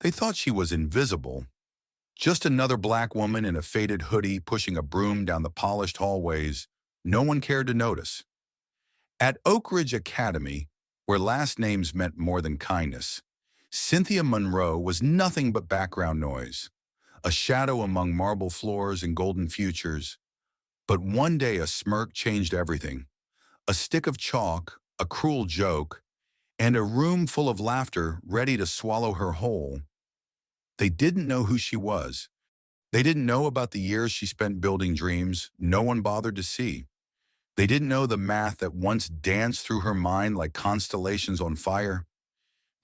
They thought she was invisible, just another black woman in a faded hoodie pushing a broom down the polished hallways no one cared to notice. At Oak Ridge Academy, where last names meant more than kindness, Cynthia Monroe was nothing but background noise, a shadow among marble floors and golden futures. But one day a smirk changed everything. A stick of chalk, a cruel joke, and a room full of laughter ready to swallow her whole. They didn't know who she was. They didn't know about the years she spent building dreams no one bothered to see. They didn't know the math that once danced through her mind like constellations on fire.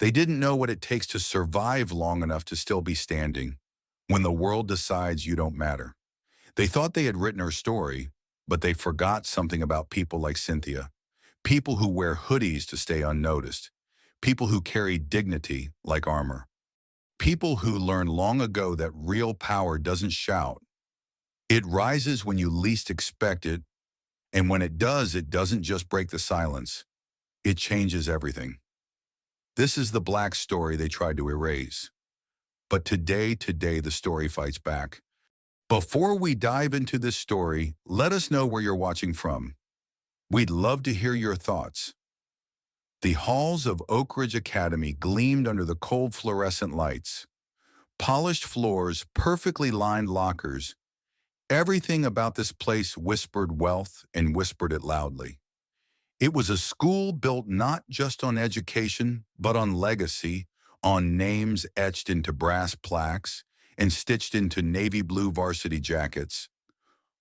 They didn't know what it takes to survive long enough to still be standing when the world decides you don't matter. They thought they had written her story, but they forgot something about people like Cynthia. People who wear hoodies to stay unnoticed. People who carry dignity like armor. People who learned long ago that real power doesn't shout. It rises when you least expect it, and when it does, it doesn't just break the silence. It changes everything. This is the black story they tried to erase. But today, the story fights back. Before we dive into this story, let us know where you're watching from. We'd love to hear your thoughts. The halls of Oak Ridge Academy gleamed under the cold fluorescent lights. Polished floors, perfectly lined lockers. Everything about this place whispered wealth and whispered it loudly. It was a school built not just on education, but on legacy, on names etched into brass plaques and stitched into navy blue varsity jackets.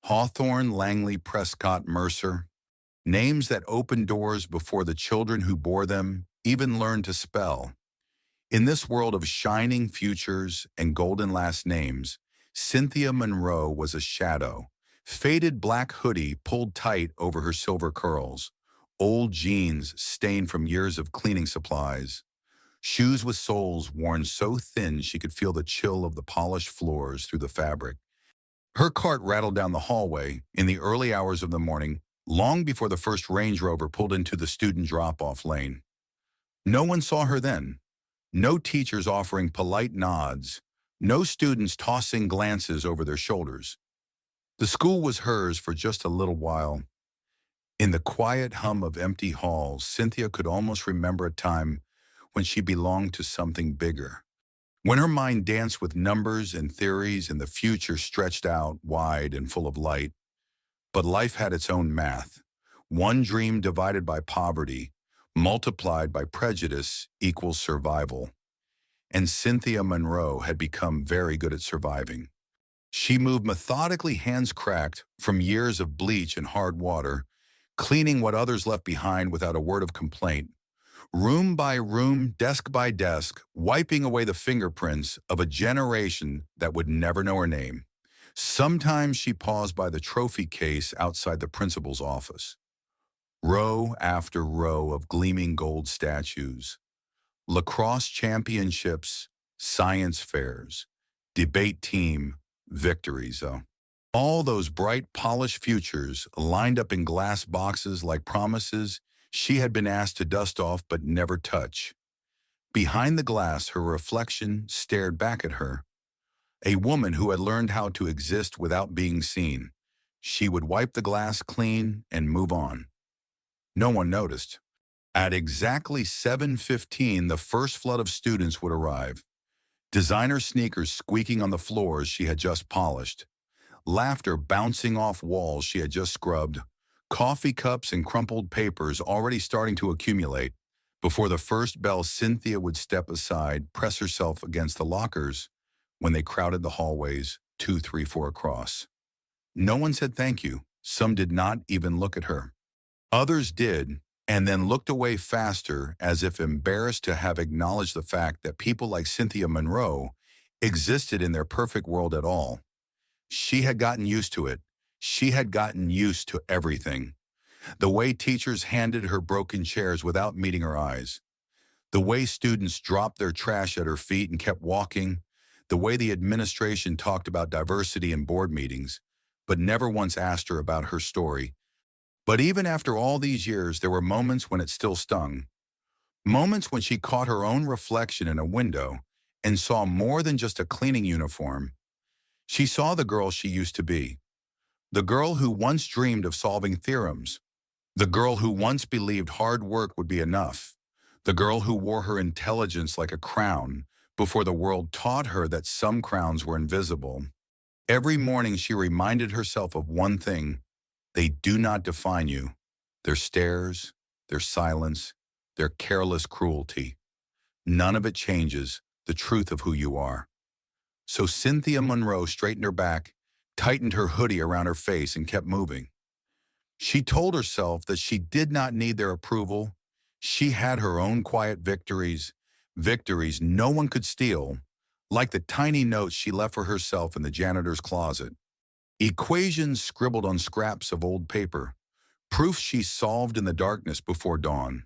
Hawthorne, Langley, Prescott, Mercer. Names that opened doors before the children who bore them even learned to spell. In this world of shining futures and golden last names, Cynthia Monroe was a shadow. Faded black hoodie pulled tight over her silver curls. Old jeans stained from years of cleaning supplies. Shoes with soles worn so thin she could feel the chill of the polished floors through the fabric. Her cart rattled down the hallway in the early hours of the morning, long before the first Range Rover pulled into the student drop-off lane. No one saw her then. No teachers offering polite nods. No students tossing glances over their shoulders. The school was hers for just a little while. In the quiet hum of empty halls, Cynthia could almost remember a time when she belonged to something bigger. When her mind danced with numbers and theories and the future stretched out wide and full of light. But life had its own math. One dream divided by poverty, multiplied by prejudice, equals survival. And Cynthia Monroe had become very good at surviving. She moved methodically, hands cracked from years of bleach and hard water, cleaning what others left behind without a word of complaint. Room by room, desk by desk, wiping away the fingerprints of a generation that would never know her name. Sometimes she paused by the trophy case outside the principal's office. Row after row of gleaming gold statues. Lacrosse championships, science fairs, debate team, victories. All those bright, polished futures lined up in glass boxes like promises she had been asked to dust off but never touch. Behind the glass, her reflection stared back at her. A woman who had learned how to exist without being seen. She would wipe the glass clean and move on. No one noticed. At exactly 7:15, the first flood of students would arrive. Designer sneakers squeaking on the floors she had just polished. Laughter bouncing off walls she had just scrubbed. Coffee cups and crumpled papers already starting to accumulate. Before the first bell, Cynthia would step aside, press herself against the lockers when they crowded the hallways, 2, 3, 4 across. No one said thank you. Some did not even look at her. Others did, and then looked away faster as if embarrassed to have acknowledged the fact that people like Cynthia Monroe existed in their perfect world at all. She had gotten used to it. She had gotten used to everything. The way teachers handed her broken chairs without meeting her eyes. The way students dropped their trash at her feet and kept walking. The way the administration talked about diversity in board meetings, but never once asked her about her story. But even after all these years, there were moments when it still stung. Moments when she caught her own reflection in a window and saw more than just a cleaning uniform. She saw the girl she used to be, the girl who once dreamed of solving theorems, the girl who once believed hard work would be enough, the girl who wore her intelligence like a crown before the world taught her that some crowns were invisible. Every morning she reminded herself of one thing: they do not define you. Their stares, their silence, their careless cruelty. None of it changes the truth of who you are. So Cynthia Monroe straightened her back, tightened her hoodie around her face, and kept moving. She told herself that she did not need their approval. She had her own quiet victories, victories no one could steal, like the tiny notes she left for herself in the janitor's closet. Equations scribbled on scraps of old paper, proof she solved in the darkness before dawn.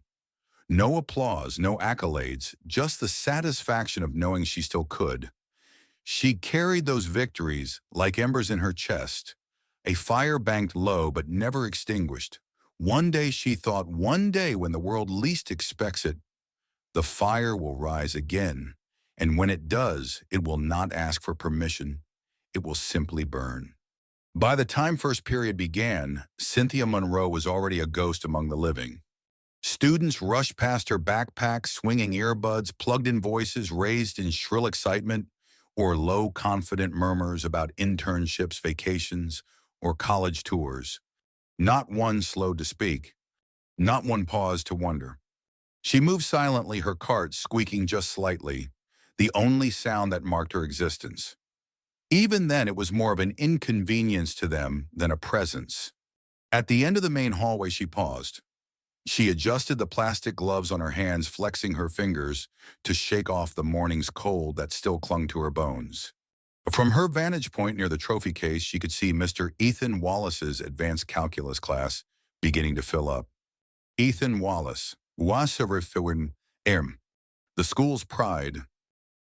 No applause, no accolades, just the satisfaction of knowing she still could. She carried those victories like embers in her chest, a fire banked low but never extinguished. One day she thought, one day when the world least expects it, the fire will rise again. And when it does, it will not ask for permission. It will simply burn. By the time first period began, Cynthia Monroe was already a ghost among the living. Students rushed past her backpack, swinging earbuds, plugged-in voices raised in shrill excitement, or low, confident murmurs about internships, vacations, or college tours. Not one slowed to speak. Not one paused to wonder. She moved silently, her cart squeaking just slightly, the only sound that marked her existence. Even then, it was more of an inconvenience to them than a presence. At the end of the main hallway, she paused. She adjusted the plastic gloves on her hands, flexing her fingers to shake off the morning's cold that still clung to her bones. From her vantage point near the trophy case, she could see Mr. Ethan Wallace's advanced calculus class beginning to fill up. Ethan Wallace, Wasserifin Erm, the school's pride.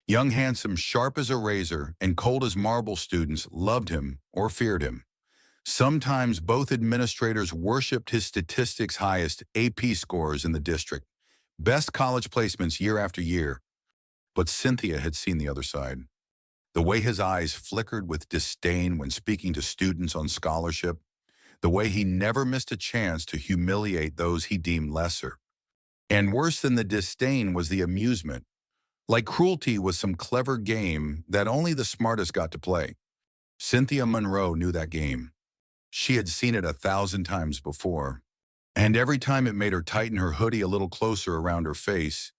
Young, handsome, sharp as a razor, and cold as marble, students loved him or feared him. Sometimes both administrators worshipped his statistics highest AP scores in the district, best college placements year after year. But Cynthia had seen the other side. The way his eyes flickered with disdain when speaking to students on scholarship, the way he never missed a chance to humiliate those he deemed lesser. And worse than the disdain was the amusement. Like cruelty was some clever game that only the smartest got to play. Cynthia Monroe knew that game. She had seen it 1,000 times before, and every time it made her tighten her hoodie a little closer around her face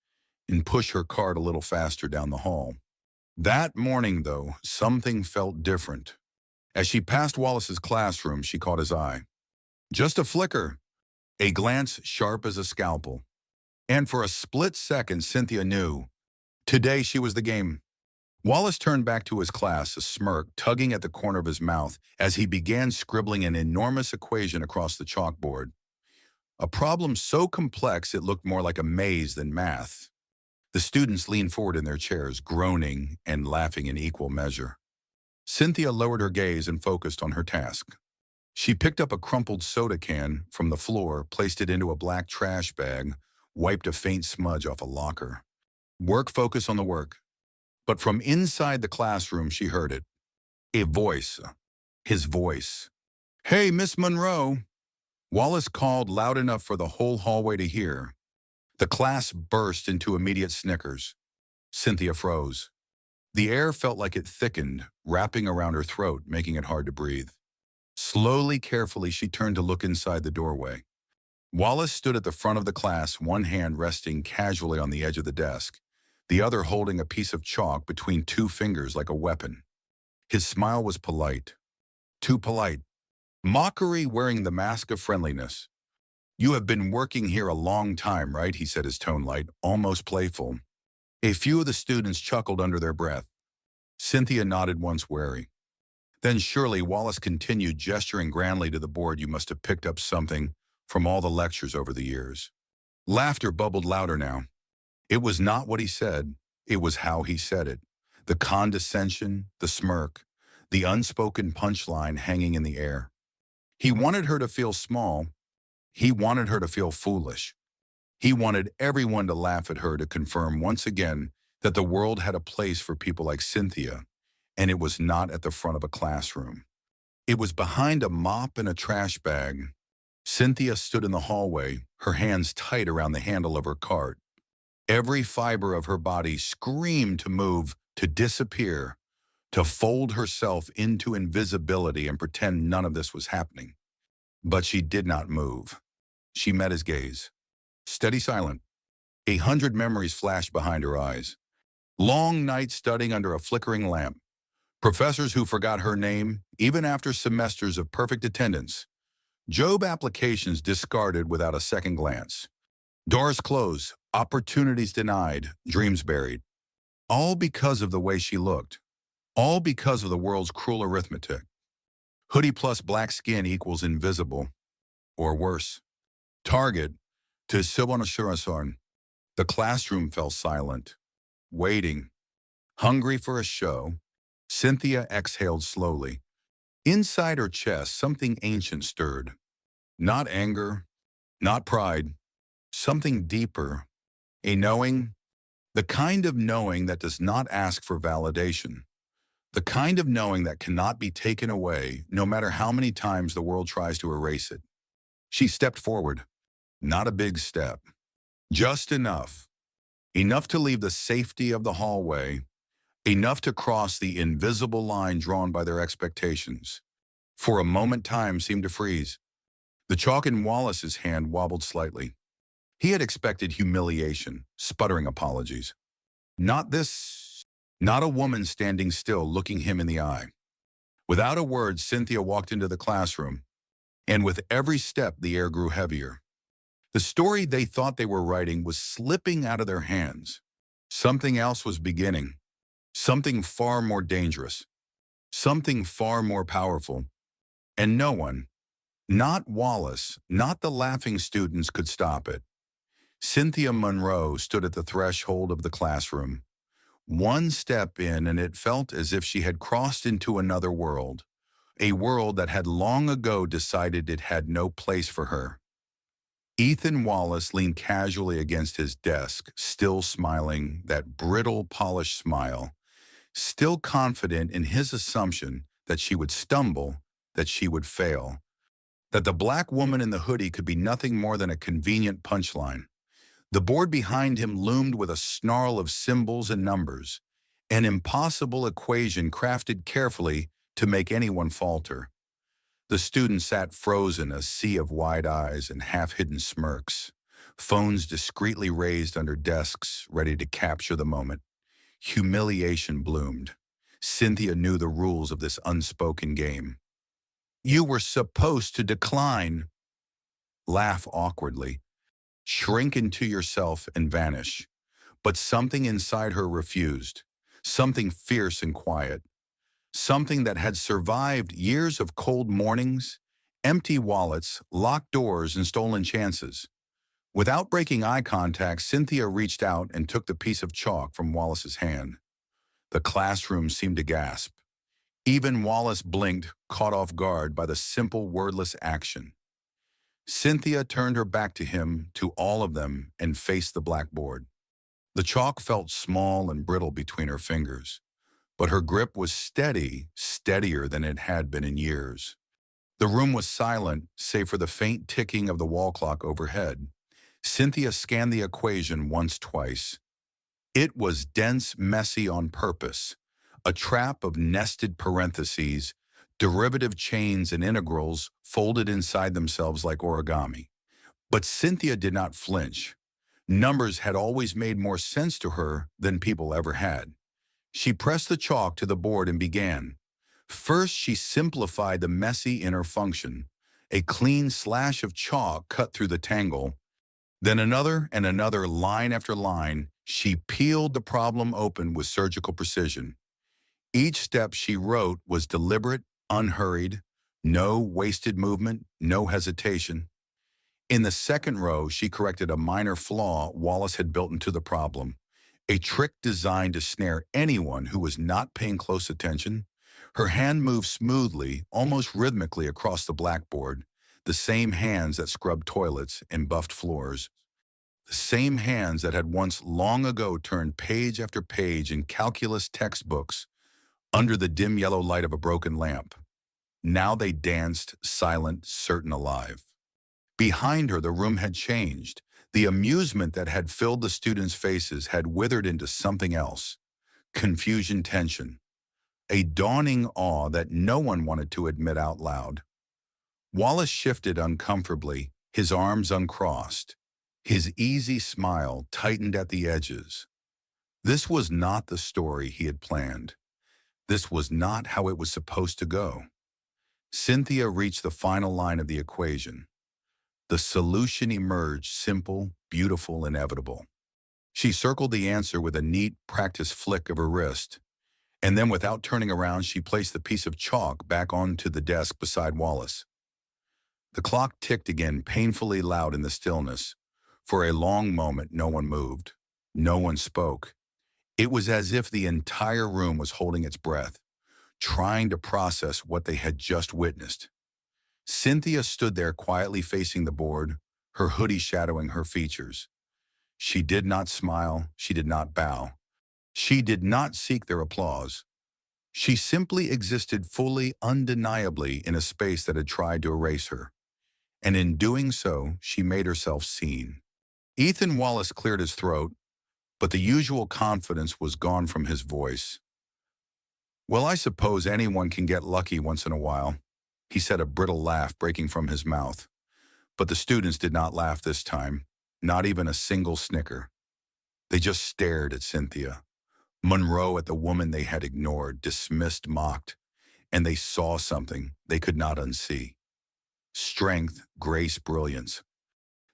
and push her cart a little faster down the hall. That morning, though, something felt different. As she passed Wallace's classroom, she caught his eye. Just a flicker, a glance sharp as a scalpel. And for a split second, Cynthia knew. Today she was the game. Wallace turned back to his class, a smirk tugging at the corner of his mouth as he began scribbling an enormous equation across the chalkboard. A problem so complex it looked more like a maze than math. The students leaned forward in their chairs, groaning and laughing in equal measure. Cynthia lowered her gaze and focused on her task. She picked up a crumpled soda can from the floor, placed it into a black trash bag, wiped a faint smudge off a locker. Work, focus on the work. But from inside the classroom, she heard it. A voice. His voice. "Hey, Miss Monroe." Wallace called loud enough for the whole hallway to hear. The class burst into immediate snickers. Cynthia froze. The air felt like it thickened, wrapping around her throat, making it hard to breathe. Slowly, carefully, she turned to look inside the doorway. Wallace stood at the front of the class, one hand resting casually on the edge of the desk, the other holding a piece of chalk between two fingers like a weapon. His smile was polite. Too polite. Mockery wearing the mask of friendliness. "You have been working here a long time, right?" he said, his tone light, almost playful. A few of the students chuckled under their breath. Cynthia nodded once, wary. Then surely, Wallace continued, gesturing grandly to the board, "You must have picked up something from all the lectures over the years." Laughter bubbled louder now. It was not what he said, it was how he said it. The condescension, the smirk, the unspoken punchline hanging in the air. He wanted her to feel small. He wanted her to feel foolish. He wanted everyone to laugh at her, to confirm once again that the world had a place for people like Cynthia, and it was not at the front of a classroom. It was behind a mop and a trash bag. Cynthia stood in the hallway, her hands tight around the handle of her cart. Every fiber of her body screamed to move, to disappear, to fold herself into invisibility and pretend none of this was happening. But she did not move. She met his gaze. Steady silent. 100 memories flashed behind her eyes. Long nights studying under a flickering lamp. Professors who forgot her name, even after semesters of perfect attendance. Job applications discarded without a second glance. Doors closed, opportunities denied, dreams buried. All because of the way she looked. All because of the world's cruel arithmetic. Hoodie plus black skin equals invisible, or worse. Target to Silvanasurasarn. The classroom fell silent, waiting, hungry for a show. Cynthia exhaled slowly. Inside her chest, something ancient stirred. Not anger, not pride, something deeper. A knowing, the kind of knowing that does not ask for validation. The kind of knowing that cannot be taken away no matter how many times the world tries to erase it. She stepped forward. Not a big step. Just enough. Enough to leave the safety of the hallway. Enough to cross the invisible line drawn by their expectations. For a moment, time seemed to freeze. The chalk in Wallace's hand wobbled slightly. He had expected humiliation, sputtering apologies. Not this. Not a woman standing still, looking him in the eye. Without a word, Cynthia walked into the classroom, and with every step, the air grew heavier. The story they thought they were writing was slipping out of their hands. Something else was beginning. Something far more dangerous. Something far more powerful. And no one, not Wallace, not the laughing students, could stop it. Cynthia Monroe stood at the threshold of the classroom. One step in, and it felt as if she had crossed into another world, a world that had long ago decided it had no place for her. Ethan Wallace leaned casually against his desk, still smiling, that brittle, polished smile, still confident in his assumption that she would stumble, that she would fail, that the black woman in the hoodie could be nothing more than a convenient punchline. The board behind him loomed with a snarl of symbols and numbers, an impossible equation crafted carefully to make anyone falter. The students sat frozen, a sea of wide eyes and half-hidden smirks, phones discreetly raised under desks, ready to capture the moment. Humiliation bloomed. Cynthia knew the rules of this unspoken game. You were supposed to decline. Laugh awkwardly. Shrink into yourself and vanish. But something inside her refused. Something fierce and quiet. Something that had survived years of cold mornings, empty wallets, locked doors, and stolen chances. Without breaking eye contact, Cynthia reached out and took the piece of chalk from Wallace's hand. The classroom seemed to gasp. Even Wallace blinked, caught off guard by the simple, wordless action. Cynthia turned her back to him, to all of them, and faced the blackboard. The chalk felt small and brittle between her fingers, but her grip was steady, steadier than it had been in years. The room was silent, save for the faint ticking of the wall clock overhead. Cynthia scanned the equation once, twice. It was dense, messy on purpose, a trap of nested parentheses, derivative chains and integrals folded inside themselves like origami. But Cynthia did not flinch. Numbers had always made more sense to her than people ever had. She pressed the chalk to the board and began. First, she simplified the messy inner function, a clean slash of chalk cut through the tangle. Then another and another, line after line, she peeled the problem open with surgical precision. Each step she wrote was deliberate, unhurried, no wasted movement, no hesitation. In the second row, she corrected a minor flaw Wallace had built into the problem, a trick designed to snare anyone who was not paying close attention. Her hand moved smoothly, almost rhythmically across the blackboard, the same hands that scrubbed toilets and buffed floors. The same hands that had once long ago turned page after page in calculus textbooks under the dim yellow light of a broken lamp. Now they danced, silent, certain alive. Behind her, the room had changed. The amusement that had filled the students' faces had withered into something else. Confusion, tension. A dawning awe that no one wanted to admit out loud. Wallace shifted uncomfortably, his arms uncrossed. His easy smile tightened at the edges. This was not the story he had planned. This was not how it was supposed to go. Cynthia reached the final line of the equation. The solution emerged, simple, beautiful, inevitable. She circled the answer with a neat, practiced flick of her wrist, and then without turning around, she placed the piece of chalk back onto the desk beside Wallace. The clock ticked again, painfully loud in the stillness. For a long moment, no one moved. No one spoke. It was as if the entire room was holding its breath, trying to process what they had just witnessed. Cynthia stood there quietly facing the board, her hoodie shadowing her features. She did not smile. She did not bow. She did not seek their applause. She simply existed fully, undeniably in a space that had tried to erase her. And in doing so, she made herself seen. Ethan Wallace cleared his throat, but the usual confidence was gone from his voice. "Well, I suppose anyone can get lucky once in a while," he said, a brittle laugh breaking from his mouth. But the students did not laugh this time, not even a single snicker. They just stared at Cynthia, Monroe at the woman they had ignored, dismissed, mocked, and they saw something they could not unsee. Strength, grace, brilliance.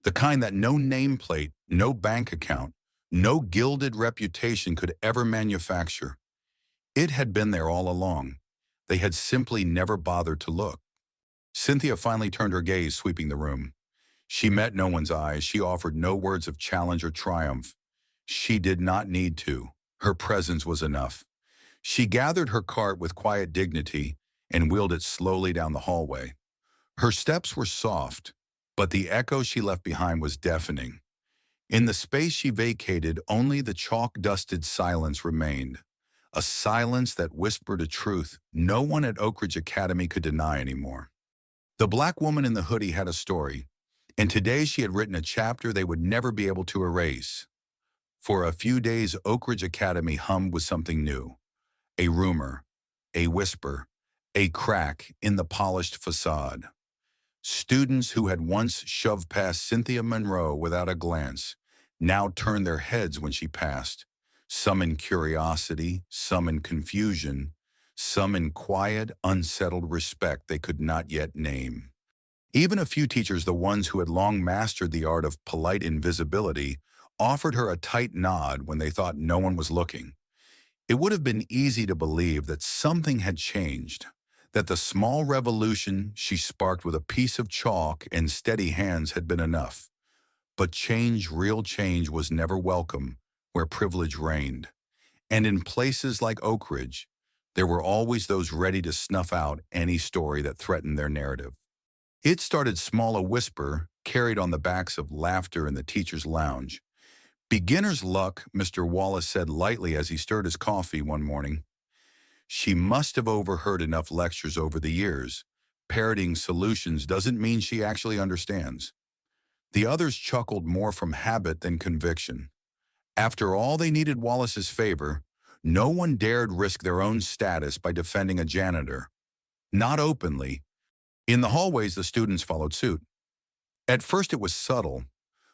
The kind that no nameplate, no bank account, no gilded reputation could ever manufacture. It had been there all along. They had simply never bothered to look. Cynthia finally turned her gaze, sweeping the room. She met no one's eyes. She offered no words of challenge or triumph. She did not need to. Her presence was enough. She gathered her cart with quiet dignity and wheeled it slowly down the hallway. Her steps were soft, but the echo she left behind was deafening. In the space she vacated, only the chalk-dusted silence remained, a silence that whispered a truth no one at Oak Ridge Academy could deny anymore. The black woman in the hoodie had a story, and today she had written a chapter they would never be able to erase. For a few days, Oak Ridge Academy hummed with something new, a rumor, a whisper, a crack in the polished facade. Students who had once shoved past Cynthia Monroe without a glance now turned their heads when she passed, some in curiosity, some in confusion, some in quiet, unsettled respect they could not yet name. Even a few teachers, the ones who had long mastered the art of polite invisibility, offered her a tight nod when they thought no one was looking. It would have been easy to believe that something had changed, that the small revolution she sparked with a piece of chalk and steady hands had been enough. But change, real change, was never welcome where privilege reigned. And in places like Oak Ridge, there were always those ready to snuff out any story that threatened their narrative. It started small, a whisper carried on the backs of laughter in the teacher's lounge. "Beginner's luck," Mr. Wallace said lightly as he stirred his coffee one morning. She must have overheard enough lectures over the years. Parroting solutions doesn't mean she actually understands. The others chuckled more from habit than conviction. After all, they needed Wallace's favor. No one dared risk their own status by defending a janitor. Not openly. In the hallways, the students followed suit. At first it was subtle.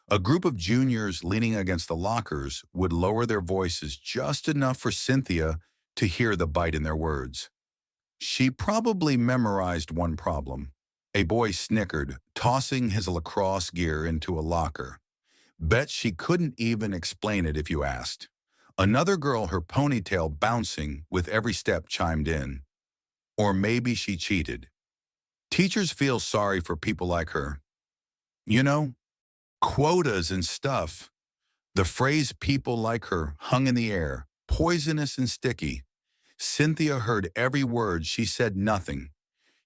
A group of juniors leaning against the lockers would lower their voices just enough for Cynthia to hear the bite in their words. She probably memorized one problem. A boy snickered, tossing his lacrosse gear into a locker. Bet she couldn't even explain it if you asked. Another girl, her ponytail bouncing with every step, chimed in. Or maybe she cheated. Teachers feel sorry for people like her. You know, quotas and stuff. The phrase "people like her" hung in the air, poisonous and sticky. Cynthia heard every word. She said nothing.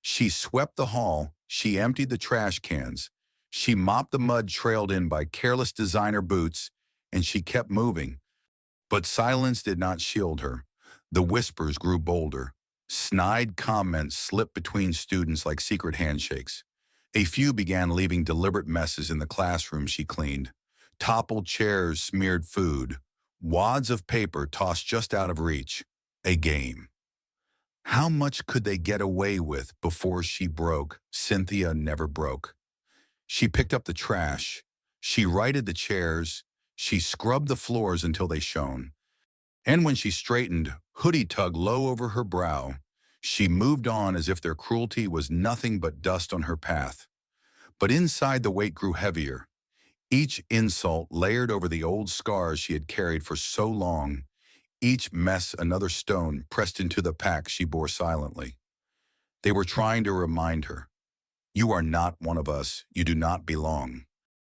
She swept the hall. She emptied the trash cans. She mopped the mud trailed in by careless designer boots, and she kept moving. But silence did not shield her. The whispers grew bolder. Snide comments slipped between students like secret handshakes. A few began leaving deliberate messes in the classroom she cleaned. Toppled chairs smeared food. Wads of paper tossed just out of reach. A game. How much could they get away with before she broke? Cynthia never broke. She picked up the trash. She righted the chairs. She scrubbed the floors until they shone. And when she straightened, hoodie tugged low over her brow, she moved on as if their cruelty was nothing but dust on her path. But inside the weight grew heavier. Each insult layered over the old scars she had carried for so long, each mess another stone pressed into the pack she bore silently. They were trying to remind her, "You are not one of us. You do not belong."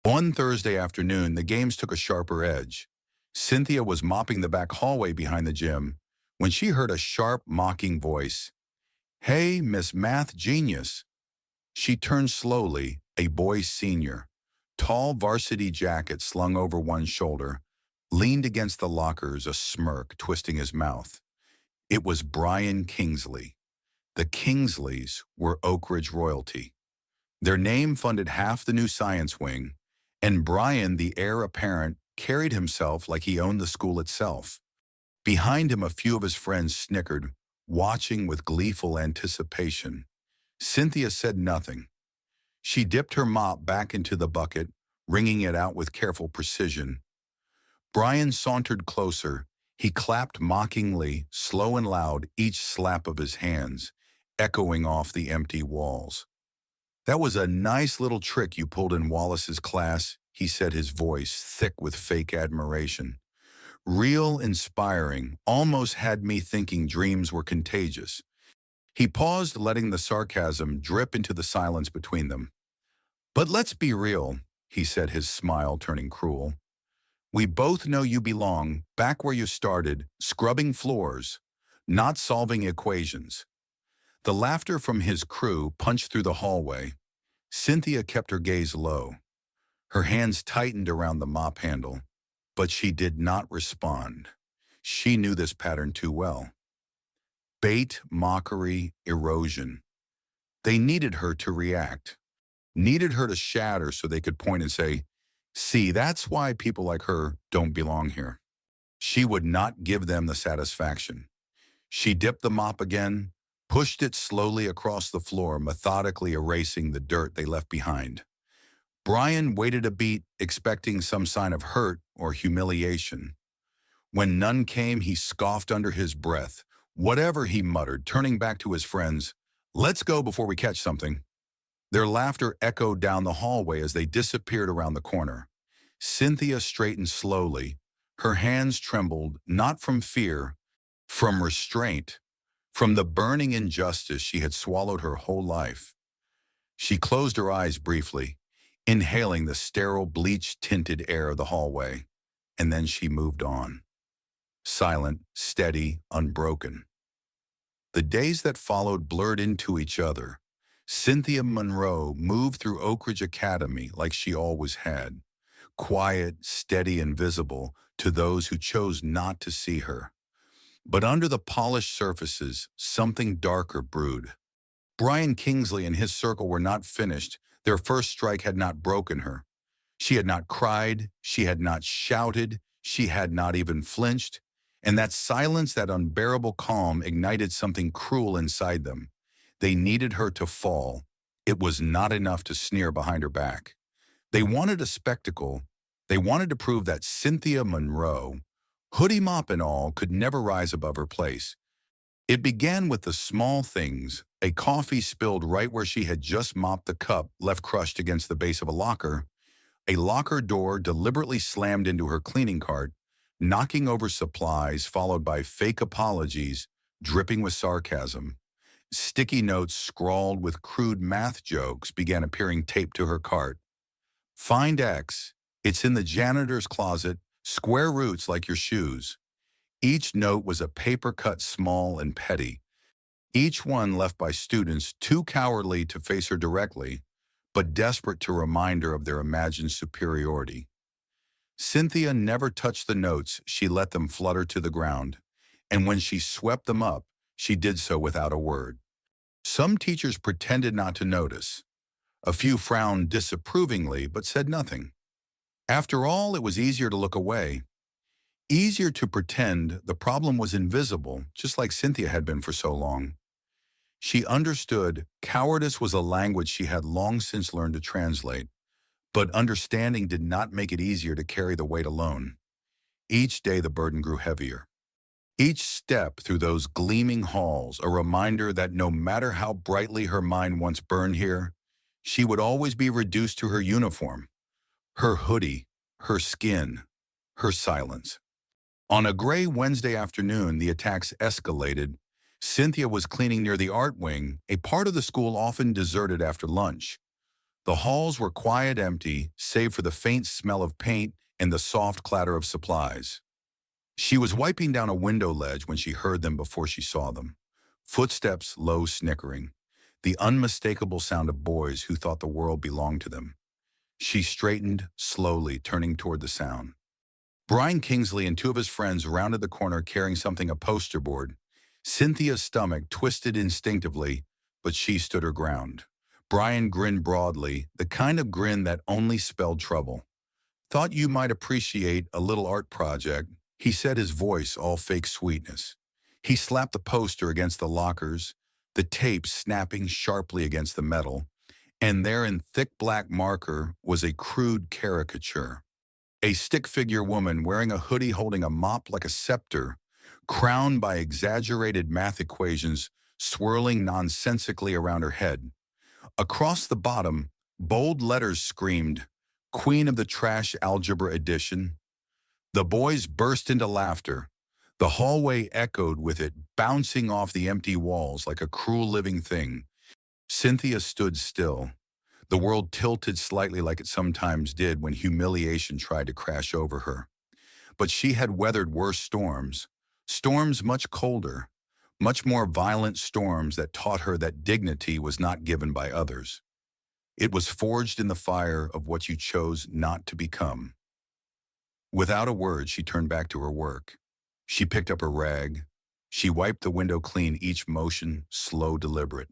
One Thursday afternoon, the games took a sharper edge. Cynthia was mopping the back hallway behind the gym when she heard a sharp, mocking voice. "Hey, Miss Math Genius." She turned slowly, a boy senior, tall varsity jacket slung over one shoulder, leaned against the lockers, a smirk twisting his mouth. It was Brian Kingsley. The Kingsleys were Oak Ridge royalty. Their name funded half the new science wing, and Brian, the heir apparent, carried himself like he owned the school itself. Behind him, a few of his friends snickered, watching with gleeful anticipation. Cynthia said nothing. She dipped her mop back into the bucket, wringing it out with careful precision. Brian sauntered closer. He clapped mockingly, slow and loud, each slap of his hands, echoing off the empty walls. "That was a nice little trick you pulled in Wallace's class," he said, his voice thick with fake admiration. "Real inspiring, almost had me thinking dreams were contagious." He paused, letting the sarcasm drip into the silence between them. "But let's be real," he said, his smile turning cruel. "We both know you belong back where you started, scrubbing floors, not solving equations." The laughter from his crew punched through the hallway. Cynthia kept her gaze low. Her hands tightened around the mop handle, but she did not respond. She knew this pattern too well. Bait, mockery, erosion. They needed her to react, needed her to shatter so they could point and say, "See, that's why people like her don't belong here." She would not give them the satisfaction. She dipped the mop again, pushed it slowly across the floor, methodically erasing the dirt they left behind. Brian waited a beat, expecting some sign of hurt or humiliation. When none came, he scoffed under his breath. "Whatever," he muttered, turning back to his friends. "Let's go before we catch something." Their laughter echoed down the hallway as they disappeared around the corner. Cynthia straightened slowly. Her hands trembled, not from fear, from restraint, from the burning injustice she had swallowed her whole life. She closed her eyes briefly, inhaling the sterile, bleach-tinted air of the hallway, and then she moved on. Silent, steady, unbroken. The days that followed blurred into each other. Cynthia Monroe moved through Oak Ridge Academy like she always had, quiet, steady, and visible to those who chose not to see her. But under the polished surfaces, something darker brewed. Brian Kingsley and his circle were not finished. Their first strike had not broken her. She had not cried, she had not shouted, she had not even flinched, and that silence, that unbearable calm, ignited something cruel inside them. They needed her to fall. It was not enough to sneer behind her back. They wanted a spectacle. They wanted to prove that Cynthia Monroe, hoodie mop and all, could never rise above her place. It began with the small things, a coffee spilled right where she had just mopped the cup left crushed against the base of a locker door deliberately slammed into her cleaning cart, knocking over supplies followed by fake apologies dripping with sarcasm. Sticky notes scrawled with crude math jokes began appearing taped to her cart. "Find X. It's in the janitor's closet, square roots like your shoes." Each note was a paper cut small and petty, each one left by students too cowardly to face her directly, but desperate to remind her of their imagined superiority. Cynthia never touched the notes, she let them flutter to the ground, and when she swept them up, she did so without a word. Some teachers pretended not to notice. A few frowned disapprovingly but said nothing. After all, it was easier to look away, easier to pretend the problem was invisible, just like Cynthia had been for so long. She understood cowardice was a language she had long since learned to translate, but understanding did not make it easier to carry the weight alone. Each day the burden grew heavier. Each step through those gleaming halls, a reminder that no matter how brightly her mind once burned here, she would always be reduced to her uniform, her hoodie, her skin, her silence. On a gray Wednesday afternoon, the attacks escalated. Cynthia was cleaning near the art wing, a part of the school often deserted after lunch. The halls were quiet, empty, save for the faint smell of paint and the soft clatter of supplies. She was wiping down a window ledge when she heard them before she saw them. Footsteps, low snickering. The unmistakable sound of boys who thought the world belonged to them. She straightened, slowly, turning toward the sound. Brian Kingsley and two of his friends rounded the corner carrying something a poster board. Cynthia's stomach twisted instinctively, but she stood her ground. Brian grinned broadly, the kind of grin that only spelled trouble. "Thought you might appreciate a little art project," he said, his voice all fake sweetness. He slapped the poster against the lockers, the tape snapping sharply against the metal, and there in thick black marker was a crude caricature. A stick-figure woman wearing a hoodie holding a mop like a scepter, crowned by exaggerated math equations swirling nonsensically around her head. Across the bottom, bold letters screamed, "Queen of the Trash Algebra Edition." The boys burst into laughter. The hallway echoed with it, bouncing off the empty walls like a cruel living thing. Cynthia stood still. The world tilted slightly like it sometimes did when humiliation tried to crash over her. But she had weathered worse storms, storms much colder, much more violent storms that taught her that dignity was not given by others. It was forged in the fire of what you chose not to become. Without a word, she turned back to her work. She picked up her rag. She wiped the window clean, each motion slow, deliberate.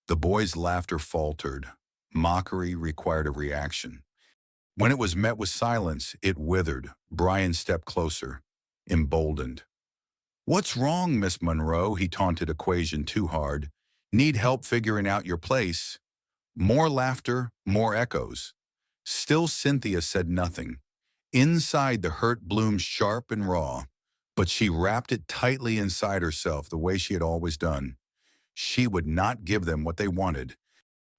The boys' laughter faltered. Mockery required a reaction. When it was met with silence, it withered. Brian stepped closer, emboldened. "What's wrong, Miss Monroe?" He taunted equation too hard. "Need help figuring out your place?" More laughter, more echoes. Still Cynthia said nothing. Inside, the hurt bloomed sharp and raw, but she wrapped it tightly inside herself the way she had always done. She would not give them what they wanted.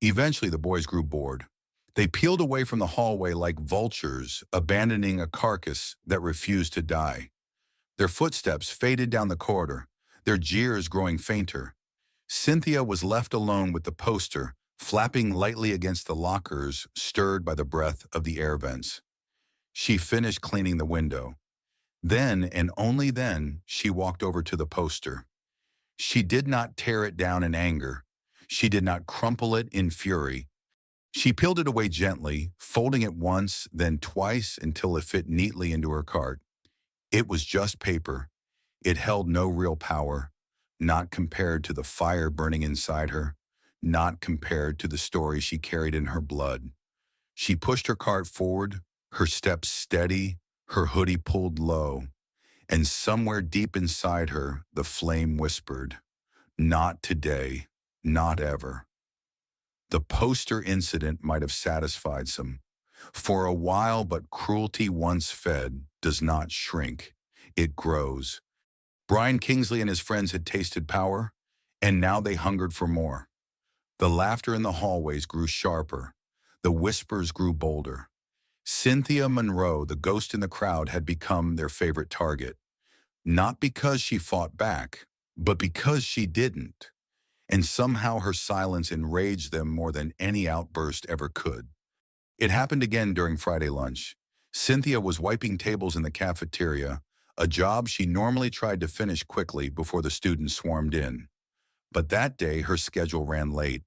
Eventually, the boys grew bored. They peeled away from the hallway like vultures, abandoning a carcass that refused to die. Their footsteps faded down the corridor, their jeers growing fainter. Cynthia was left alone with the poster, flapping lightly against the lockers, stirred by the breath of the air vents. She finished cleaning the window. Then, and only then, she walked over to the poster. She did not tear it down in anger. She did not crumple it in fury. She peeled it away gently, folding it once, then twice until it fit neatly into her cart. It was just paper. It held no real power, not compared to the fire burning inside her, not compared to the story she carried in her blood. She pushed her cart forward, her steps steady, her hoodie pulled low, and somewhere deep inside her, the flame whispered, "Not today, not ever." The poster incident might have satisfied some. For a while, but cruelty once fed does not shrink. It grows. Brian Kingsley and his friends had tasted power, and now they hungered for more. The laughter in the hallways grew sharper. The whispers grew bolder. Cynthia Monroe, the ghost in the crowd, had become their favorite target. Not because she fought back, but because she didn't. And somehow her silence enraged them more than any outburst ever could. It happened again during Friday lunch. Cynthia was wiping tables in the cafeteria, a job she normally tried to finish quickly before the students swarmed in. But that day, her schedule ran late.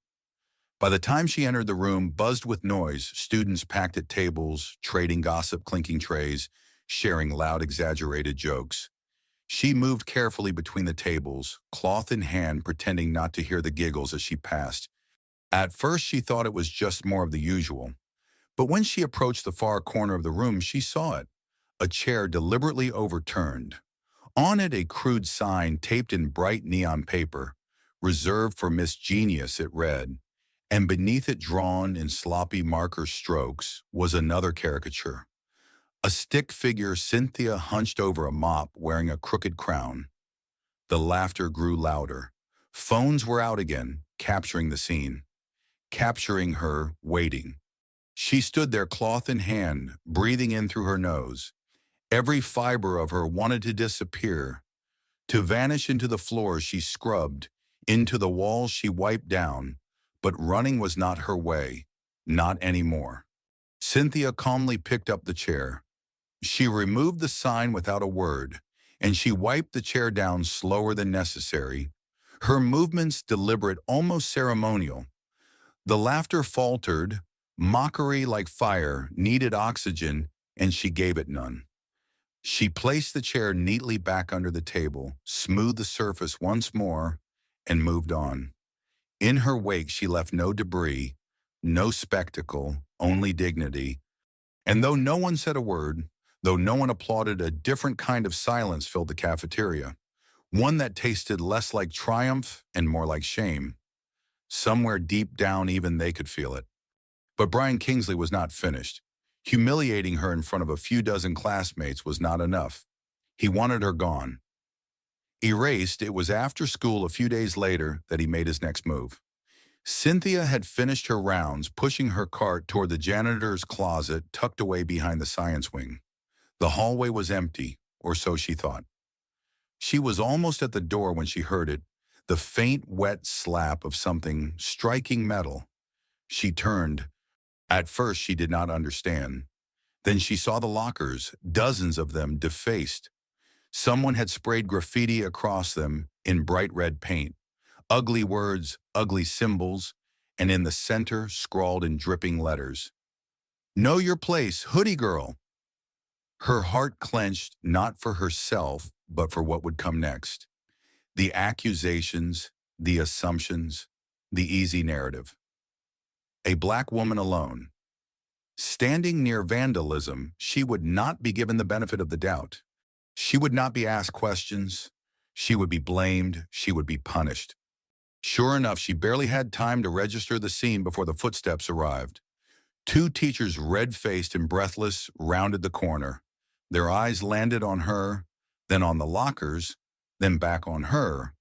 By the time she entered the room, buzzed with noise, students packed at tables, trading gossip, clinking trays, sharing loud, exaggerated jokes. She moved carefully between the tables, cloth in hand, pretending not to hear the giggles as she passed. At first, she thought it was just more of the usual. But when she approached the far corner of the room, she saw it. A chair deliberately overturned. On it, a crude sign taped in bright neon paper. Reserved for Miss Genius, it read. And beneath it, drawn in sloppy marker strokes, was another caricature. A stick figure, Cynthia hunched over a mop, wearing a crooked crown. The laughter grew louder. Phones were out again, capturing the scene. Capturing her, waiting. She stood there, cloth in hand, breathing in through her nose. Every fiber of her wanted to disappear, to vanish into the floor she scrubbed, into the walls she wiped down. But running was not her way, not anymore. Cynthia calmly picked up the chair. She removed the sign without a word, and she wiped the chair down slower than necessary, her movements deliberate, almost ceremonial. The laughter faltered, mockery like fire, needed oxygen, and she gave it none. She placed the chair neatly back under the table, smoothed the surface once more, and moved on. In her wake, she left no debris, no spectacle, only dignity. And though no one said a word, though no one applauded, a different kind of silence filled the cafeteria, one that tasted less like triumph and more like shame. Somewhere deep down, even they could feel it. But Brian Kingsley was not finished. Humiliating her in front of a few dozen classmates was not enough. He wanted her gone. Erased, it was after school a few days later that he made his next move. Cynthia had finished her rounds, pushing her cart toward the janitor's closet tucked away behind the science wing. The hallway was empty, or so she thought. She was almost at the door when she heard it, the faint, wet slap of something striking metal. She turned. At first, she did not understand. Then she saw the lockers, dozens of them defaced. Someone had sprayed graffiti across them in bright red paint. Ugly words, ugly symbols, and in the center, scrawled in dripping letters. "Know your place, hoodie girl." Her heart clenched, not for herself, but for what would come next. The accusations, the assumptions, the easy narrative. A black woman alone. Standing near vandalism, she would not be given the benefit of the doubt. She would not be asked questions. She would be blamed. She would be punished. Sure enough, she barely had time to register the scene before the footsteps arrived. Two teachers, red-faced and breathless, rounded the corner. Their eyes landed on her, then on the lockers, then back on her.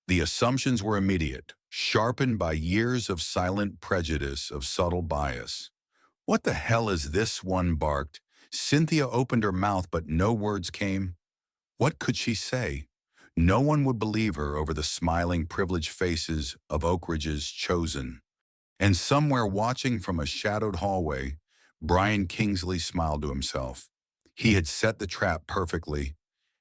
The assumptions were immediate, sharpened by years of silent prejudice, of subtle bias. "What the hell is this?" one barked. Cynthia opened her mouth, but no words came. What could she say? No one would believe her over the smiling, privileged faces of Oak Ridge's chosen. And somewhere, watching from a shadowed hallway, Brian Kingsley smiled to himself. He had set the trap perfectly,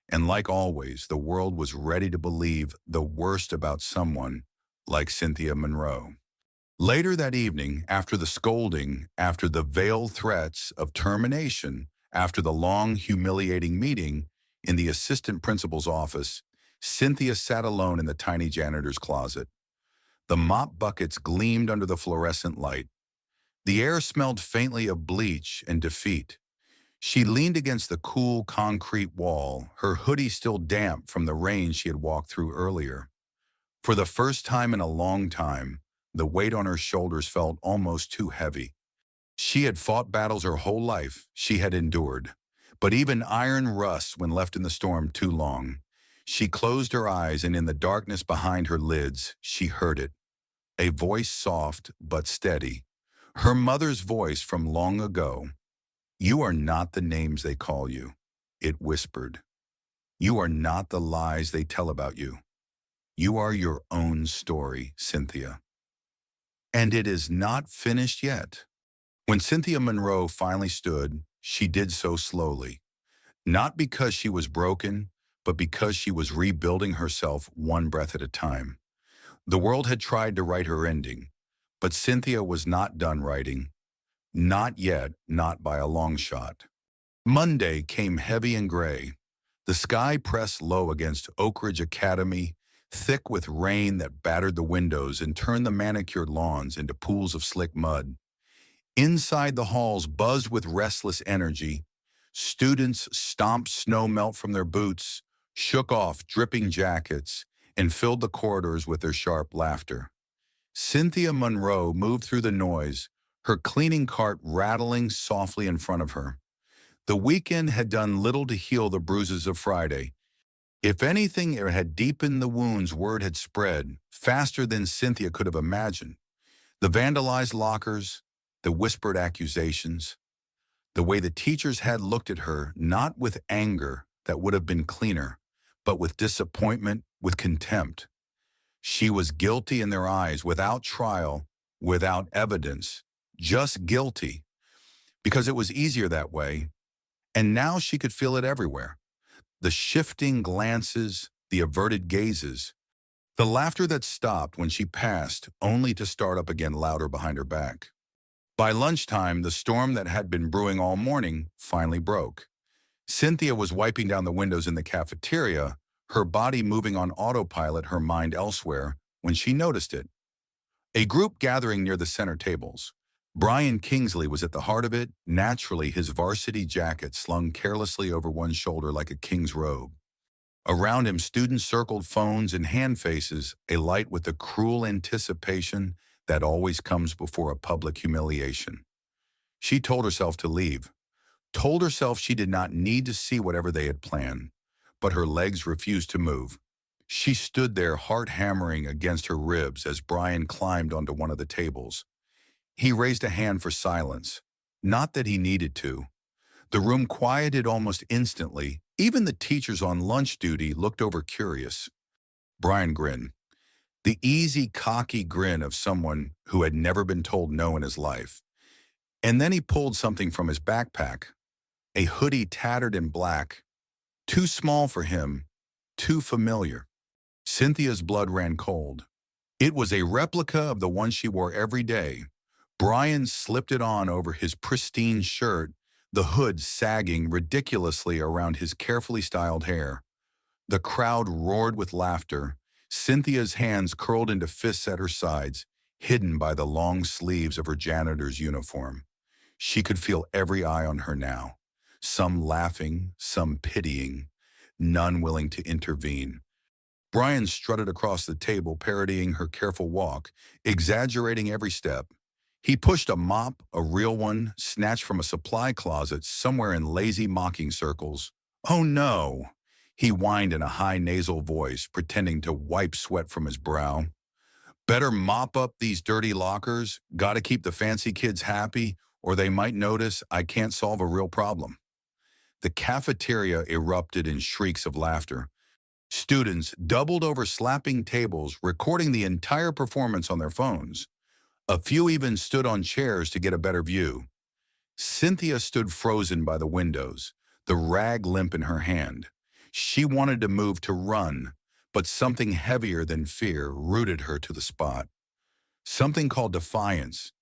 and like always, the world was ready to believe the worst about someone like Cynthia Monroe. Later that evening, after the scolding, after the veiled threats of termination, after the long, humiliating meeting in the assistant principal's office, Cynthia sat alone in the tiny janitor's closet. The mop buckets gleamed under the fluorescent light. The air smelled faintly of bleach and defeat. She leaned against the cool concrete wall, her hoodie still damp from the rain she had walked through earlier. For the first time in a long time, the weight on her shoulders felt almost too heavy. She had fought battles her whole life, she had endured. But even iron rusts when left in the storm too long. She closed her eyes, and in the darkness behind her lids, she heard it. A voice soft but steady. Her mother's voice from long ago. "You are not the names they call you," it whispered. "You are not the lies they tell about you. You are your own story, Cynthia. And it is not finished yet." When Cynthia Monroe finally stood, she did so slowly. Not because she was broken, but because she was rebuilding herself one breath at a time. The world had tried to write her ending. But Cynthia was not done writing. Not yet, not by a long shot. Monday came heavy and gray. The sky pressed low against Oak Ridge Academy, thick with rain that battered the windows and turned the manicured lawns into pools of slick mud. Inside the halls buzzed with restless energy. Students stomped snow melt from their boots, shook off dripping jackets, and filled the corridors with their sharp laughter. Cynthia Monroe moved through the noise, her cleaning cart rattling softly in front of her. The weekend had done little to heal the bruises of Friday. If anything, it had deepened the wounds. Word had spread faster than Cynthia could have imagined. The vandalized lockers, the whispered accusations, the way the teachers had looked at her, not with anger that would have been cleaner, but with disappointment, with contempt. She was guilty in their eyes, without trial, without evidence, just guilty, because it was easier that way. And now she could feel it everywhere. The shifting glances, the averted gazes, the laughter that stopped when she passed, only to start up again louder behind her back. By lunchtime, the storm that had been brewing all morning finally broke. Cynthia was wiping down the windows in the cafeteria, her body moving on autopilot, her mind elsewhere, when she noticed it. A group gathering near the center tables. Brian Kingsley was at the heart of it, naturally his varsity jacket slung carelessly over one shoulder like a king's robe. Around him, students circled phones and hand faces, alight with the cruel anticipation that always comes before a public humiliation. She told herself to leave, told herself she did not need to see whatever they had planned, but her legs refused to move. She stood there, heart hammering against her ribs as Brian climbed onto one of the tables. He raised a hand for silence. Not that he needed to. The room quieted almost instantly. Even the teachers on lunch duty looked over curious. Brian grinned. The easy, cocky grin of someone who had never been told no in his life. And then he pulled something from his backpack. A hoodie tattered in black. Too small for him. Too familiar. Cynthia's blood ran cold. It was a replica of the one she wore every day. Brian slipped it on over his pristine shirt, the hood sagging ridiculously around his carefully styled hair. The crowd roared with laughter. Cynthia's hands curled into fists at her sides, hidden by the long sleeves of her janitor's uniform. She could feel every eye on her now, some laughing, some pitying, none willing to intervene. Brian strutted across the table, parodying her careful walk, exaggerating every step. He pushed a mop, a real one, snatched from a supply closet somewhere in lazy mocking circles. "Oh no," he whined in a high nasal voice, pretending to wipe sweat from his brow. "Better mop up these dirty lockers. Gotta keep the fancy kids happy, or they might notice I can't solve a real problem." The cafeteria erupted in shrieks of laughter. Students doubled over slapping tables, recording the entire performance on their phones. A few even stood on chairs to get a better view. Cynthia stood frozen by the windows, the rag limp in her hand. She wanted to move, to run, but something heavier than fear rooted her to the spot. Something called defiance.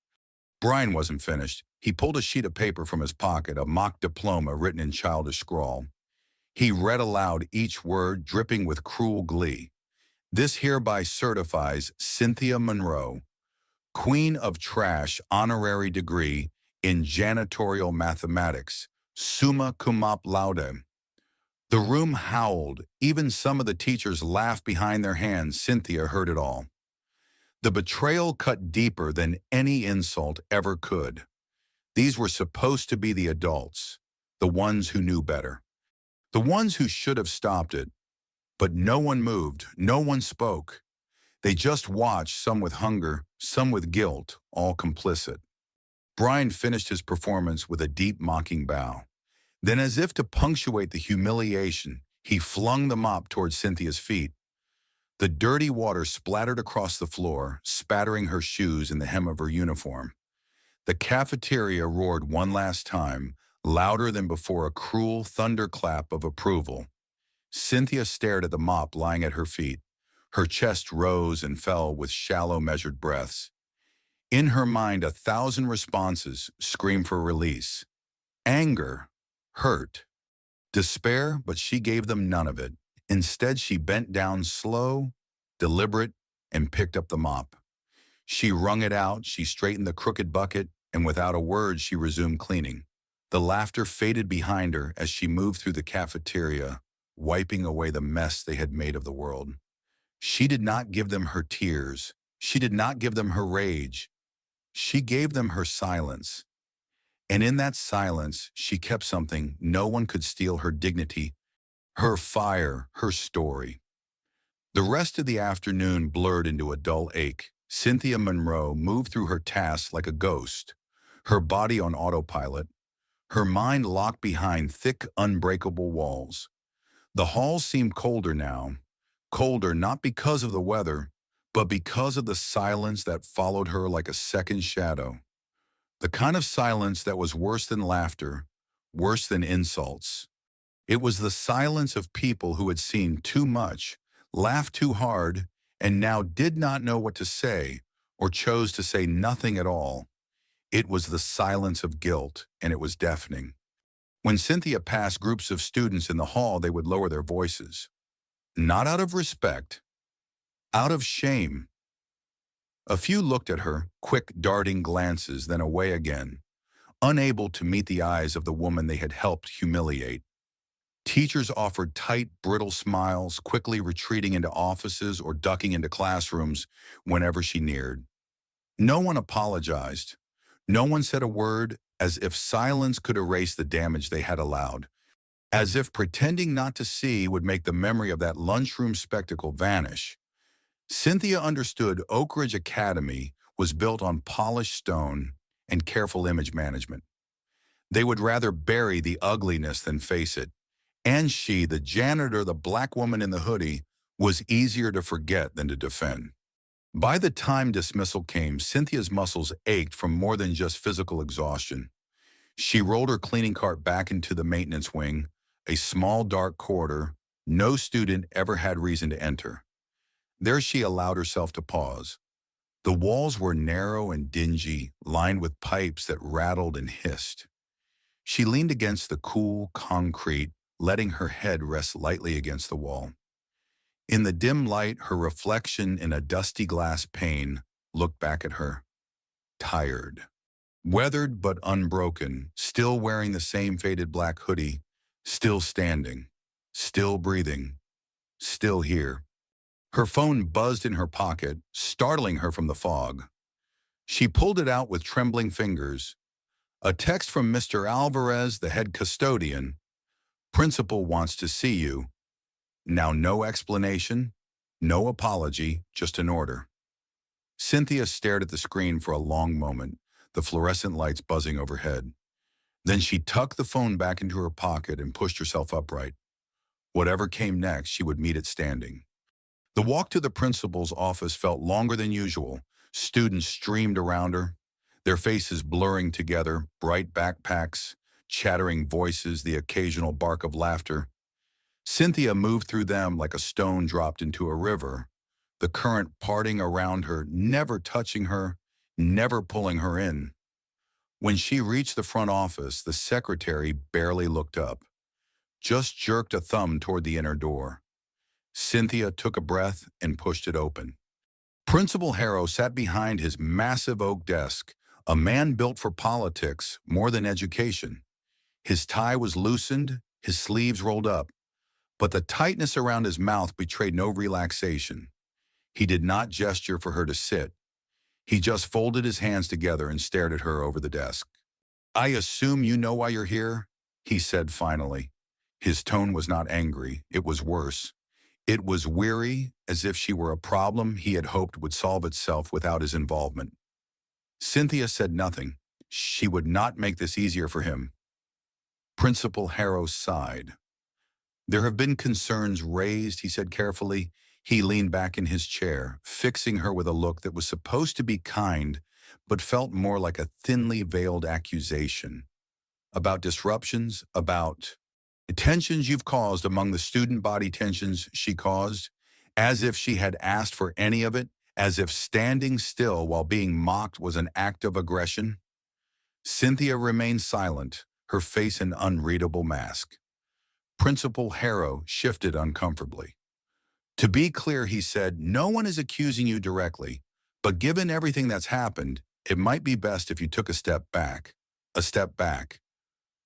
Brian wasn't finished. He pulled a sheet of paper from his pocket, a mock diploma written in childish scrawl. He read aloud each word, dripping with cruel glee. "This hereby certifies Cynthia Monroe, Queen of Trash, honorary degree in janitorial mathematics, summa cum laude." The room howled. Even some of the teachers laughed behind their hands. Cynthia heard it all. The betrayal cut deeper than any insult ever could. These were supposed to be the adults, the ones who knew better, the ones who should have stopped it. But no one moved, no one spoke. They just watched, some with hunger, some with guilt, all complicit. Brian finished his performance with a deep mocking bow. Then, as if to punctuate the humiliation, he flung the mop toward Cynthia's feet. The dirty water splattered across the floor, spattering her shoes and the hem of her uniform. The cafeteria roared one last time, louder than before, a cruel thunderclap of approval. Cynthia stared at the mop lying at her feet. Her chest rose and fell with shallow, measured breaths. In her mind, 1,000 responses screamed for release. Anger, hurt, despair, but she gave them none of it. Instead, she bent down slow, deliberate, and picked up the mop. She wrung it out, she straightened the crooked bucket, and without a word, she resumed cleaning. The laughter faded behind her as she moved through the cafeteria, wiping away the mess they had made of the world. She did not give them her tears. She did not give them her rage. She gave them her silence. And in that silence, she kept something no one could steal: her dignity, her fire, her story. The rest of the afternoon blurred into a dull ache. Cynthia Monroe moved through her tasks like a ghost, her body on autopilot, her mind locked behind thick, unbreakable walls. The halls seemed colder now, colder not because of the weather, but because of the silence that followed her like a second shadow. The kind of silence that was worse than laughter, worse than insults. It was the silence of people who had seen too much, laughed too hard, and now did not know what to say, or chose to say nothing at all. It was the silence of guilt, and it was deafening. When Cynthia passed groups of students in the hall, they would lower their voices. Not out of respect, out of shame. A few looked at her, quick, darting glances, then away again, unable to meet the eyes of the woman they had helped humiliate. Teachers offered tight, brittle smiles, quickly retreating into offices or ducking into classrooms whenever she neared. No one apologized. No one said a word, as if silence could erase the damage they had allowed, as if pretending not to see would make the memory of that lunchroom spectacle vanish. Cynthia understood Oak Ridge Academy was built on polished stone and careful image management. They would rather bury the ugliness than face it. And she, the janitor, the black woman in the hoodie, was easier to forget than to defend. By the time dismissal came, Cynthia's muscles ached from more than just physical exhaustion. She rolled her cleaning cart back into the maintenance wing, a small dark corridor no student ever had reason to enter. There she allowed herself to pause. The walls were narrow and dingy, lined with pipes that rattled and hissed. She leaned against the cool concrete, letting her head rest lightly against the wall. In the dim light, her reflection in a dusty glass pane looked back at her, tired, weathered but unbroken, still wearing the same faded black hoodie, still standing, still breathing, still here. Her phone buzzed in her pocket, startling her from the fog. She pulled it out with trembling fingers. A text from Mr. Alvarez, the head custodian. Principal wants to see you. Now no explanation, no apology, just an order. Cynthia stared at the screen for a long moment, the fluorescent lights buzzing overhead. Then she tucked the phone back into her pocket and pushed herself upright. Whatever came next, she would meet it standing. The walk to the principal's office felt longer than usual. Students streamed around her, their faces blurring together, bright backpacks, chattering voices, the occasional bark of laughter. Cynthia moved through them like a stone dropped into a river, the current parting around her, never touching her, never pulling her in. When she reached the front office, the secretary barely looked up, just jerked a thumb toward the inner door. Cynthia took a breath and pushed it open. Principal Harrow sat behind his massive oak desk, a man built for politics more than education. His tie was loosened, his sleeves rolled up, but the tightness around his mouth betrayed no relaxation. He did not gesture for her to sit. He just folded his hands together and stared at her over the desk. "I assume you know why you're here," he said finally. His tone was not angry, it was worse. It was weary, as if she were a problem he had hoped would solve itself without his involvement. Cynthia said nothing. She would not make this easier for him. Principal Harrow sighed. "There have been concerns raised," he said carefully. He leaned back in his chair, fixing her with a look that was supposed to be kind, but felt more like a thinly veiled accusation. "About disruptions, about tensions you've caused among the student body, tensions she caused, as if she had asked for any of it, as if standing still while being mocked was an act of aggression. Cynthia remained silent, her face an unreadable mask. Principal Harrow shifted uncomfortably. To be clear, he said, no one is accusing you directly, but given everything that's happened, it might be best if you took a step back. A step back.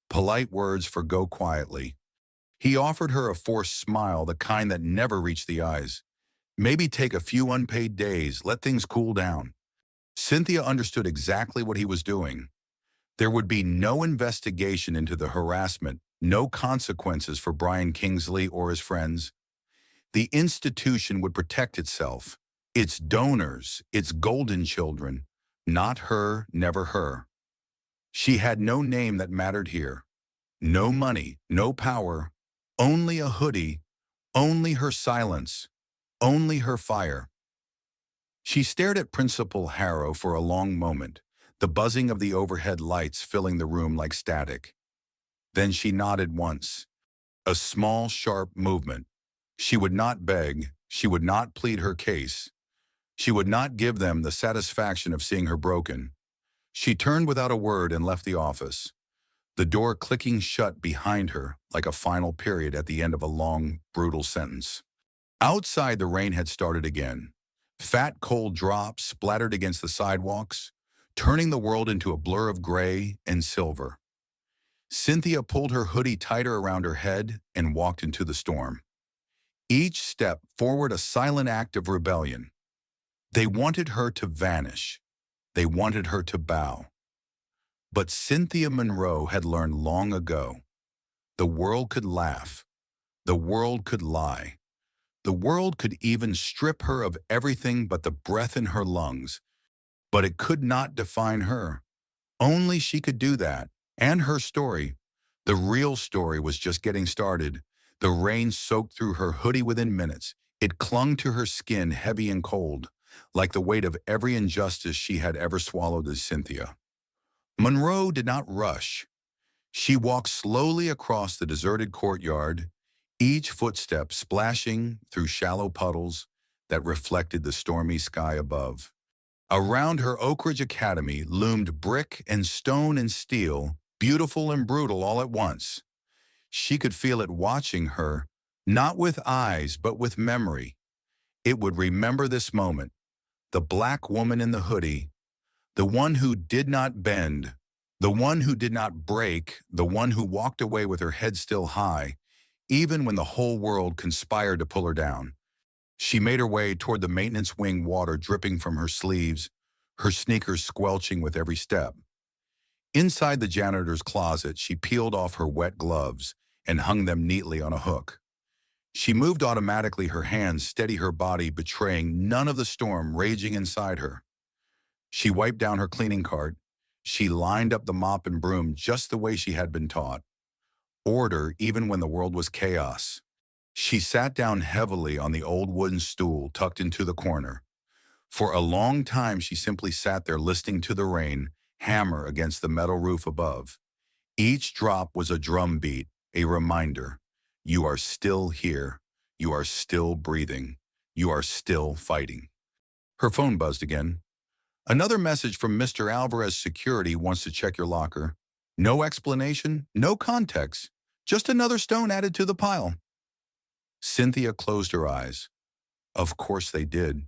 Polite words for go quietly. He offered her a forced smile, the kind that never reached the eyes. Maybe take a few unpaid days, let things cool down. Cynthia understood exactly what he was doing. There would be no investigation into the harassment, no consequences for Brian Kingsley or his friends. The institution would protect itself, its donors, its golden children, not her, never her. She had no name that mattered here. No money, no power, only a hoodie, only her silence, only her fire. She stared at Principal Harrow for a long moment, the buzzing of the overhead lights filling the room like static. Then she nodded once, a small, sharp movement. She would not beg, she would not plead her case. She would not give them the satisfaction of seeing her broken. She turned without a word and left the office, the door clicking shut behind her like a final period at the end of a long, brutal sentence. Outside, the rain had started again. Fat, cold drops splattered against the sidewalks, turning the world into a blur of gray and silver. Cynthia pulled her hoodie tighter around her head and walked into the storm. Each step forward a silent act of rebellion. They wanted her to vanish. They wanted her to bow. But Cynthia Monroe had learned long ago. The world could laugh. The world could lie. The world could even strip her of everything but the breath in her lungs. But it could not define her. Only she could do that. And her story. The real story was just getting started. The rain soaked through her hoodie within minutes. It clung to her skin heavy and cold, like the weight of every injustice she had ever swallowed as Cynthia. Monroe did not rush. She walked slowly across the deserted courtyard, each footstep splashing through shallow puddles that reflected the stormy sky above. Around her, Oak Ridge Academy loomed brick and stone and steel, beautiful and brutal all at once. She could feel it watching her, not with eyes, but with memory. It would remember this moment, the black woman in the hoodie, the one who did not bend, the one who did not break, the one who walked away with her head still high, even when the whole world conspired to pull her down. She made her way toward the maintenance wing, water dripping from her sleeves, her sneakers squelching with every step. Inside the janitor's closet, she peeled off her wet gloves and hung them neatly on a hook. She moved automatically, her hands steady her body, betraying none of the storm raging inside her. She wiped down her cleaning cart. She lined up the mop and broom just the way she had been taught. Order even when the world was chaos. She sat down heavily on the old wooden stool tucked into the corner. For a long time, she simply sat there listening to the rain hammer against the metal roof above. Each drop was a drum beat, a reminder. You are still here. You are still breathing. You are still fighting. Her phone buzzed again. Another message from Mr. Alvarez Security wants to check your locker. No explanation, no context, just another stone added to the pile. Cynthia closed her eyes. Of course they did.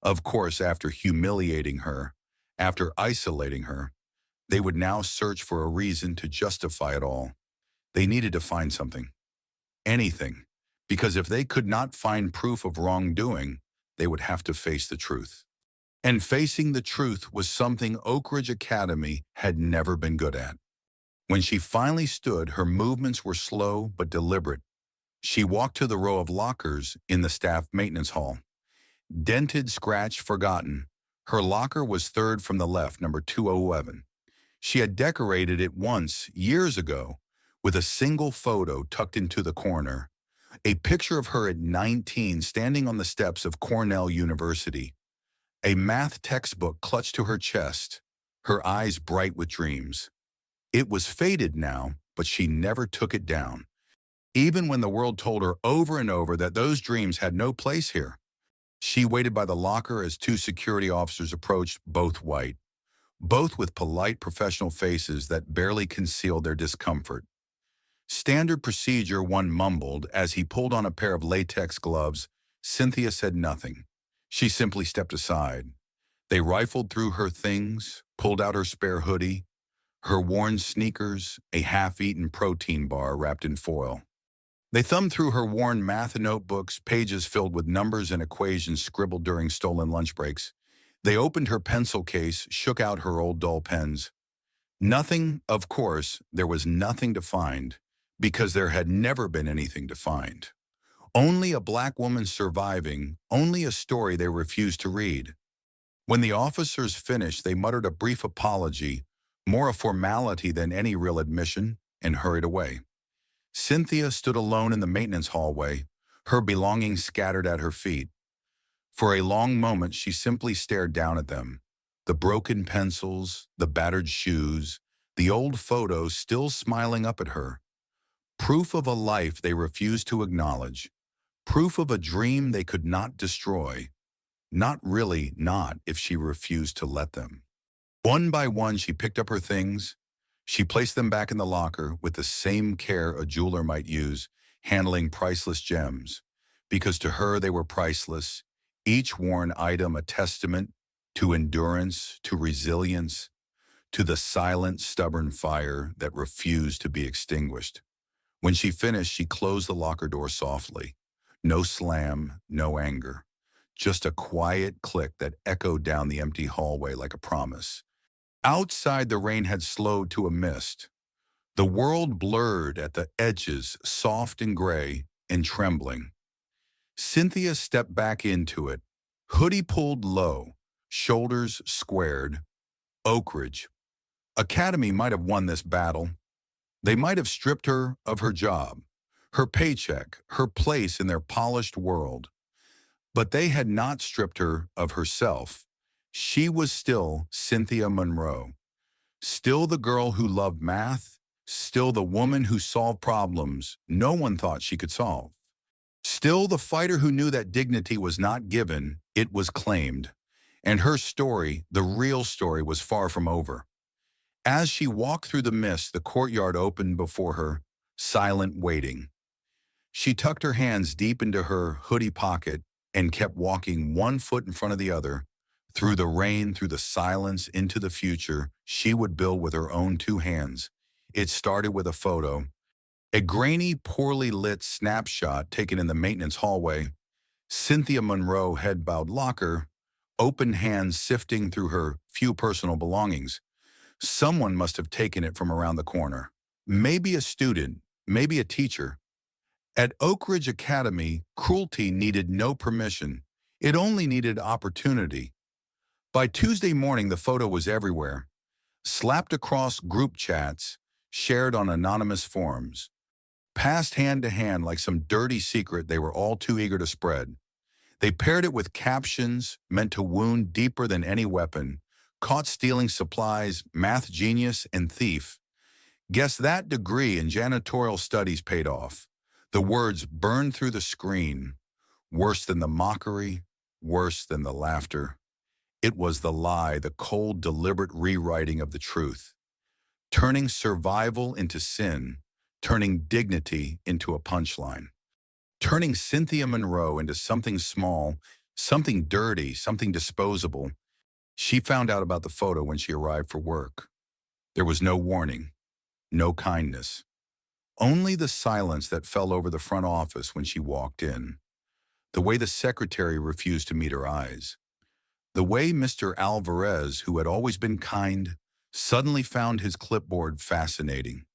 Of course, after humiliating her, after isolating her, they would now search for a reason to justify it all. They needed to find something. Anything. Because if they could not find proof of wrongdoing, they would have to face the truth. And facing the truth was something Oak Ridge Academy had never been good at. When she finally stood, her movements were slow but deliberate. She walked to the row of lockers in the staff maintenance hall. Dented, scratched, forgotten. Her locker was third from the left, number 211. She had decorated it once, years ago, with a single photo tucked into the corner. A picture of her at 19 standing on the steps of Cornell University. A math textbook clutched to her chest, her eyes bright with dreams. It was faded now, but she never took it down, even when the world told her over and over that those dreams had no place here. She waited by the locker as two security officers approached, both white, both with polite professional faces that barely concealed their discomfort. "Standard procedure," one mumbled as he pulled on a pair of latex gloves. Cynthia said nothing. She simply stepped aside. They rifled through her things, pulled out her spare hoodie, her worn sneakers, a half-eaten protein bar wrapped in foil. They thumbed through her worn math notebooks, pages filled with numbers and equations scribbled during stolen lunch breaks. They opened her pencil case, shook out her old dull pens. Nothing, of course, there was nothing to find, because there had never been anything to find. Only a black woman surviving, only a story they refused to read. When the officers finished, they muttered a brief apology, more a formality than any real admission, and hurried away. Cynthia stood alone in the maintenance hallway, her belongings scattered at her feet. For a long moment, she simply stared down at them. The broken pencils, the battered shoes, the old photos still smiling up at her. Proof of a life they refused to acknowledge. Proof of a dream they could not destroy. Not really not if she refused to let them. One by one, she picked up her things. She placed them back in the locker with the same care a jeweler might use, handling priceless gems. Because to her they were priceless, each worn item a testament to endurance, to resilience, to the silent, stubborn fire that refused to be extinguished. When she finished, she closed the locker door softly. No slam, no anger. Just a quiet click that echoed down the empty hallway like a promise. Outside, the rain had slowed to a mist. The world blurred at the edges, soft and gray and trembling. Cynthia stepped back into it, hoodie pulled low, shoulders squared. Oak Ridge Academy might have won this battle. They might have stripped her of her job, her paycheck, her place in their polished world. But they had not stripped her of herself. She was still Cynthia Monroe, still the girl who loved math, still the woman who solved problems no one thought she could solve. Still the fighter who knew that dignity was not given, it was claimed. And her story, the real story, was far from over. As she walked through the mist, the courtyard opened before her, silent, waiting. She tucked her hands deep into her hoodie pocket and kept walking, one foot in front of the other, through the rain, through the silence, into the future she would build with her own two hands. It started with a photo, a grainy, poorly lit snapshot taken in the maintenance hallway. Cynthia Monroe, head bowed locker, open hands sifting through her few personal belongings. Someone must have taken it from around the corner. Maybe a student, maybe a teacher. At Oak Ridge Academy, cruelty needed no permission. It only needed opportunity. By Tuesday morning, the photo was everywhere, slapped across group chats, shared on anonymous forums, passed hand to hand like some dirty secret they were all too eager to spread. They paired it with captions meant to wound deeper than any weapon: caught stealing supplies, math genius, and thief. Guess that degree in janitorial studies paid off. The words burned through the screen. Worse than the mockery, worse than the laughter. It was the lie, the cold, deliberate rewriting of the truth. Turning survival into sin, turning dignity into a punchline. Turning Cynthia Monroe into something small, something dirty, something disposable. She found out about the photo when she arrived for work. There was no warning, no kindness. Only the silence that fell over the front office when she walked in. The way the secretary refused to meet her eyes. The way Mr. Alvarez, who had always been kind, suddenly found his clipboard fascinating.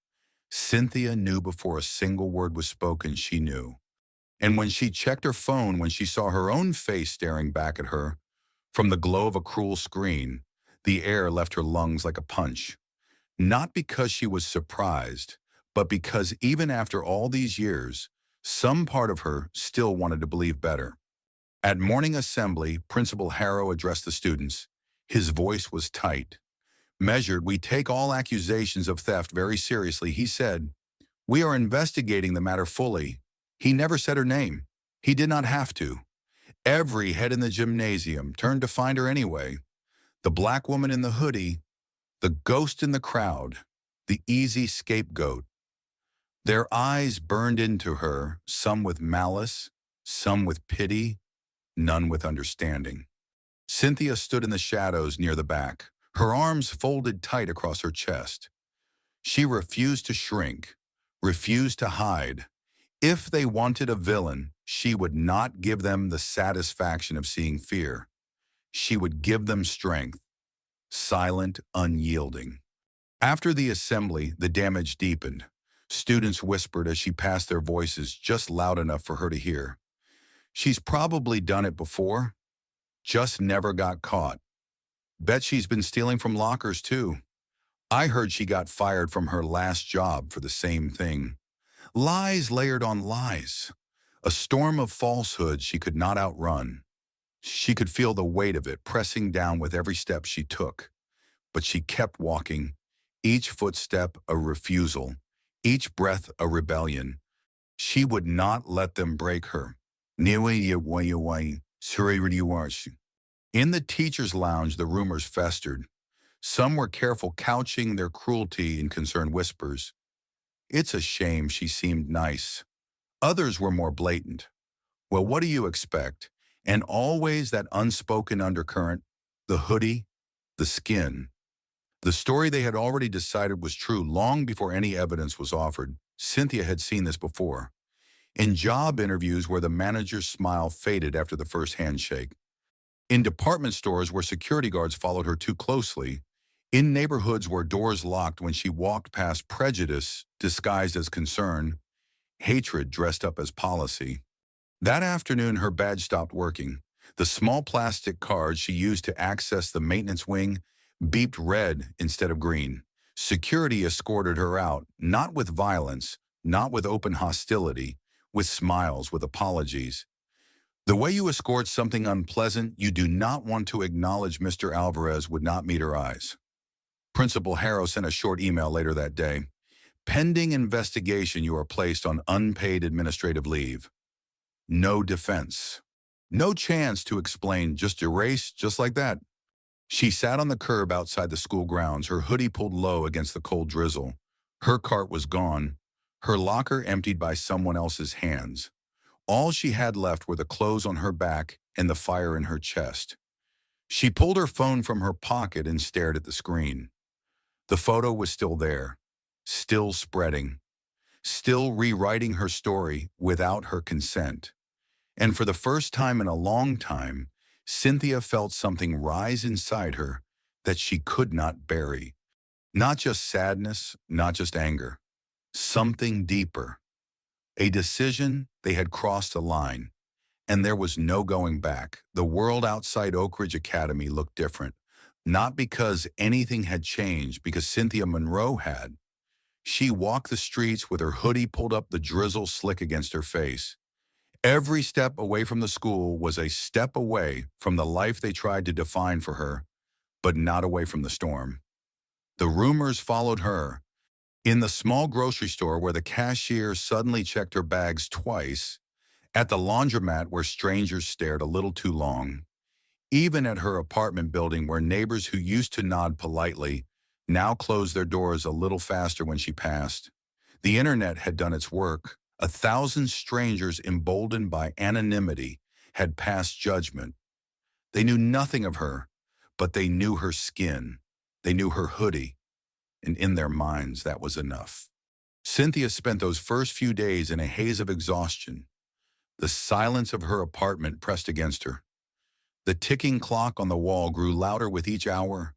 Cynthia knew before a single word was spoken, she knew. And when she checked her phone, when she saw her own face staring back at her from the glow of a cruel screen, the air left her lungs like a punch. Not because she was surprised, but because even after all these years, some part of her still wanted to believe better. At morning assembly, Principal Harrow addressed the students. His voice was tight. Measured, "We take all accusations of theft very seriously," he said. "We are investigating the matter fully." He never said her name. He did not have to. Every head in the gymnasium turned to find her anyway. The black woman in the hoodie, the ghost in the crowd, the easy scapegoat. Their eyes burned into her, some with malice, some with pity, none with understanding. Cynthia stood in the shadows near the back, her arms folded tight across her chest. She refused to shrink, refused to hide. If they wanted a villain, she would not give them the satisfaction of seeing fear. She would give them strength, silent, unyielding. After the assembly, the damage deepened. Students whispered as she passed, their voices just loud enough for her to hear. She's probably done it before, just never got caught. Bet she's been stealing from lockers too. I heard she got fired from her last job for the same thing. Lies layered on lies. A storm of falsehood she could not outrun. She could feel the weight of it pressing down with every step she took. But she kept walking, each footstep a refusal, each breath a rebellion. She would not let them break her. In the teacher's lounge, the rumors festered. Some were careful, couching their cruelty in concerned whispers. It's a shame she seemed nice. Others were more blatant. Well, what do you expect? And always that unspoken undercurrent, the hoodie, the skin. The story they had already decided was true long before any evidence was offered. Cynthia had seen this before. In job interviews where the manager's smile faded after the first handshake. In department stores where security guards followed her too closely. In neighborhoods where doors locked when she walked past, prejudice disguised as concern, hatred dressed up as policy. That afternoon, her badge stopped working. The small plastic card she used to access the maintenance wing beeped red instead of green. Security escorted her out, not with violence, not with open hostility, with smiles, with apologies. The way you escort something unpleasant you do not want to acknowledge. Mr. Alvarez would not meet her eyes. Principal Harrow sent a short email later that day. Pending investigation, you are placed on unpaid administrative leave. No defense. No chance to explain, just erased, just like that. She sat on the curb outside the school grounds, her hoodie pulled low against the cold drizzle. Her cart was gone, her locker emptied by someone else's hands. All she had left were the clothes on her back and the fire in her chest. She pulled her phone from her pocket and stared at the screen. The photo was still there, still spreading, still rewriting her story without her consent. And for the first time in a long time, Cynthia felt something rise inside her that she could not bury. Not just sadness, not just anger. Something deeper. A decision. They had crossed a line. And there was no going back. The world outside Oak Ridge Academy looked different. Not because anything had changed, because Cynthia Monroe had. She walked the streets with her hoodie pulled up, the drizzle slick against her face. Every step away from the school was a step away from the life they tried to define for her, but not away from the storm. The rumors followed her. In the small grocery store where the cashier suddenly checked her bags twice, at the laundromat where strangers stared a little too long, even at her apartment building where neighbors who used to nod politely now closed their doors a little faster when she passed. The internet had done its work. 1,000 strangers emboldened by anonymity had passed judgment. They knew nothing of her, but they knew her skin. They knew her hoodie. And in their minds, that was enough. Cynthia spent those first few days in a haze of exhaustion. The silence of her apartment pressed against her. The ticking clock on the wall grew louder with each hour.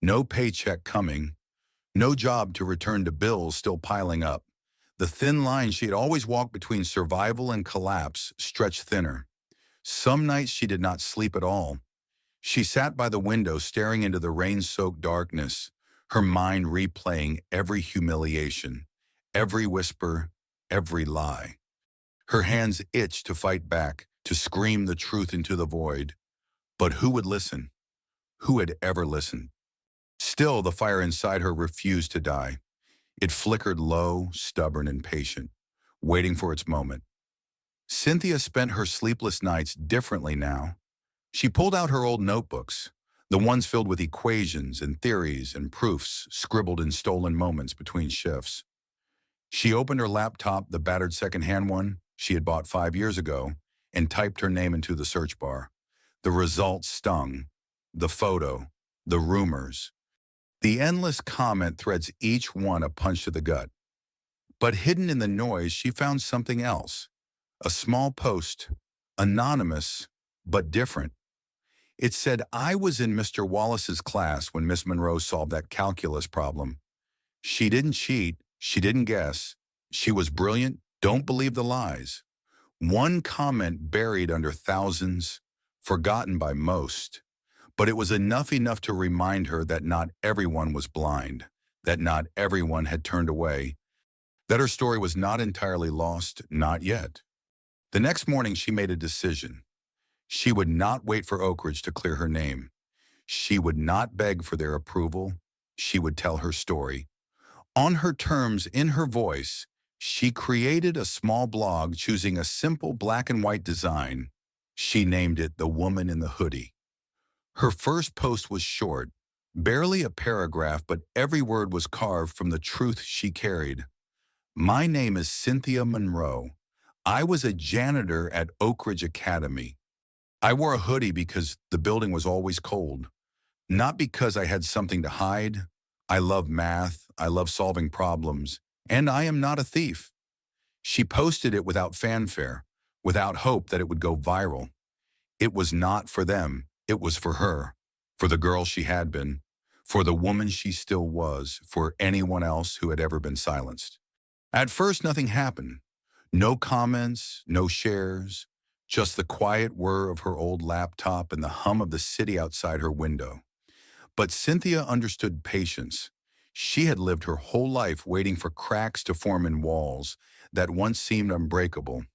No paycheck coming. No job to return to, bills still piling up. The thin line she had always walked between survival and collapse stretched thinner. Some nights she did not sleep at all. She sat by the window staring into the rain-soaked darkness, her mind replaying every humiliation, every whisper, every lie. Her hands itched to fight back, to scream the truth into the void. But who would listen? Who had ever listened? Still, the fire inside her refused to die. It flickered low, stubborn, and patient, waiting for its moment. Cynthia spent her sleepless nights differently now. She pulled out her old notebooks, the ones filled with equations and theories and proofs scribbled in stolen moments between shifts. She opened her laptop, the battered secondhand one she had bought 5 years ago, and typed her name into the search bar. The results stung. The photo, the rumors, the endless comment threads, each one a punch to the gut. But hidden in the noise, she found something else. A small post, anonymous, but different. It said, "I was in Mr. Wallace's class when Miss Monroe solved that calculus problem. She didn't cheat. She didn't guess. She was brilliant. Don't believe the lies." One comment buried under thousands, forgotten by most. But it was enough to remind her that not everyone was blind, that not everyone had turned away, that her story was not entirely lost, not yet. The next morning, she made a decision. She would not wait for Oak Ridge to clear her name. She would not beg for their approval. She would tell her story. On her terms, in her voice, she created a small blog choosing a simple black and white design. She named it "The Woman in the Hoodie." Her first post was short, barely a paragraph, but every word was carved from the truth she carried. "My name is Cynthia Monroe. I was a janitor at Oak Ridge Academy. I wore a hoodie because the building was always cold, not because I had something to hide. I love math, I love solving problems, and I am not a thief." She posted it without fanfare, without hope that it would go viral. It was not for them, it was for her, for the girl she had been, for the woman she still was, for anyone else who had ever been silenced. At first, nothing happened. No comments, no shares, just the quiet whir of her old laptop and the hum of the city outside her window. But Cynthia understood patience. She had lived her whole life waiting for cracks to form in walls that once seemed unbreakable.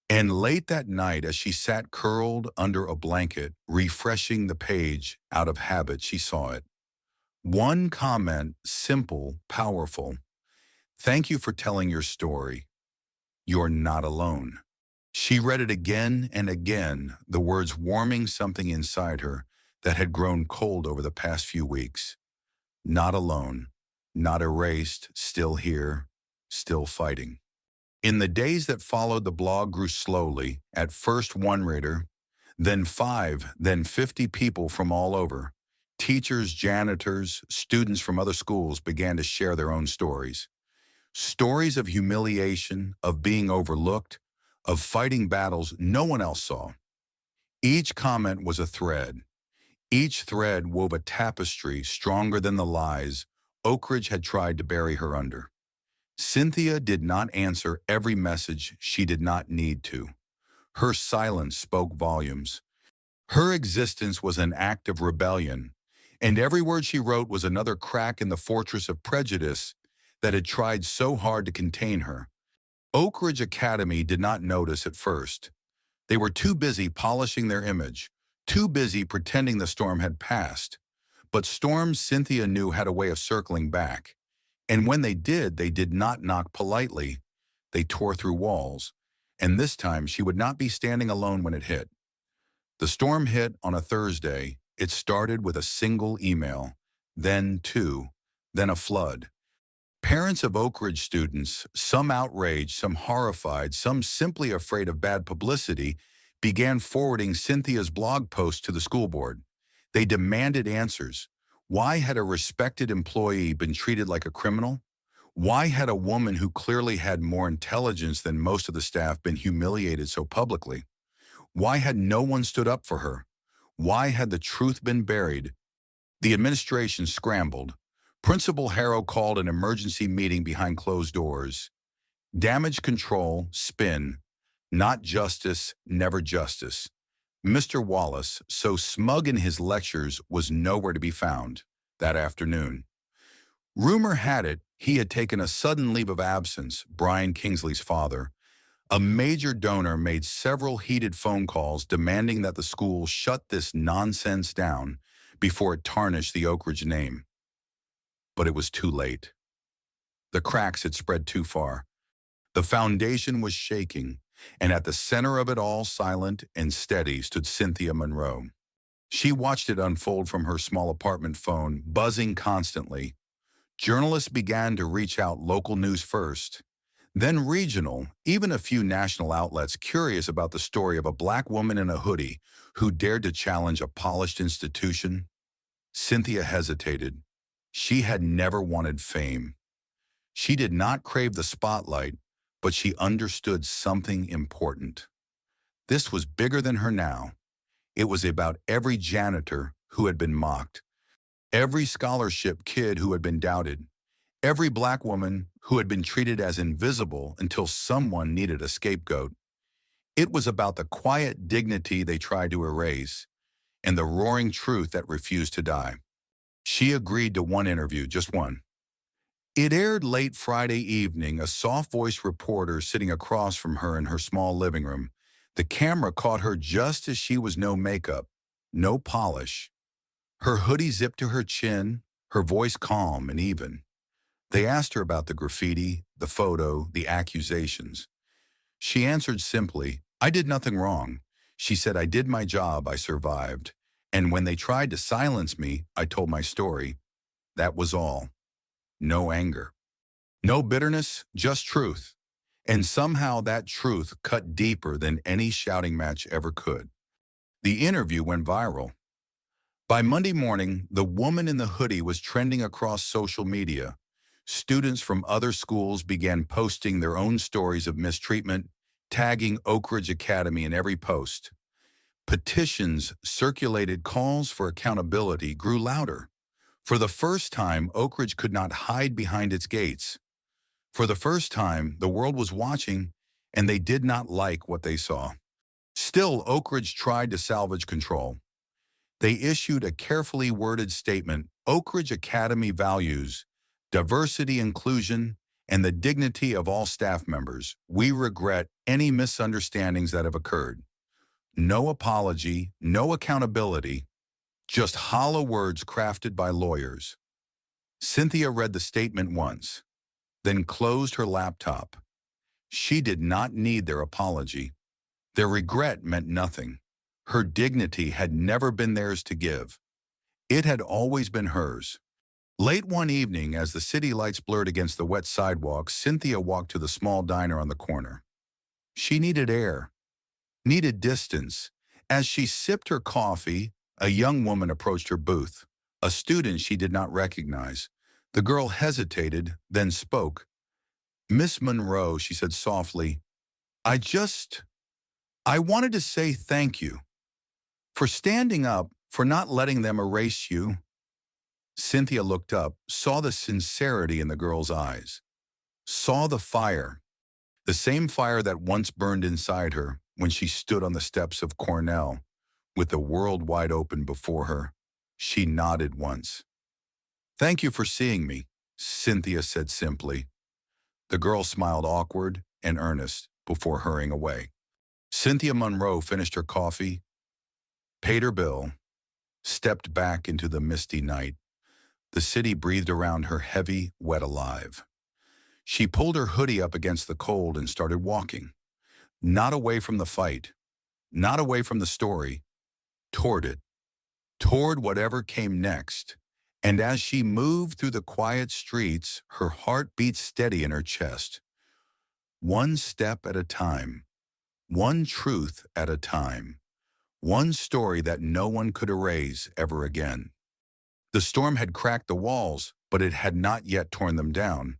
And late that night, as she sat curled under a blanket, refreshing the page out of habit, she saw it. One comment, simple, powerful. "Thank you for telling your story. You're not alone." She read it again and again, the words warming something inside her that had grown cold over the past few weeks. Not alone, not erased, still here, still fighting. In the days that followed, the blog grew slowly, at first one reader, then 5, then 50 people from all over. Teachers, janitors, students from other schools began to share their own stories. Stories of humiliation, of being overlooked, of fighting battles no one else saw. Each comment was a thread. Each thread wove a tapestry stronger than the lies Oak Ridge had tried to bury her under. Cynthia did not answer every message. She did not need to. Her silence spoke volumes. Her existence was an act of rebellion, and every word she wrote was another crack in the fortress of prejudice that had tried so hard to contain her. Oak Ridge Academy did not notice at first. They were too busy polishing their image, too busy pretending the storm had passed. But storms, Cynthia knew, had a way of circling back. And when they did not knock politely. They tore through walls. And this time she would not be standing alone when it hit. The storm hit on a Thursday. It started with a single email, then 2, then a flood. Parents of Oak Ridge students, some outraged, some horrified, some simply afraid of bad publicity, began forwarding Cynthia's blog post to the school board. They demanded answers. Why had a respected employee been treated like a criminal? Why had a woman who clearly had more intelligence than most of the staff been humiliated so publicly? Why had no one stood up for her? Why had the truth been buried? The administration scrambled. Principal Harrow called an emergency meeting behind closed doors. Damage control, spin. Not justice, never justice. Mr. Wallace, so smug in his lectures, was nowhere to be found that afternoon. Rumor had it he had taken a sudden leave of absence, Brian Kingsley's father. A major donor made several heated phone calls demanding that the school shut this nonsense down before it tarnished the Oak Ridge name. But it was too late. The cracks had spread too far. The foundation was shaking. And at the center of it all, silent and steady, stood Cynthia Monroe. She watched it unfold from her small apartment phone, buzzing constantly. Journalists began to reach out, local news first, then regional, even a few national outlets curious about the story of a black woman in a hoodie who dared to challenge a polished institution. Cynthia hesitated. She had never wanted fame. She did not crave the spotlight, but she understood something important. This was bigger than her now. It was about every janitor who had been mocked, every scholarship kid who had been doubted, every black woman who had been treated as invisible until someone needed a scapegoat. It was about the quiet dignity they tried to erase and the roaring truth that refused to die. She agreed to one interview, just one. It aired late Friday evening, a soft-voiced reporter sitting across from her in her small living room. The camera caught her just as she was no makeup, no polish. Her hoodie zipped to her chin, her voice calm and even. They asked her about the graffiti, the photo, the accusations. She answered simply, "I did nothing wrong." She said, "I did my job, I survived. And when they tried to silence me, I told my story. That was all. No anger. No bitterness, just truth. And somehow that truth cut deeper than any shouting match ever could." The interview went viral. By Monday morning, the woman in the hoodie was trending across social media. Students from other schools began posting their own stories of mistreatment, tagging Oak Ridge Academy in every post. Petitions circulated, calls for accountability grew louder. For the first time, Oak Ridge could not hide behind its gates. For the first time, the world was watching, and they did not like what they saw. Still, Oak Ridge tried to salvage control. They issued a carefully worded statement: Oak Ridge Academy values diversity, inclusion, and the dignity of all staff members. We regret any misunderstandings that have occurred. No apology, no accountability, just hollow words crafted by lawyers. Cynthia read the statement once, then closed her laptop. She did not need their apology. Their regret meant nothing. Her dignity had never been theirs to give. It had always been hers. Late one evening, as the city lights blurred against the wet sidewalk, Cynthia walked to the small diner on the corner. She needed air, needed distance. As she sipped her coffee, a young woman approached her booth, a student she did not recognize. The girl hesitated, then spoke. "Miss Monroe," she said softly, I wanted to say thank you for standing up, for not letting them erase you." Cynthia looked up, saw the sincerity in the girl's eyes, saw the fire, the same fire that once burned inside her when she stood on the steps of Cornell with the world wide open before her. She nodded once. "Thank you for seeing me," Cynthia said simply. The girl smiled, awkward and earnest, before hurrying away. Cynthia Monroe finished her coffee, paid her bill, stepped back into the misty night. The city breathed around her, heavy, wet, alive. She pulled her hoodie up against the cold and started walking. Not away from the fight, not away from the story, toward it, toward whatever came next. And as she moved through the quiet streets, her heart beat steady in her chest. One step at a time, one truth at a time, one story that no one could erase ever again. The storm had cracked the walls, but it had not yet torn them down.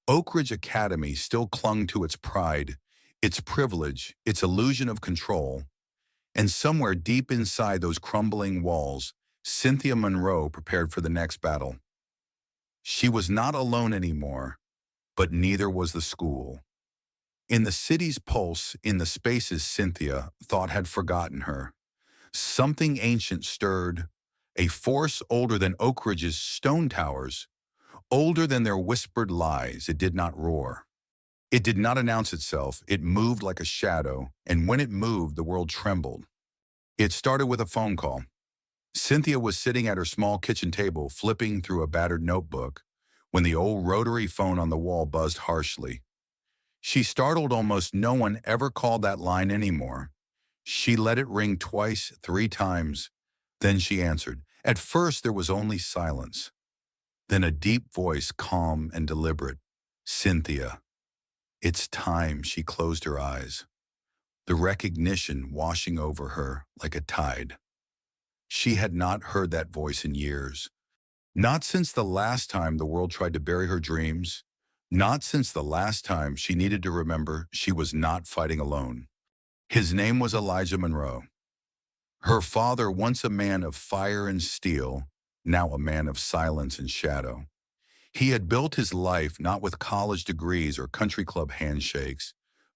Oak Ridge Academy still clung to its pride, its privilege, its illusion of control. And somewhere deep inside those crumbling walls, Cynthia Monroe prepared for the next battle. She was not alone anymore, but neither was the school. In the city's pulse, in the spaces Cynthia thought had forgotten her, something ancient stirred, a force older than Oak Ridge's stone towers, older than their whispered lies. It did not roar. It did not announce itself. It moved like a shadow, and when it moved, the world trembled. It started with a phone call. Cynthia was sitting at her small kitchen table, flipping through a battered notebook, when the old rotary phone on the wall buzzed harshly. She startled almost no one ever called that line anymore. She let it ring twice, 3 times. Then she answered. At first there was only silence. Then a deep voice, calm and deliberate. Cynthia. It's time. She closed her eyes, the recognition washing over her like a tide. She had not heard that voice in years. Not since the last time the world tried to bury her dreams. Not since the last time she needed to remember she was not fighting alone. His name was Elijah Monroe. Her father, once a man of fire and steel, now a man of silence and shadow. He had built his life not with college degrees or country club handshakes,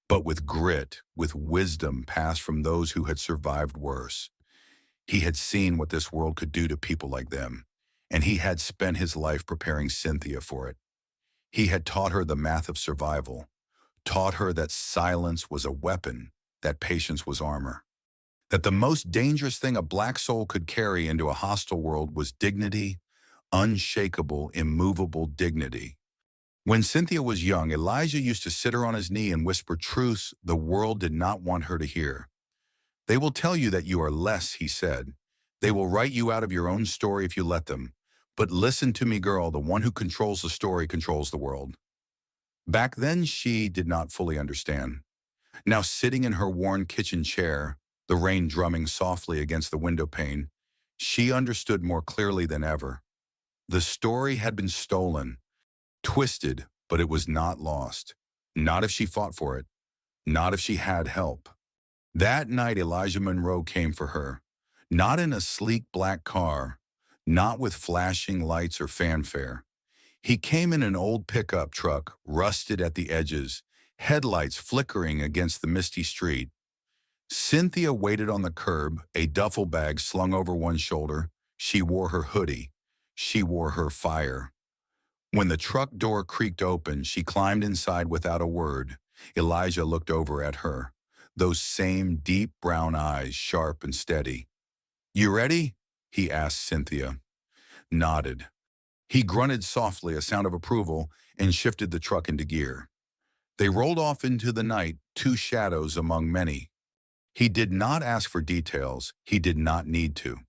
but with grit, with wisdom passed from those who had survived worse. He had seen what this world could do to people like them, and he had spent his life preparing Cynthia for it. He had taught her the math of survival, taught her that silence was a weapon, that patience was armor, that the most dangerous thing a black soul could carry into a hostile world was dignity, unshakable, immovable dignity. When Cynthia was young, Elijah used to sit her on his knee and whisper truths the world did not want her to hear. They will tell you that you are less, he said. They will write you out of your own story if you let them. But listen to me, girl, the one who controls the story controls the world. Back then, she did not fully understand. Now sitting in her worn kitchen chair, the rain drumming softly against the window pane, she understood more clearly than ever. The story had been stolen, twisted, but it was not lost. Not if she fought for it. Not if she had help. That night, Elijah Monroe came for her. Not in a sleek black car, not with flashing lights or fanfare. He came in an old pickup truck, rusted at the edges, headlights flickering against the misty street. Cynthia waited on the curb, a duffel bag slung over one shoulder. She wore her hoodie. She wore her fire. When the truck door creaked open, she climbed inside without a word. Elijah looked over at her, those same deep brown eyes, sharp and steady. You ready? He asked Cynthia. Nodded. He grunted softly, a sound of approval, and shifted the truck into gear. They rolled off into the night, two shadows among many. He did not ask for details. He did not need to.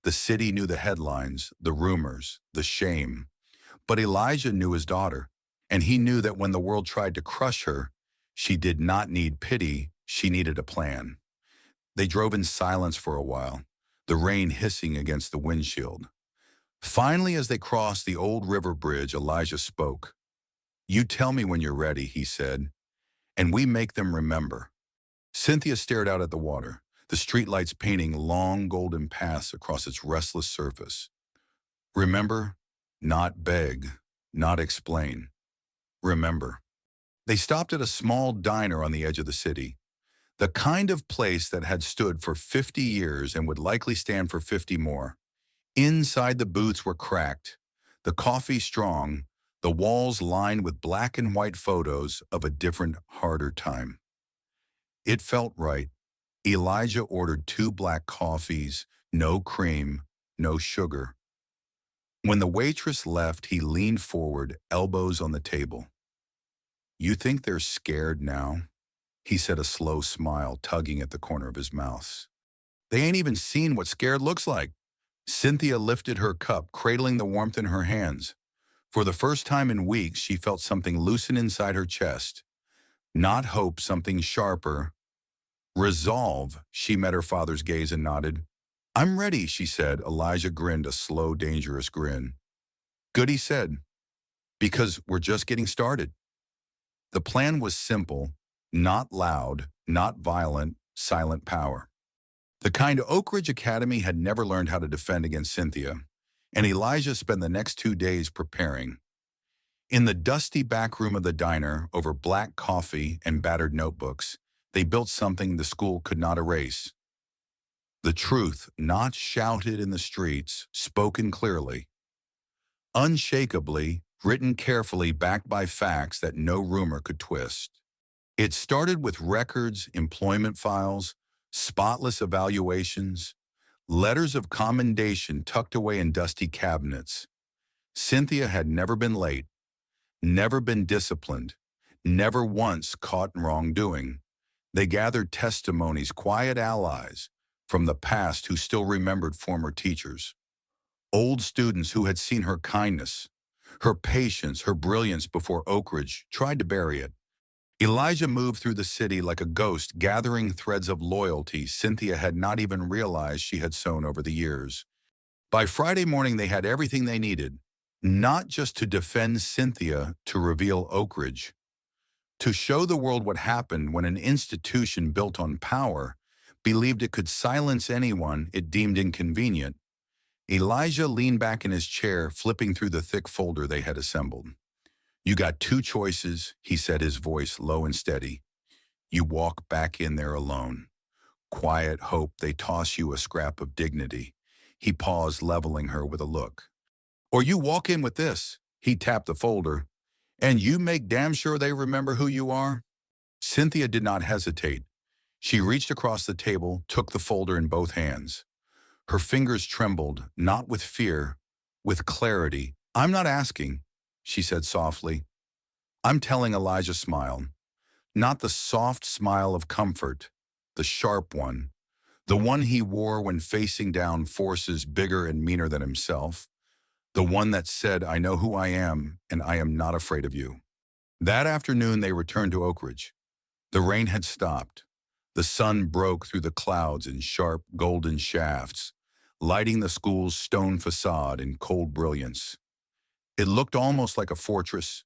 The city knew the headlines, the rumors, the shame. But Elijah knew his daughter, and he knew that when the world tried to crush her, she did not need pity, she needed a plan. They drove in silence for a while, the rain hissing against the windshield. Finally, as they crossed the old river bridge, Elijah spoke. You tell me when you're ready, he said, and we make them remember. Cynthia stared out at the water, the streetlights painting long golden paths across its restless surface. Remember? Not beg, not explain. Remember. They stopped at a small diner on the edge of the city, the kind of place that had stood for 50 years and would likely stand for 50 more. Inside the booths were cracked, the coffee strong, the walls lined with black and white photos of a different, harder time. It felt right. Elijah ordered 2 black coffees, no cream, no sugar. When the waitress left, he leaned forward, elbows on the table. You think they're scared now? He said, a slow smile tugging at the corner of his mouth. They ain't even seen what scared looks like. Cynthia lifted her cup, cradling the warmth in her hands. For the first time in weeks, she felt something loosen inside her chest. Not hope, something sharper. Resolve. She met her father's gaze and nodded. I'm ready, she said. Elijah grinned, a slow, dangerous grin. Good, he said, because we're just getting started. The plan was simple, not loud, not violent, silent power. The kind Oak Ridge Academy had never learned how to defend against Cynthia, and Elijah spent the next 2 days preparing. In the dusty back room of the diner, over black coffee and battered notebooks, they built something the school could not erase. The truth, not shouted in the streets, spoken clearly, unshakably, written carefully, backed by facts that no rumor could twist. It started with records, employment files, spotless evaluations, letters of commendation tucked away in dusty cabinets. Cynthia had never been late, never been disciplined, never once caught in wrongdoing. They gathered testimonies, quiet allies from the past who still remembered former teachers, old students who had seen her kindness, her patience, her brilliance before Oak Ridge tried to bury it. Elijah moved through the city like a ghost, gathering threads of loyalty Cynthia had not even realized she had sown over the years. By Friday morning, they had everything they needed, not just to defend Cynthia, to reveal Oak Ridge, to show the world what happened when an institution built on power believed it could silence anyone it deemed inconvenient. Elijah leaned back in his chair, flipping through the thick folder they had assembled. "You got two choices," he said, his voice low and steady. "You walk back in there alone. Quiet hope they toss you a scrap of dignity." He paused, leveling her with a look. "Or you walk in with this." He tapped the folder. "And you make damn sure they remember who you are." Cynthia did not hesitate. She reached across the table, took the folder in both hands. Her fingers trembled, not with fear, with clarity. "I'm not asking," she said softly. "I'm telling." Elijah smiled. Not the soft smile of comfort, the sharp one, the one he wore when facing down forces bigger and meaner than himself, the one that said, "I know who I am, and I am not afraid of you." That afternoon they returned to Oak Ridge. The rain had stopped. The sun broke through the clouds in sharp golden shafts, lighting the school's stone facade in cold brilliance. It looked almost like a fortress,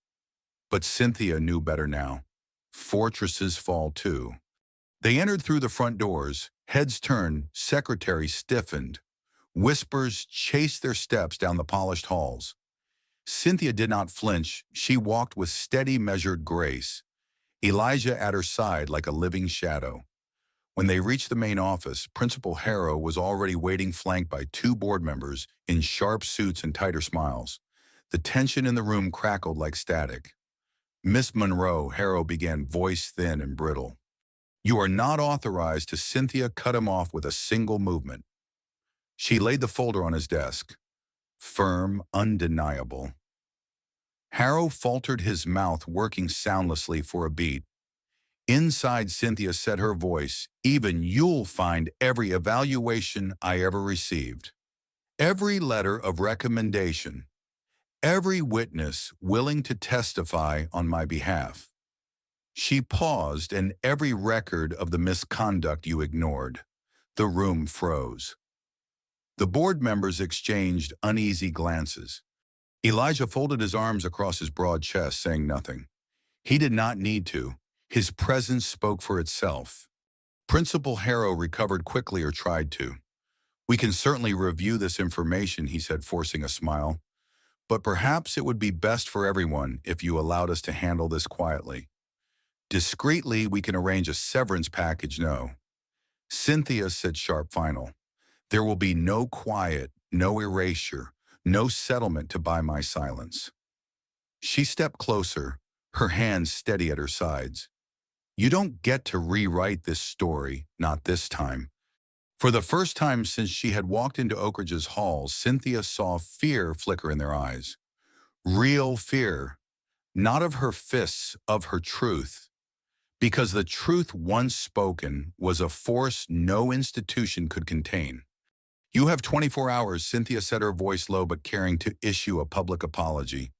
but Cynthia knew better now. Fortresses fall too. They entered through the front doors, heads turned, secretaries stiffened. Whispers chased their steps down the polished halls. Cynthia did not flinch. She walked with steady, measured grace, Elijah at her side like a living shadow. When they reached the main office, Principal Harrow was already waiting, flanked by two board members in sharp suits and tighter smiles. The tension in the room crackled like static. "Miss Monroe," Harrow began, voice thin and brittle. "You are not authorized to." Cynthia cut him off with a single movement. She laid the folder on his desk. Firm, undeniable. Harrow faltered, his mouth working soundlessly for a beat. Inside, Cynthia said, her voice, "Even you'll find every evaluation I ever received, every letter of recommendation, every witness willing to testify on my behalf." She paused, "and every record of the misconduct you ignored." The room froze. The board members exchanged uneasy glances. Elijah folded his arms across his broad chest, saying nothing. He did not need to. His presence spoke for itself. Principal Harrow recovered quickly, or tried to. "We can certainly review this information," he said, forcing a smile. "But perhaps it would be best for everyone if you allowed us to handle this quietly. Discreetly, we can arrange a severance package." "No." Cynthia said, sharp, final. "There will be no quiet, no erasure, no settlement to buy my silence." She stepped closer, her hands steady at her sides. "You don't get to rewrite this story, not this time." For the first time since she had walked into Oak Ridge's halls, Cynthia saw fear flicker in their eyes. Real fear, not of her fists, of her truth. Because the truth once spoken was a force no institution could contain. "You have 24 hours, Cynthia said, her voice low but caring, "to issue a public apology,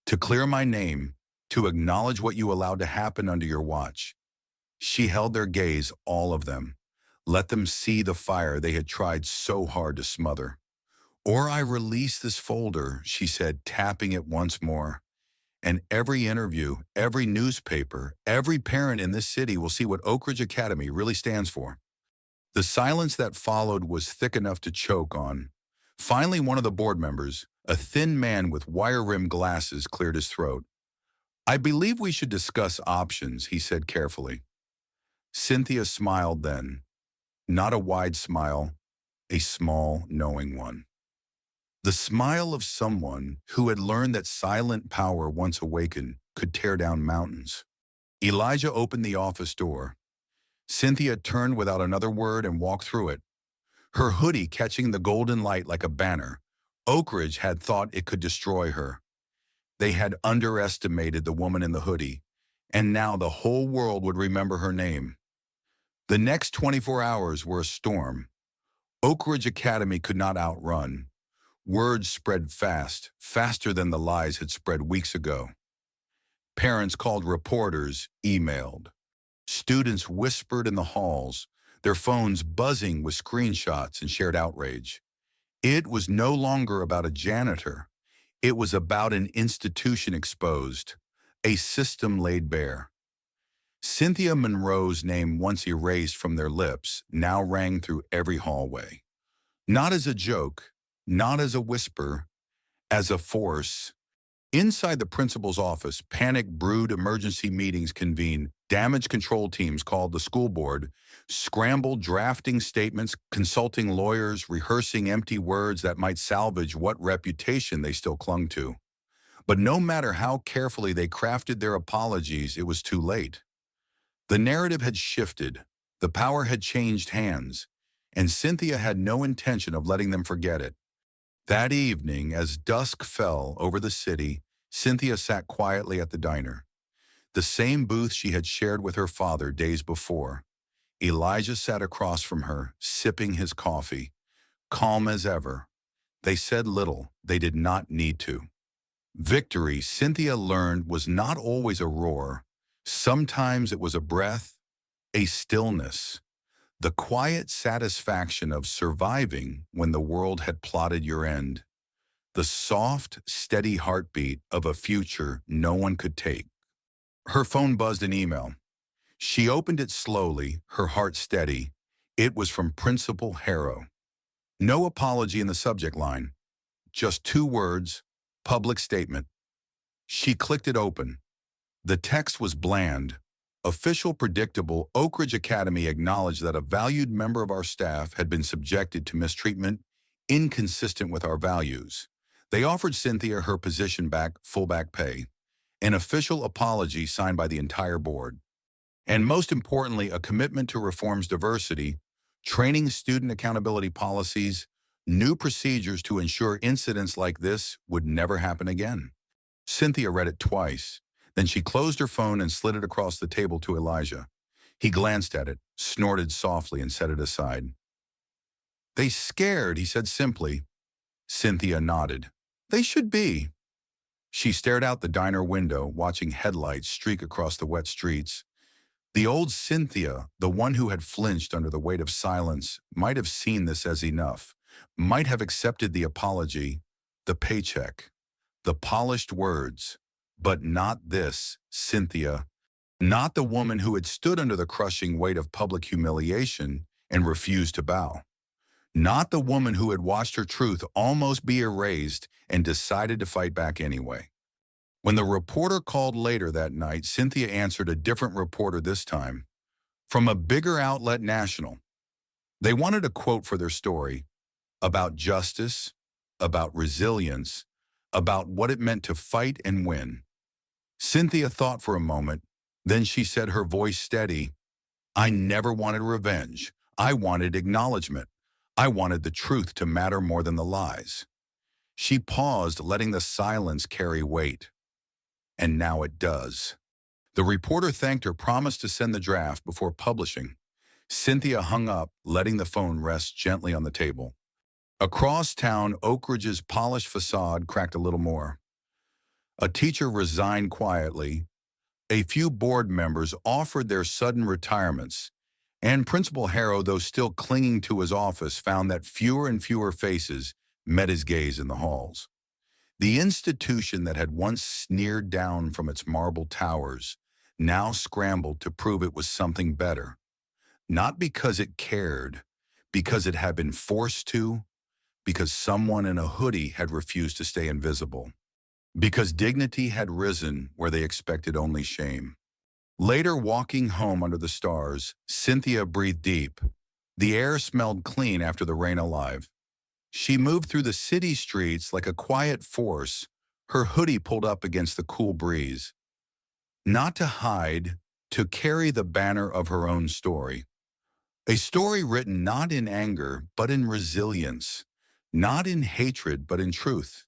to clear my name, to acknowledge what you allowed to happen under your watch." She held their gaze, all of them. Let them see the fire they had tried so hard to smother. "Or I release this folder," she said, tapping it once more. "And every interview, every newspaper, every parent in this city will see what Oak Ridge Academy really stands for." The silence that followed was thick enough to choke on. Finally, one of the board members, a thin man with wire-rimmed glasses, cleared his throat. "I believe we should discuss options," he said carefully. Cynthia smiled then. Not a wide smile, a small, knowing one. The smile of someone who had learned that silent power, once awakened, could tear down mountains. Elijah opened the office door. Cynthia turned without another word and walked through it, her hoodie catching the golden light like a banner. Oak Ridge had thought it could destroy her. They had underestimated the woman in the hoodie, and now the whole world would remember her name. The next 24 hours were a storm. Oak Ridge Academy could not outrun. Words spread fast, faster than the lies had spread weeks ago. Parents called reporters, emailed. Students whispered in the halls, their phones buzzing with screenshots and shared outrage. It was no longer about a janitor. It was about an institution exposed, a system laid bare. Cynthia Monroe's name, once erased from their lips, now rang through every hallway. Not as a joke, not as a whisper, as a force. Inside the principal's office, panic brewed, emergency meetings convened, damage control teams called the school board, scrambled drafting statements, consulting lawyers, rehearsing empty words that might salvage what reputation they still clung to. But no matter how carefully they crafted their apologies, it was too late. The narrative had shifted, the power had changed hands, and Cynthia had no intention of letting them forget it. That evening, as dusk fell over the city, Cynthia sat quietly at the diner. The same booth she had shared with her father days before. Elijah sat across from her, sipping his coffee, calm as ever. They said little, they did not need to. Victory, Cynthia learned, was not always a roar. Sometimes it was a breath, a stillness, the quiet satisfaction of surviving when the world had plotted your end, the soft, steady heartbeat of a future no one could take. Her phone buzzed an email. She opened it slowly, her heart steady. It was from Principal Harrow. No apology in the subject line, just 2 words, public statement. She clicked it open. The text was bland. Official, predictable. Oak Ridge Academy acknowledged that a valued member of our staff had been subjected to mistreatment inconsistent with our values. They offered Cynthia her position back, full back pay, an official apology signed by the entire board, and most importantly, a commitment to reforms diversity, training student accountability policies, new procedures to ensure incidents like this would never happen again. Cynthia read it twice. Then she closed her phone and slid it across the table to Elijah. He glanced at it, snorted softly, and set it aside. "They scared," he said simply. Cynthia nodded. "They should be." She stared out the diner window, watching headlights streak across the wet streets. The old Cynthia, the one who had flinched under the weight of silence, might have seen this as enough, might have accepted the apology, the paycheck, the polished words. But not this, Cynthia. Not the woman who had stood under the crushing weight of public humiliation and refused to bow. Not the woman who had watched her truth almost be erased and decided to fight back anyway. When the reporter called later that night, Cynthia answered a different reporter this time, from a bigger outlet, national. They wanted a quote for their story about justice, about resilience, about what it meant to fight and win. Cynthia thought for a moment, then she said, her voice steady, "I never wanted revenge. I wanted acknowledgement. I wanted the truth to matter more than the lies." She paused, letting the silence carry weight. And now it does. The reporter thanked her, promised to send the draft before publishing. Cynthia hung up, letting the phone rest gently on the table. Across town, Oak Ridge's polished facade cracked a little more. A teacher resigned quietly. A few board members offered their sudden retirements, and Principal Harrow, though still clinging to his office, found that fewer and fewer faces met his gaze in the halls. The institution that had once sneered down from its marble towers now scrambled to prove it was something better. Not because it cared, because it had been forced to, because someone in a hoodie had refused to stay invisible, because dignity had risen where they expected only shame. Later, walking home under the stars, Cynthia breathed deep. The air smelled clean after the rain alive. She moved through the city streets like a quiet force, her hoodie pulled up against the cool breeze. Not to hide, to carry the banner of her own story. A story written not in anger, but in resilience. Not in hatred, but in truth.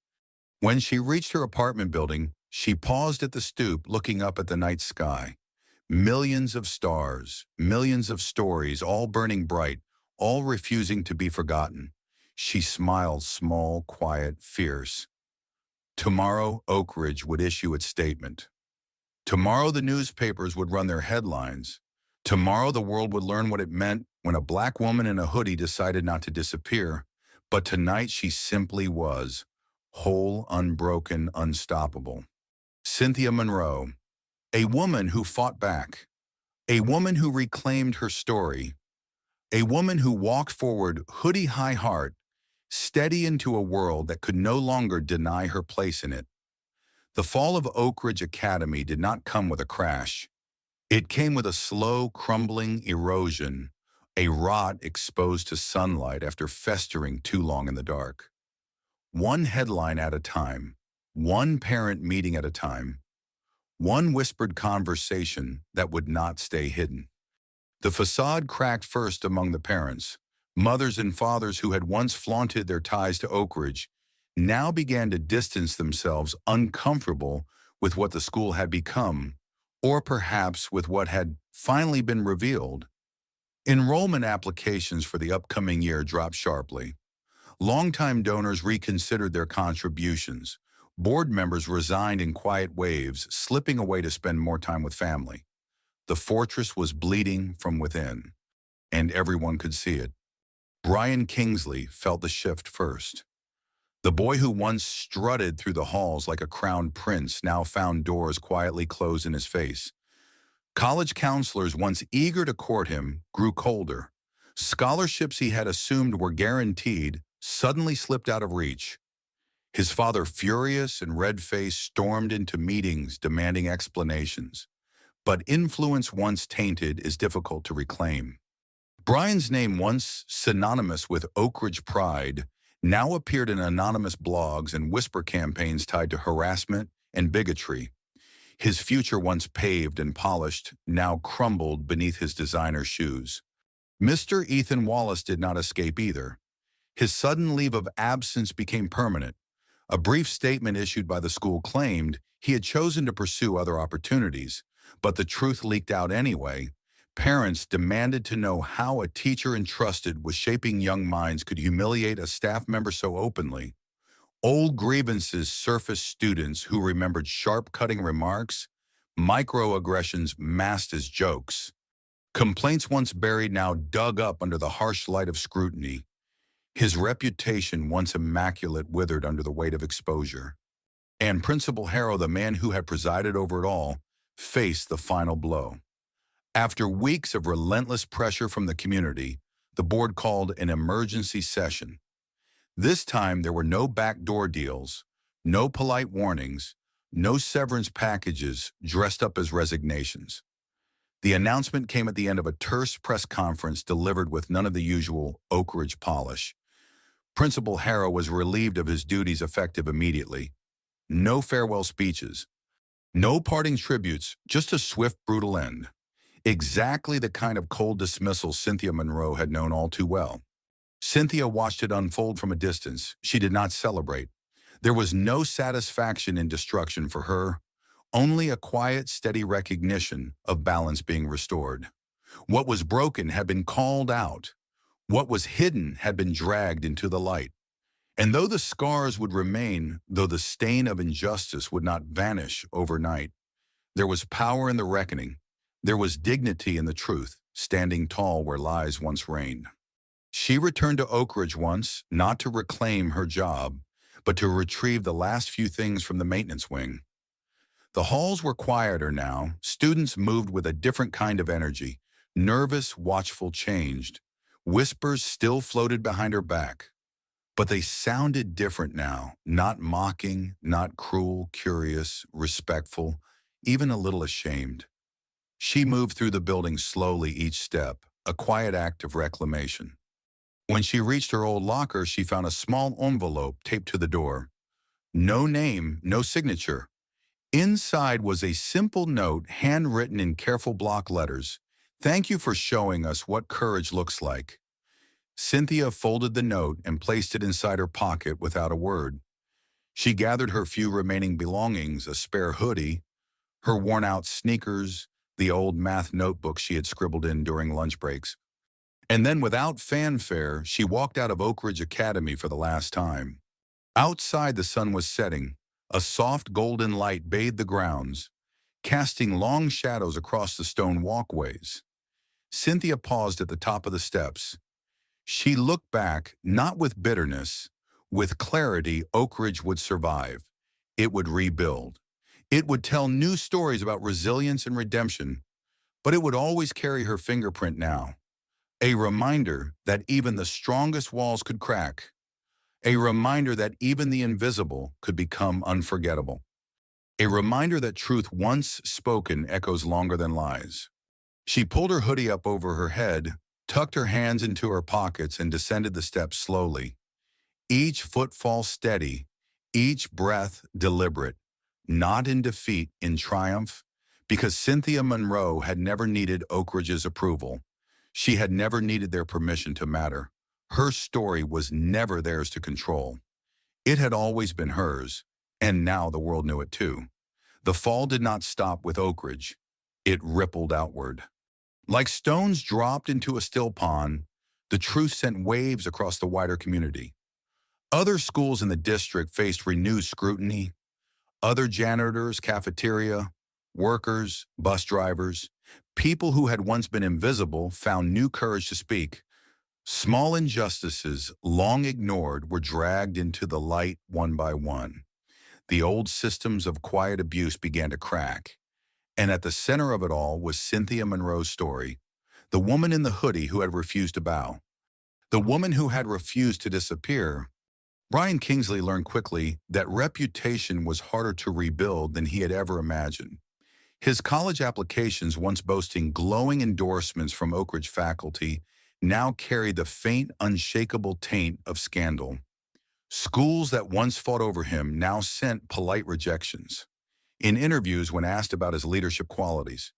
When she reached her apartment building, She paused at the stoop, looking up at the night sky. Millions of stars, millions of stories, all burning bright, all refusing to be forgotten. She smiled, small, quiet, fierce. Tomorrow, Oak Ridge would issue its statement. Tomorrow, the newspapers would run their headlines. Tomorrow, the world would learn what it meant when a black woman in a hoodie decided not to disappear. But tonight, she simply was. Whole, unbroken, unstoppable. Cynthia Monroe, a woman who fought back, a woman who reclaimed her story, a woman who walked forward hoodie-high heart, steady into a world that could no longer deny her place in it. The fall of Oak Ridge Academy did not come with a crash. It came with a slow, crumbling erosion, a rot exposed to sunlight after festering too long in the dark. One headline at a time, one parent meeting at a time, one whispered conversation that would not stay hidden. The facade cracked first among the parents. Mothers and fathers who had once flaunted their ties to Oak Ridge now began to distance themselves, uncomfortable with what the school had become, or perhaps with what had finally been revealed. Enrollment applications for the upcoming year dropped sharply. Longtime donors reconsidered their contributions. Board members resigned in quiet waves, slipping away to spend more time with family. The fortress was bleeding from within, and everyone could see it. Brian Kingsley felt the shift first. The boy who once strutted through the halls like a crowned prince now found doors quietly closed in his face. College counselors, once eager to court him, grew colder. Scholarships he had assumed were guaranteed suddenly slipped out of reach. His father, furious and red-faced, stormed into meetings demanding explanations. But influence once tainted is difficult to reclaim. Brian's name, once synonymous with Oak Ridge pride, now appeared in anonymous blogs and whisper campaigns tied to harassment and bigotry. His future, once paved and polished, now crumbled beneath his designer shoes. Mr. Ethan Wallace did not escape either. His sudden leave of absence became permanent. A brief statement issued by the school claimed he had chosen to pursue other opportunities, but the truth leaked out anyway. Parents demanded to know how a teacher entrusted with shaping young minds could humiliate a staff member so openly. Old grievances surfaced, students who remembered sharp-cutting remarks, microaggressions masked as jokes. Complaints once buried now dug up under the harsh light of scrutiny. His reputation, once immaculate, withered under the weight of exposure. And Principal Harrow, the man who had presided over it all, faced the final blow. After weeks of relentless pressure from the community, the board called an emergency session. This time, there were no backdoor deals, no polite warnings, no severance packages dressed up as resignations. The announcement came at the end of a terse press conference delivered with none of the usual Oak Ridge polish. Principal Harrow was relieved of his duties effective immediately. No farewell speeches, no parting tributes, just a swift, brutal end. Exactly the kind of cold dismissal Cynthia Monroe had known all too well. Cynthia watched it unfold from a distance. She did not celebrate. There was no satisfaction in destruction for her, only a quiet, steady recognition of balance being restored. What was broken had been called out. What was hidden had been dragged into the light. And though the scars would remain, though the stain of injustice would not vanish overnight, there was power in the reckoning. There was dignity in the truth, standing tall where lies once reigned. She returned to Oak Ridge once, not to reclaim her job, but to retrieve the last few things from the maintenance wing. The halls were quieter now. Students moved with a different kind of energy, nervous, watchful, changed. Whispers still floated behind her back, but they sounded different now, not mocking, not cruel, curious, respectful, even a little ashamed. She moved through the building slowly each step, a quiet act of reclamation. When she reached her old locker, she found a small envelope taped to the door. No name, no signature. Inside was a simple note handwritten in careful block letters. "Thank you for showing us what courage looks like." Cynthia folded the note and placed it inside her pocket without a word. She gathered her few remaining belongings, a spare hoodie, her worn-out sneakers, the old math notebook she had scribbled in during lunch breaks. And then without fanfare, she walked out of Oak Ridge Academy for the last time. Outside, the sun was setting. A soft golden light bathed the grounds, casting long shadows across the stone walkways. Cynthia paused at the top of the steps. She looked back, not with bitterness, with clarity. Oak Ridge would survive. It would rebuild. It would tell new stories about resilience and redemption, but it would always carry her fingerprint now. A reminder that even the strongest walls could crack. A reminder that even the invisible could become unforgettable. A reminder that truth once spoken echoes longer than lies. She pulled her hoodie up over her head, tucked her hands into her pockets, and descended the steps slowly. Each footfall steady, each breath deliberate, not in defeat, in triumph, because Cynthia Monroe had never needed Oak Ridge's approval. She had never needed their permission to matter. Her story was never theirs to control. It had always been hers, and now the world knew it too. The fall did not stop with Oak Ridge. It rippled outward. Like stones dropped into a still pond, the truth sent waves across the wider community. Other schools in the district faced renewed scrutiny. Other janitors, cafeteria, workers, bus drivers, people who had once been invisible found new courage to speak. Small injustices, long ignored, were dragged into the light one by one. The old systems of quiet abuse began to crack. And at the center of it all was Cynthia Monroe's story, the woman in the hoodie who had refused to bow, the woman who had refused to disappear. Brian Kingsley learned quickly that reputation was harder to rebuild than he had ever imagined. His college applications, once boasting glowing endorsements from Oak Ridge faculty, now carried the faint, unshakable taint of scandal. Schools that once fought over him now sent polite rejections. In interviews, when asked about his leadership qualities,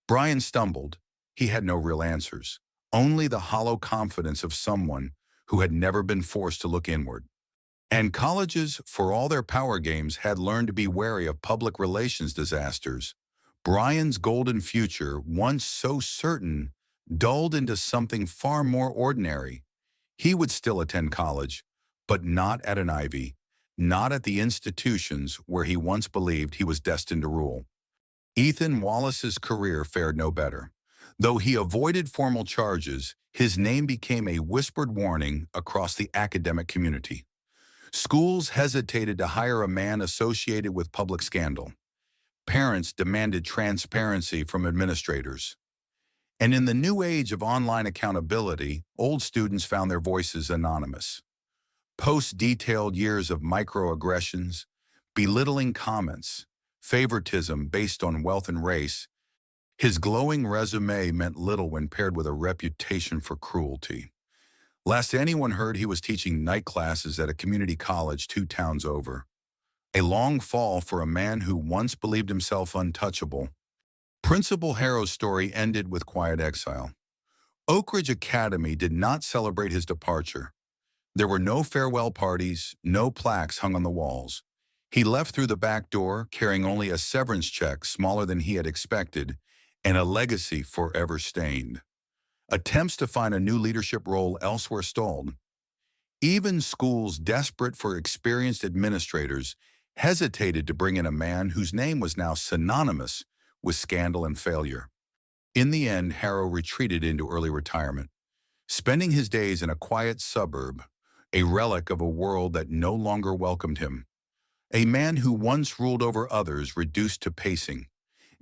Brian stumbled. He had no real answers, only the hollow confidence of someone who had never been forced to look inward. And colleges, for all their power games, had learned to be wary of public relations disasters. Brian's golden future, once so certain, dulled into something far more ordinary. He would still attend college, but not at an Ivy, not at the institutions where he once believed he was destined to rule. Ethan Wallace's career fared no better. Though he avoided formal charges, his name became a whispered warning across the academic community. Schools hesitated to hire a man associated with public scandal. Parents demanded transparency from administrators. And in the new age of online accountability, old students found their voices anonymous. Posts detailed years of microaggressions, belittling comments, favoritism based on wealth and race. His glowing resume meant little when paired with a reputation for cruelty. Last anyone heard, he was teaching night classes at a community college 2 towns over. A long fall for a man who once believed himself untouchable. Principal Harrow's story ended with quiet exile. Oak Ridge Academy did not celebrate his departure. There were no farewell parties, no plaques hung on the walls. He left through the back door, carrying only a severance check smaller than he had expected, and a legacy forever stained. Attempts to find a new leadership role elsewhere stalled. Even schools desperate for experienced administrators hesitated to bring in a man whose name was now synonymous with scandal and failure. In the end, Harrow retreated into early retirement, spending his days in a quiet suburb, a relic of a world that no longer welcomed him. A man who once ruled over others reduced to pacing,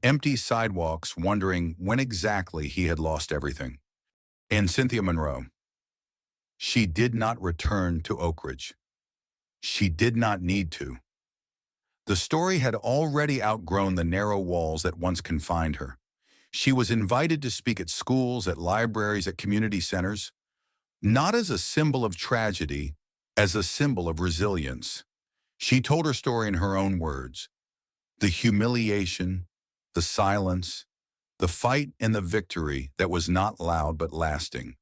empty sidewalks, wondering when exactly he had lost everything. And Cynthia Monroe. She did not return to Oak Ridge. She did not need to. The story had already outgrown the narrow walls that once confined her. She was invited to speak at schools, at libraries, at community centers, not as a symbol of tragedy, as a symbol of resilience. She told her story in her own words: the humiliation, the silence, the fight and the victory that was not loud but lasting.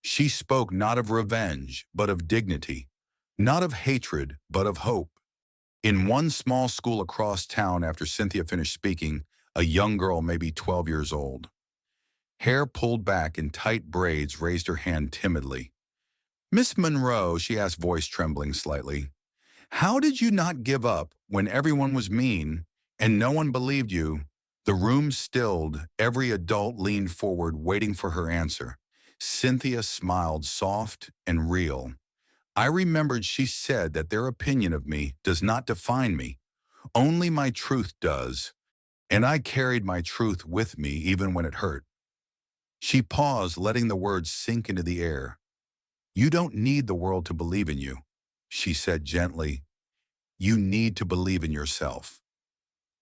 She spoke not of revenge, but of dignity, not of hatred, but of hope. In one small school across town after Cynthia finished speaking, a young girl, maybe 12 years old, hair pulled back in tight braids, raised her hand timidly. "Miss Monroe," she asked, voice trembling slightly, "how did you not give up when everyone was mean and no one believed you?" The room stilled. Every adult leaned forward, waiting for her answer. Cynthia smiled, soft and real. "I remembered she said that their opinion of me does not define me. Only my truth does. And I carried my truth with me even when it hurt." She paused, letting the words sink into the air. "You don't need the world to believe in you," she said gently. "You need to believe in yourself."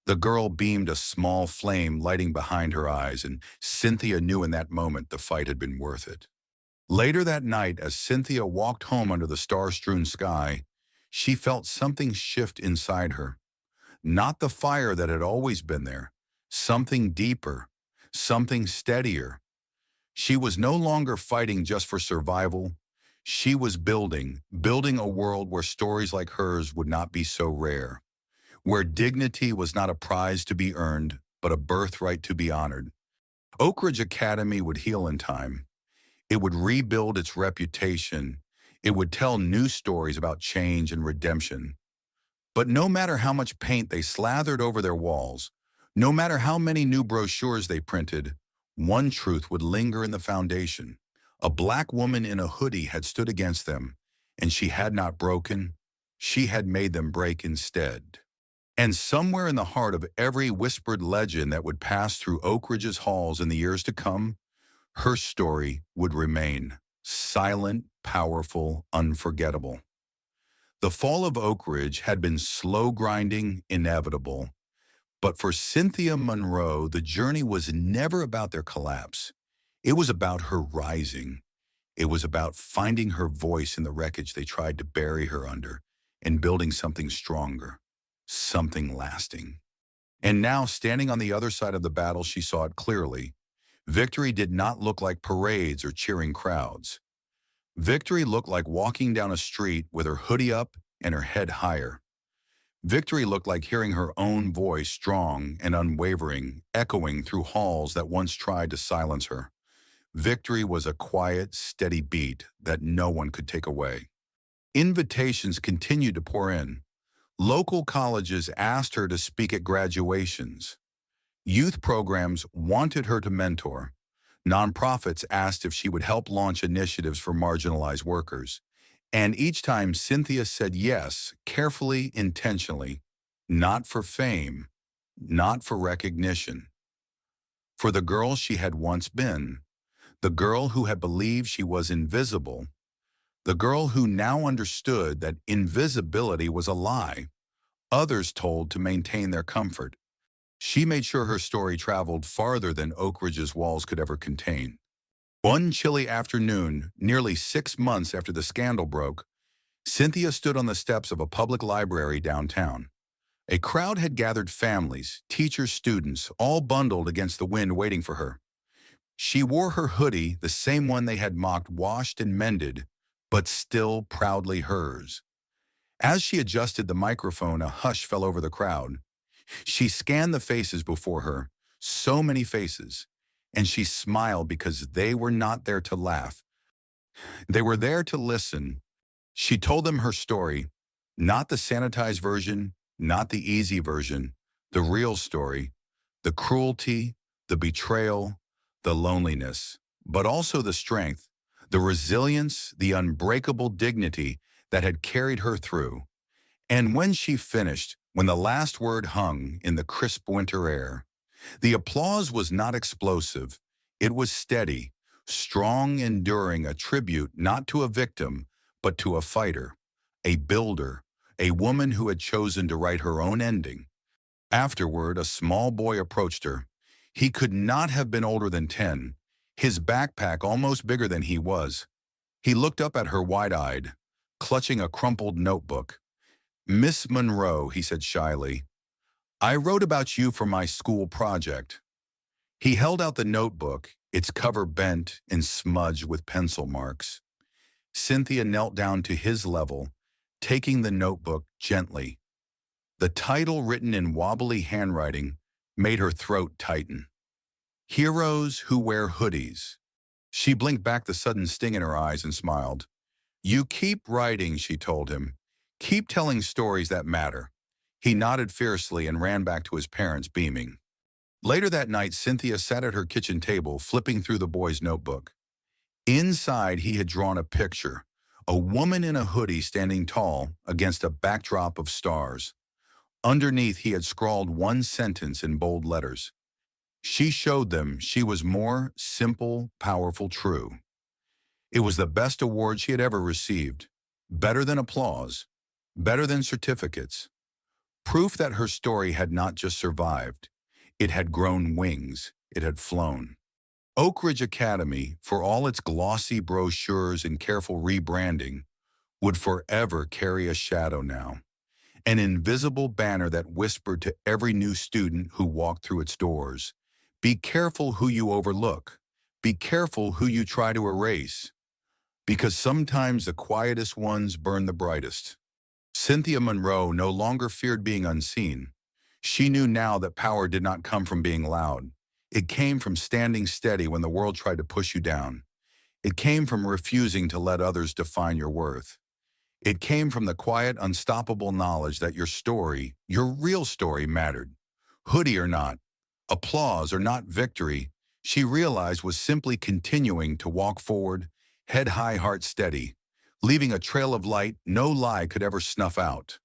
The girl beamed, a small flame lighting behind her eyes, and Cynthia knew in that moment the fight had been worth it. Later that night, as Cynthia walked home under the star-strewn sky, she felt something shift inside her. Not the fire that had always been there, something deeper, something steadier. She was no longer fighting just for survival. She was building a world where stories like hers would not be so rare, where dignity was not a prize to be earned, but a birthright to be honored. Oak Ridge Academy would heal in time. It would rebuild its reputation. It would tell new stories about change and redemption. But no matter how much paint they slathered over their walls, no matter how many new brochures they printed, one truth would linger in the foundation. A black woman in a hoodie had stood against them, and she had not broken. She had made them break instead. And somewhere in the heart of every whispered legend that would pass through Oak Ridge's halls in the years to come, her story would remain silent, powerful, unforgettable. The fall of Oak Ridge had been slow grinding, inevitable. But for Cynthia Monroe, the journey was never about their collapse. It was about her rising. It was about finding her voice in the wreckage they tried to bury her under and building something stronger, something lasting. And now, standing on the other side of the battle, she saw it clearly. Victory did not look like parades or cheering crowds. Victory looked like walking down a street with her hoodie up and her head higher. Victory looked like hearing her own voice, strong and unwavering, echoing through halls that once tried to silence her. Victory was a quiet, steady beat that no one could take away. Invitations continued to pour in. Local colleges asked her to speak at graduations. Youth programs wanted her to mentor. Nonprofits asked if she would help launch initiatives for marginalized workers. And each time Cynthia said yes, carefully, intentionally, not for fame, not for recognition. For the girl she had once been, the girl who had believed she was invisible, the girl who now understood that invisibility was a lie, others told to maintain their comfort. She made sure her story traveled farther than Oak Ridge's walls could ever contain. One chilly afternoon, nearly 6 months after the scandal broke, Cynthia stood on the steps of a public library downtown. A crowd had gathered, families, teachers, students, all bundled against the wind waiting for her. She wore her hoodie, the same one they had mocked, washed and mended, but still proudly hers. As she adjusted the microphone, a hush fell over the crowd. She scanned the faces before her, so many faces, and she smiled because they were not there to laugh. They were there to listen. She told them her story, not the sanitized version, not the easy version, the real story, the cruelty, the betrayal, the loneliness, but also the strength, the resilience, the unbreakable dignity that had carried her through. And when she finished, when the last word hung in the crisp winter air, the applause was not explosive. It was steady, strong, enduring, a tribute not to a victim, but to a fighter, a builder, a woman who had chosen to write her own ending. Afterward, a small boy approached her. He could not have been older than 10, his backpack almost bigger than he was. He looked up at her wide-eyed, clutching a crumpled notebook. "Miss Monroe," he said shyly, "I wrote about you for my school project." He held out the notebook, its cover bent and smudged with pencil marks. Cynthia knelt down to his level, taking the notebook gently. The title, written in wobbly handwriting, made her throat tighten. Heroes Who Wear Hoodies. She blinked back the sudden sting in her eyes and smiled. You keep writing, she told him. Keep telling stories that matter. He nodded fiercely and ran back to his parents, beaming. Later that night, Cynthia sat at her kitchen table, flipping through the boy's notebook. Inside, he had drawn a picture, a woman in a hoodie standing tall against a backdrop of stars. Underneath, he had scrawled one sentence in bold letters. She showed them she was more simple, powerful, true. It was the best award she had ever received. Better than applause. Better than certificates. Proof that her story had not just survived. It had grown wings. It had flown. Oak Ridge Academy, for all its glossy brochures and careful rebranding, would forever carry a shadow now. An invisible banner that whispered to every new student who walked through its doors, be careful who you overlook. Be careful who you try to erase. Because sometimes the quietest ones burn the brightest. Cynthia Monroe no longer feared being unseen. She knew now that power did not come from being loud. It came from standing steady when the world tried to push you down. It came from refusing to let others define your worth. It came from the quiet, unstoppable knowledge that your story, your real story, mattered. Hoodie or not, applause or not, victory, she realized was simply continuing to walk forward, head high, heart steady, leaving a trail of light no lie could ever snuff out.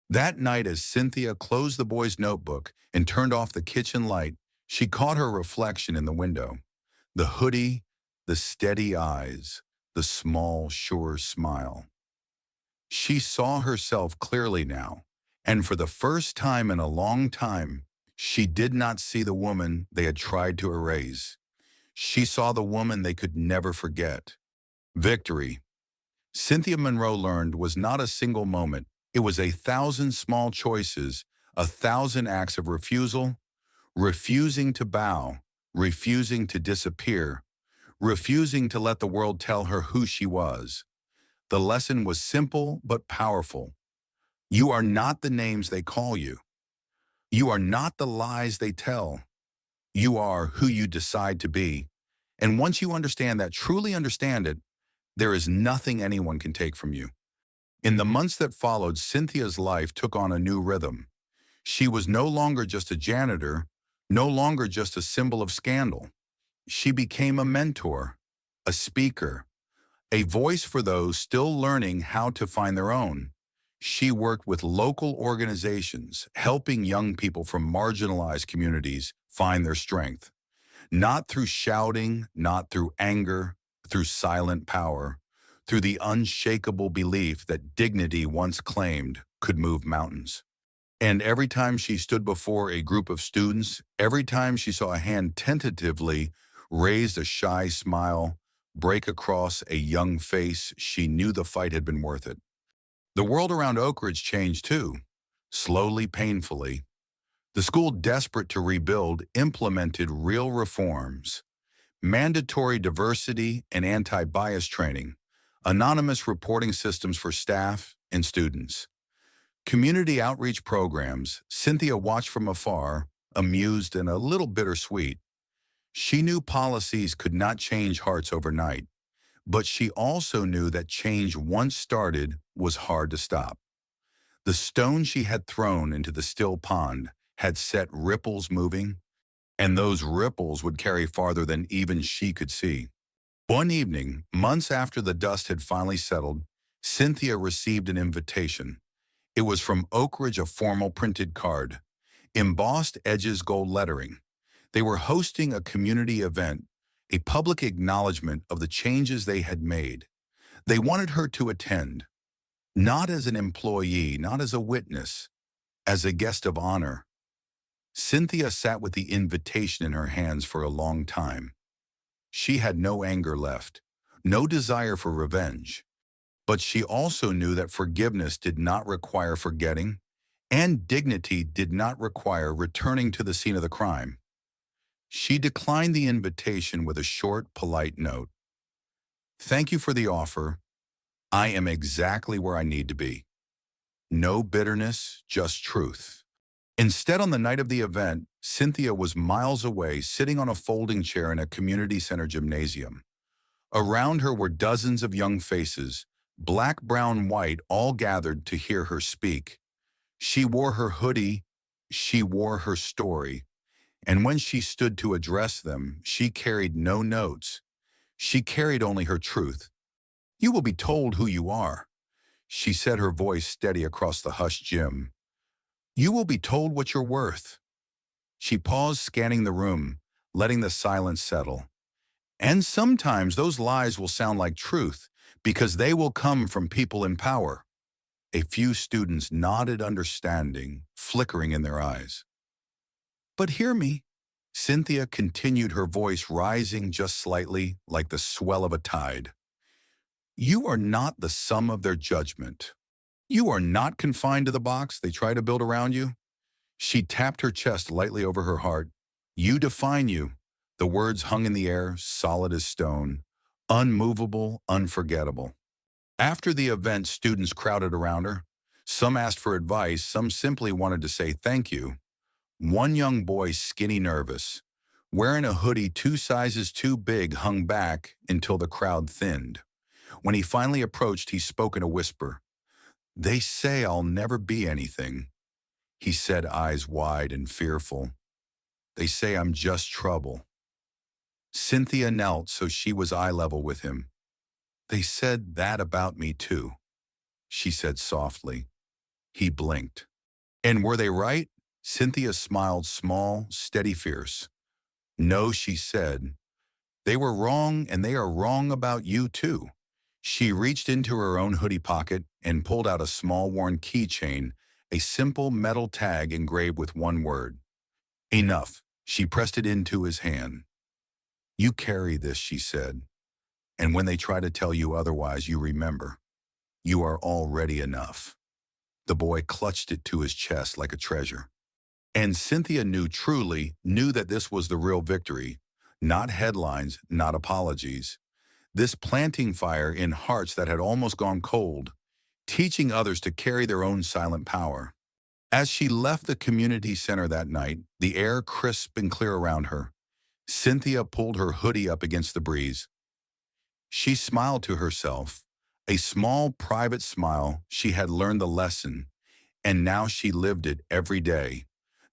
That night, as Cynthia closed the boy's notebook and turned off the kitchen light, she caught her reflection in the window. The hoodie, the steady eyes, the small, sure smile. She saw herself clearly now, and for the first time in a long time, she did not see the woman they had tried to erase. She saw the woman they could never forget. Victory, Cynthia Monroe learned, was not a single moment. It was 1,000 small choices, 1,000 acts of refusal, refusing to bow, refusing to disappear, refusing to let the world tell her who she was. The lesson was simple but powerful. You are not the names they call you. You are not the lies they tell. You are who you decide to be. And once you understand that, truly understand it, there is nothing anyone can take from you. In the months that followed, Cynthia's life took on a new rhythm. She was no longer just a janitor, no longer just a symbol of scandal. She became a mentor, a speaker, a voice for those still learning how to find their own. She worked with local organizations, helping young people from marginalized communities find their strength. Not through shouting, not through anger, through silent power, through the unshakable belief that dignity once claimed could move mountains. And every time she stood before a group of students, every time she saw a hand tentatively raised, a shy smile break across a young face, she knew the fight had been worth it. The world around Oak Ridge changed too, slowly, painfully. The school, desperate to rebuild, implemented real reforms: mandatory diversity and anti-bias training, anonymous reporting systems for staff and students, community outreach programs. Cynthia watched from afar, amused and a little bittersweet. She knew policies could not change hearts overnight, but she also knew that change once started was hard to stop. The stone she had thrown into the still pond had set ripples moving, and those ripples would carry farther than even she could see. One evening, months after the dust had finally settled, Cynthia received an invitation. It was from Oak Ridge, a formal printed card, embossed edges, gold lettering. They were hosting a community event, a public acknowledgement of the changes they had made. They wanted her to attend, not as an employee, not as a witness, as a guest of honor. Cynthia sat with the invitation in her hands for a long time. She had no anger left, no desire for revenge. But she also knew that forgiveness did not require forgetting, and dignity did not require returning to the scene of the crime. She declined the invitation with a short, polite note. Thank you for the offer. I am exactly where I need to be. No bitterness, just truth. Instead, on the night of the event, Cynthia was miles away, sitting on a folding chair in a community center gymnasium. Around her were dozens of young faces, black, brown, white, all gathered to hear her speak. She wore her hoodie, she wore her story, and when she stood to address them, she carried no notes. She carried only her truth. "You will be told who you are," she said, her voice steady across the hushed gym. "You will be told what you're worth." She paused, scanning the room, letting the silence settle. "And sometimes those lies will sound like truth because they will come from people in power." A few students nodded, understanding, flickering in their eyes. "But hear me," Cynthia continued, her voice rising just slightly, like the swell of a tide. "You are not the sum of their judgment. You are not confined to the box they try to build around you." She tapped her chest lightly over her heart. "You define you." The words hung in the air, solid as stone, unmovable, unforgettable. After the event, students crowded around her. Some asked for advice, some simply wanted to say thank you. One young boy, skinny, nervous, wearing a hoodie 2 sizes too big, hung back until the crowd thinned. When he finally approached, he spoke in a whisper. "They say I'll never be anything," he said, eyes wide and fearful. "They say I'm just trouble." Cynthia knelt so she was eye level with him. "They said that about me too," she said softly. He blinked. "And were they right?" Cynthia smiled, small, steady, fierce. "No," she said. "They were wrong, and they are wrong about you too." She reached into her own hoodie pocket and pulled out a small worn keychain, a simple metal tag engraved with one word. "Enough." She pressed it into his hand. "You carry this," she said. "And when they try to tell you otherwise, you remember. You are already enough." The boy clutched it to his chest like a treasure. And Cynthia knew that this was the real victory. Not headlines, not apologies. This planting fire in hearts that had almost gone cold, teaching others to carry their own silent power. As she left the community center that night, the air crisp and clear around her, Cynthia pulled her hoodie up against the breeze. She smiled to herself, a small, private smile. She had learned the lesson, and now she lived it every day.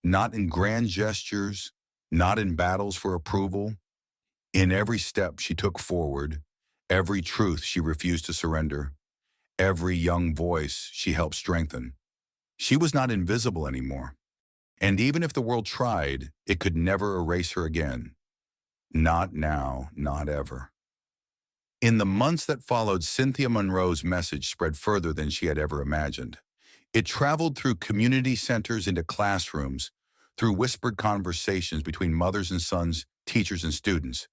Not in grand gestures, not in battles for approval. In every step she took forward, every truth she refused to surrender, every young voice she helped strengthen. She was not invisible anymore. And even if the world tried, it could never erase her again. Not now, not ever. In the months that followed, Cynthia Monroe's message spread further than she had ever imagined. It traveled through community centers into classrooms, through whispered conversations between mothers and sons, teachers and students.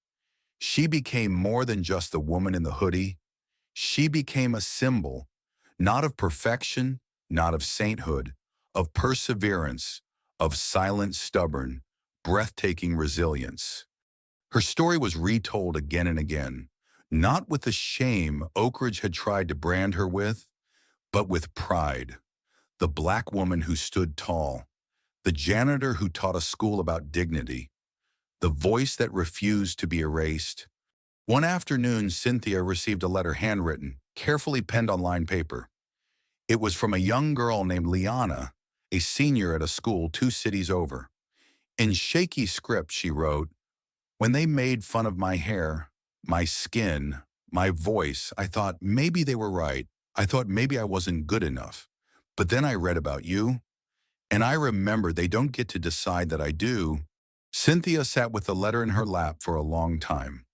She became more than just the woman in the hoodie. She became a symbol, not of perfection, not of sainthood, of perseverance, of silent, stubborn, breathtaking resilience. Her story was retold again and again, not with the shame Oak Ridge had tried to brand her with, but with pride. The black woman who stood tall, the janitor who taught a school about dignity, the voice that refused to be erased. One afternoon, Cynthia received a letter, handwritten, carefully penned on lined paper. It was from a young girl named Liana, a senior at a school 2 cities over. In shaky script, she wrote, "When they made fun of my hair, my skin, my voice, I thought maybe they were right. I thought maybe I wasn't good enough. But then I read about you, and I remember they don't get to decide that I do." Cynthia sat with the letter in her lap for a long time,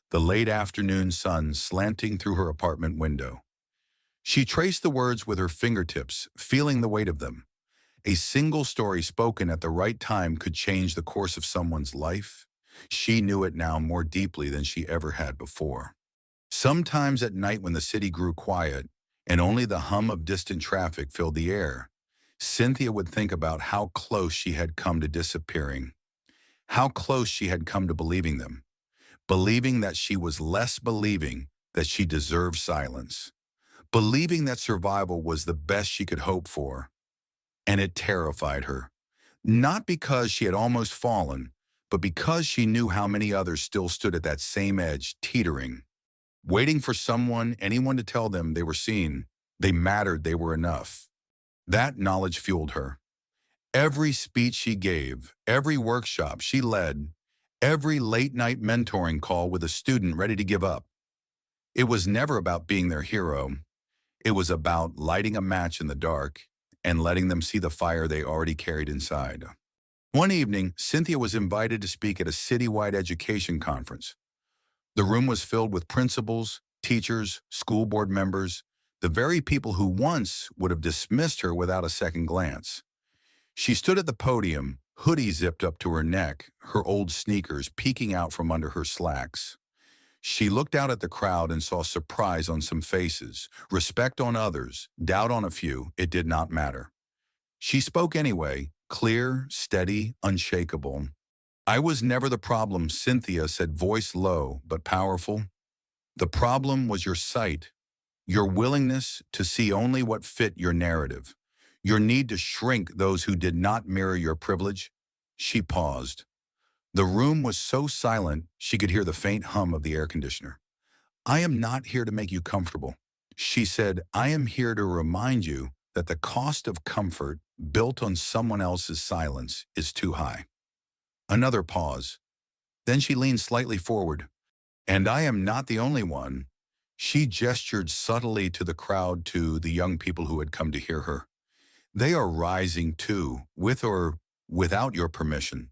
the late afternoon sun slanting through her apartment window. She traced the words with her fingertips, feeling the weight of them. A single story spoken at the right time could change the course of someone's life. She knew it now more deeply than she ever had before. Sometimes at night, when the city grew quiet and only the hum of distant traffic filled the air, Cynthia would think about how close she had come to disappearing, how close she had come to believing them, believing that she was less, believing that she deserved silence. believing that survival was the best she could hope for, and it terrified her. Not because she had almost fallen, but because she knew how many others still stood at that same edge, teetering, waiting for anyone to tell them they were seen, they mattered, they were enough. That knowledge fueled her. Every speech she gave, every workshop she led, every late-night mentoring call with a student ready to give up. It was never about being their hero. It was about lighting a match in the dark and letting them see the fire they already carried inside. One evening, Cynthia was invited to speak at a citywide education conference. The room was filled with principals, teachers, school board members, the very people who once would have dismissed her without a second glance. She stood at the podium, hoodie zipped up to her neck, her old sneakers peeking out from under her slacks. She looked out at the crowd and saw surprise on some faces, respect on others, doubt on a few. It did not matter. She spoke anyway, clear, steady, unshakable. "I was never the problem," Cynthia said, voice low but powerful. "The problem was your sight, your willingness to see only what fit your narrative, your need to shrink those who did not mirror your privilege." She paused. The room was so silent she could hear the faint hum of the air conditioner. "I am not here to make you comfortable," she said. "I am here to remind you that the cost of comfort built on someone else's silence is too high." Another pause. Then she leaned slightly forward. "And I am not the only one." She gestured subtly to the crowd, to the young people who had come to hear her. "They are rising too, with or without your permission."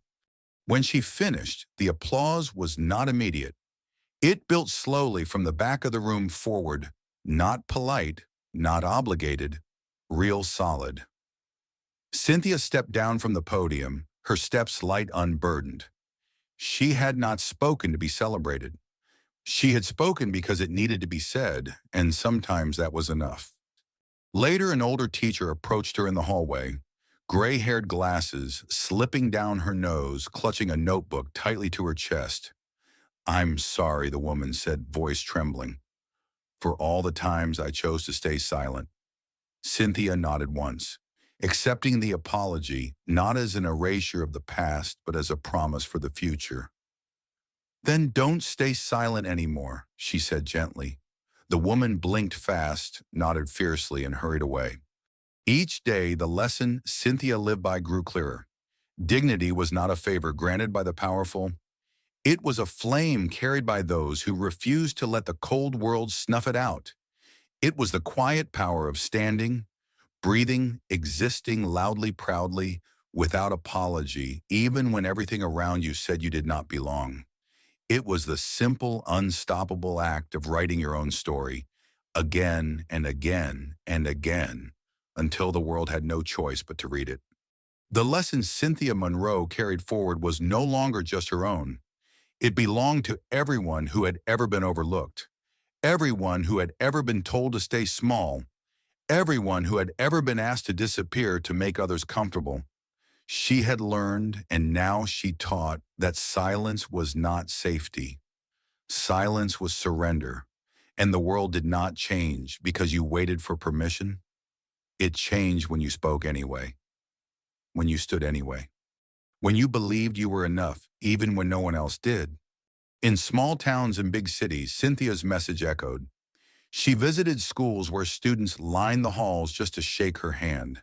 When she finished, the applause was not immediate. It built slowly from the back of the room forward, not polite, not obligated, real solid. Cynthia stepped down from the podium, her steps light, unburdened. She had not spoken to be celebrated. She had spoken because it needed to be said, and sometimes that was enough. Later, an older teacher approached her in the hallway, gray-haired glasses slipping down her nose, clutching a notebook tightly to her chest. "I'm sorry," the woman said, voice trembling, "for all the times I chose to stay silent." Cynthia nodded once, accepting the apology not as an erasure of the past, but as a promise for the future. "Then don't stay silent anymore," she said gently. The woman blinked fast, nodded fiercely, and hurried away. Each day, the lesson Cynthia lived by grew clearer. Dignity was not a favor granted by the powerful. It was a flame carried by those who refused to let the cold world snuff it out. It was the quiet power of standing, breathing, existing loudly, proudly, without apology, even when everything around you said you did not belong. It was the simple, unstoppable act of writing your own story, again and again and again, until the world had no choice but to read it. The lesson Cynthia Monroe carried forward was no longer just her own. It belonged to everyone who had ever been overlooked, everyone who had ever been told to stay small, everyone who had ever been asked to disappear to make others comfortable. She had learned, and now she taught, that silence was not safety. Silence was surrender, and the world did not change because you waited for permission. It changed when you spoke anyway, when you stood anyway, when you believed you were enough, even when no one else did. In small towns and big cities, Cynthia's message echoed. She visited schools where students lined the halls just to shake her hand.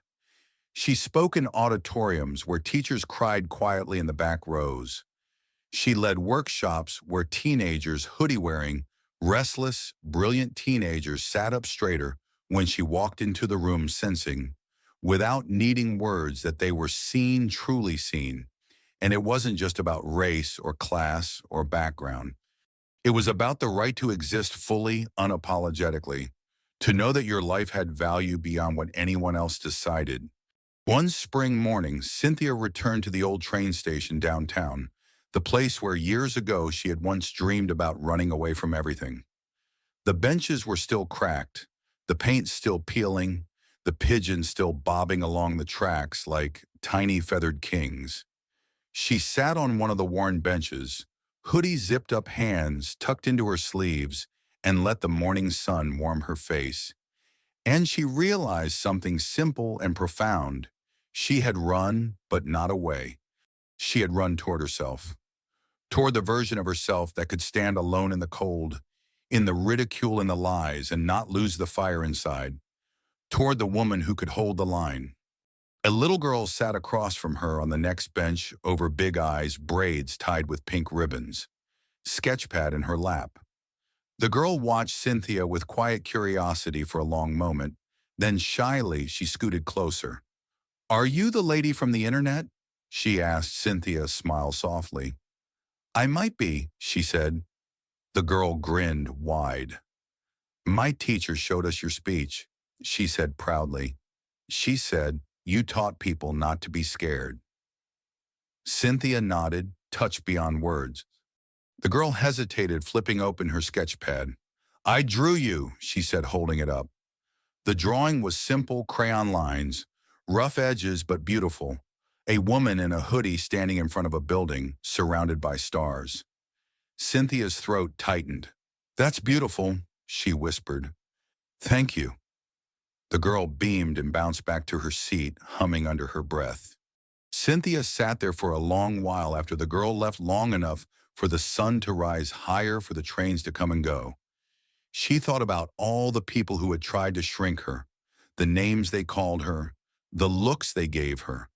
She spoke in auditoriums where teachers cried quietly in the back rows. She led workshops where teenagers, hoodie-wearing, restless, brilliant teenagers sat up straighter when she walked into the room, sensing, without needing words, that they were seen, truly seen. And it wasn't just about race or class or background. It was about the right to exist fully, unapologetically, to know that your life had value beyond what anyone else decided. One spring morning, Cynthia returned to the old train station downtown, the place where years ago she had once dreamed about running away from everything. The benches were still cracked, the paint still peeling, the pigeons still bobbing along the tracks like tiny feathered kings. She sat on one of the worn benches, hoodie zipped up, hands tucked into her sleeves, and let the morning sun warm her face. And she realized something simple and profound. She had run, but not away. She had run toward herself, toward the version of herself that could stand alone in the cold, in the ridicule and the lies, and not lose the fire inside, toward the woman who could hold the line. A little girl sat across from her on the next bench over big eyes, braids tied with pink ribbons, sketchpad in her lap. The girl watched Cynthia with quiet curiosity for a long moment. Then shyly she scooted closer. "Are you the lady from the internet?" she asked. Cynthia smiled softly. "I might be," she said. The girl grinned wide. "My teacher showed us your speech," she said proudly. "She said you taught people not to be scared." Cynthia nodded, touched beyond words. The girl hesitated, flipping open her sketchpad. "I drew you," she said, holding it up. The drawing was simple crayon lines, rough edges but beautiful. A woman in a hoodie standing in front of a building, surrounded by stars. Cynthia's throat tightened. "That's beautiful," she whispered. "Thank you." The girl beamed and bounced back to her seat, humming under her breath. Cynthia sat there for a long while after the girl left, long enough for the sun to rise higher, for the trains to come and go. She thought about all the people who had tried to shrink her, the names they called her, the looks they gave her,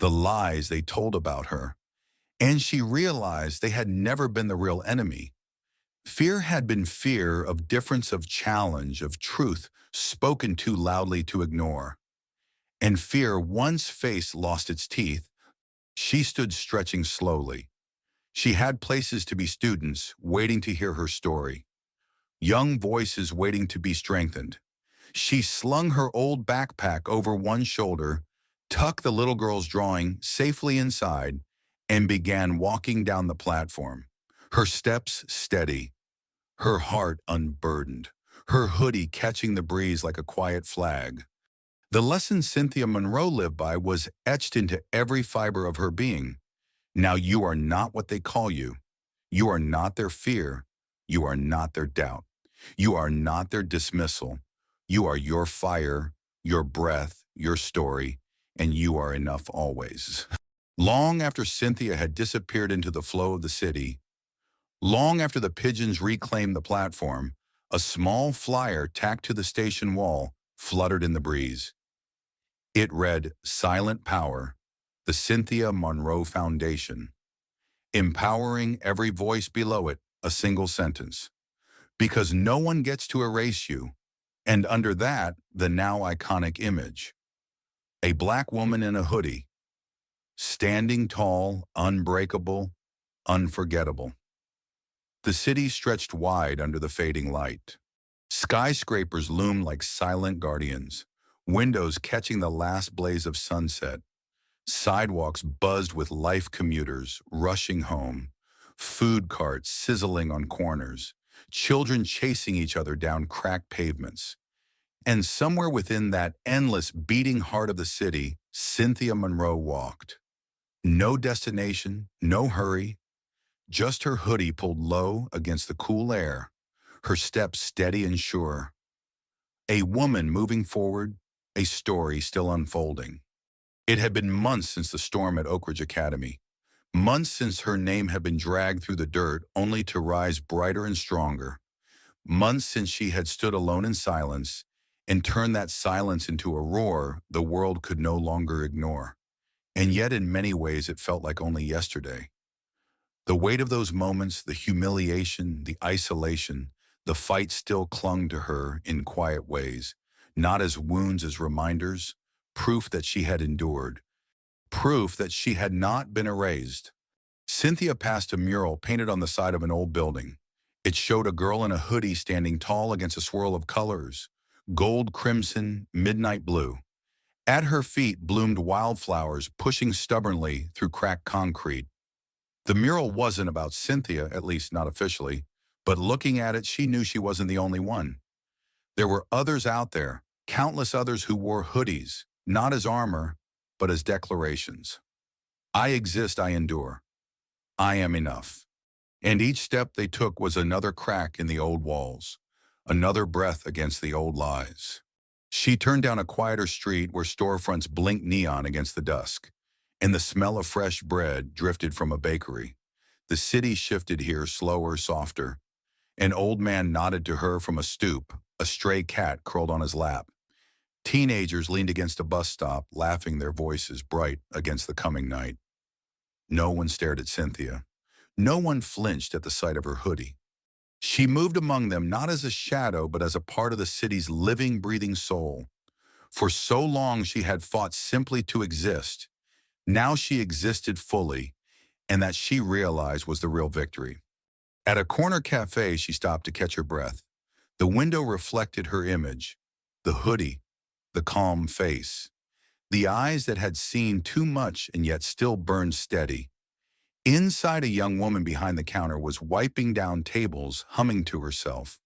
the lies they told about her. And she realized they had never been the real enemy. Fear had been fear of difference, of challenge, of truth spoken too loudly to ignore. And fear, once face lost its teeth, she stood stretching slowly. She had places to be, students waiting to hear her story, young voices waiting to be strengthened. She slung her old backpack over one shoulder, tucked the little girl's drawing safely inside, and began walking down the platform, her steps steady, her heart unburdened, her hoodie catching the breeze like a quiet flag. The lesson Cynthia Monroe lived by was etched into every fiber of her being. Now you are not what they call you. You are not their fear. You are not their doubt. You are not their dismissal. You are your fire, your breath, your story, and you are enough always. Long after Cynthia had disappeared into the flow of the city, long after the pigeons reclaimed the platform, a small flyer tacked to the station wall fluttered in the breeze. It read, "Silent Power, the Cynthia Monroe Foundation." Empowering every voice below it, a single sentence. Because no one gets to erase you. And under that, the now iconic image. A black woman in a hoodie, standing tall, unbreakable, unforgettable. The city stretched wide under the fading light. Skyscrapers loomed like silent guardians, windows catching the last blaze of sunset. Sidewalks buzzed with life commuters rushing home, food carts sizzling on corners, children chasing each other down cracked pavements. And somewhere within that endless beating heart of the city, Cynthia Monroe walked. No destination, no hurry, just her hoodie pulled low against the cool air, her steps steady and sure. A woman moving forward, a story still unfolding. It had been months since the storm at Oak Ridge Academy, months since her name had been dragged through the dirt only to rise brighter and stronger, months since she had stood alone in silence and turned that silence into a roar the world could no longer ignore. And yet in many ways it felt like only yesterday. The weight of those moments, the humiliation, the isolation, the fight still clung to her in quiet ways, not as wounds, as reminders, proof that she had endured, proof that she had not been erased. Cynthia passed a mural painted on the side of an old building. It showed a girl in a hoodie standing tall against a swirl of colors, gold, crimson, midnight blue. At her feet bloomed wildflowers pushing stubbornly through cracked concrete. The mural wasn't about Cynthia, at least not officially, but looking at it, she knew she wasn't the only one. There were others out there, countless others who wore hoodies, not as armor, but as declarations. I exist, I endure. I am enough. And each step they took was another crack in the old walls, another breath against the old lies. She turned down a quieter street where storefronts blinked neon against the dusk, and the smell of fresh bread drifted from a bakery. The city shifted here slower, softer. An old man nodded to her from a stoop, a stray cat curled on his lap. Teenagers leaned against a bus stop, laughing, their voices bright against the coming night. No one stared at Cynthia. No one flinched at the sight of her hoodie. She moved among them not as a shadow, but as a part of the city's living, breathing soul. For so long she had fought simply to exist. Now she existed fully, and that she realized was the real victory. At a corner cafe, she stopped to catch her breath. The window reflected her image, the hoodie, the calm face, the eyes that had seen too much and yet still burned steady. Inside, a young woman behind the counter was wiping down tables, humming to herself.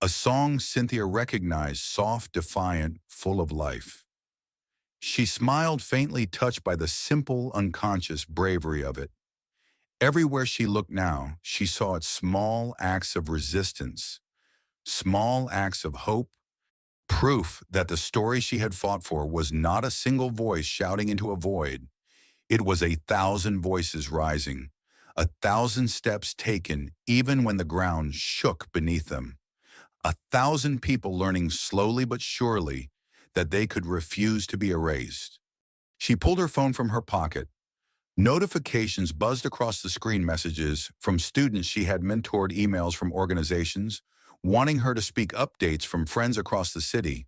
A song Cynthia recognized, soft, defiant, full of life. She smiled, faintly touched by the simple, unconscious bravery of it. Everywhere she looked now, she saw its small acts of resistance, small acts of hope, proof that the story she had fought for was not a single voice shouting into a void. It was 1,000 voices rising, 1,000 steps taken even when the ground shook beneath them, 1,000 people learning slowly but surely that they could refuse to be erased. She pulled her phone from her pocket. Notifications buzzed across the screen, messages from students she had mentored, emails from organizations, wanting her to speak, updates from friends across the city.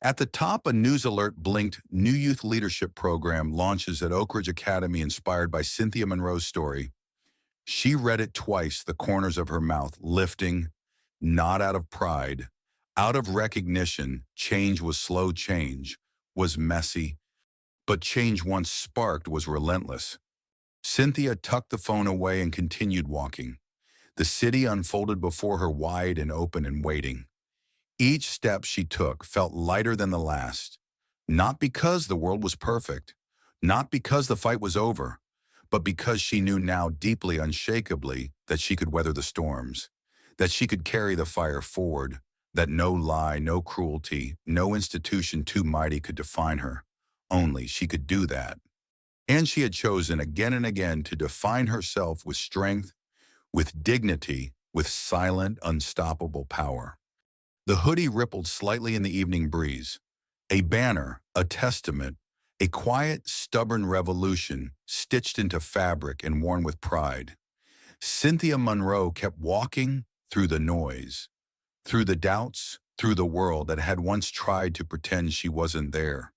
At the top, a news alert blinked: New Youth Leadership Program launches at Oak Ridge Academy, inspired by Cynthia Monroe's story. She read it twice, the corners of her mouth lifting, not out of pride, out of recognition. Change was slow, change was messy, but change once sparked was relentless. Cynthia tucked the phone away and continued walking. The city unfolded before her, wide and open and waiting. Each step she took felt lighter than the last, not because the world was perfect, not because the fight was over, but because she knew now deeply, unshakably, that she could weather the storms, that she could carry the fire forward, that no lie, no cruelty, no institution too mighty could define her. Only she could do that. And she had chosen again and again to define herself with strength, with dignity, with silent, unstoppable power. The hoodie rippled slightly in the evening breeze. A banner, a testament, a quiet, stubborn revolution stitched into fabric and worn with pride. Cynthia Monroe kept walking through the noise, through the doubts, through the world that had once tried to pretend she wasn't there.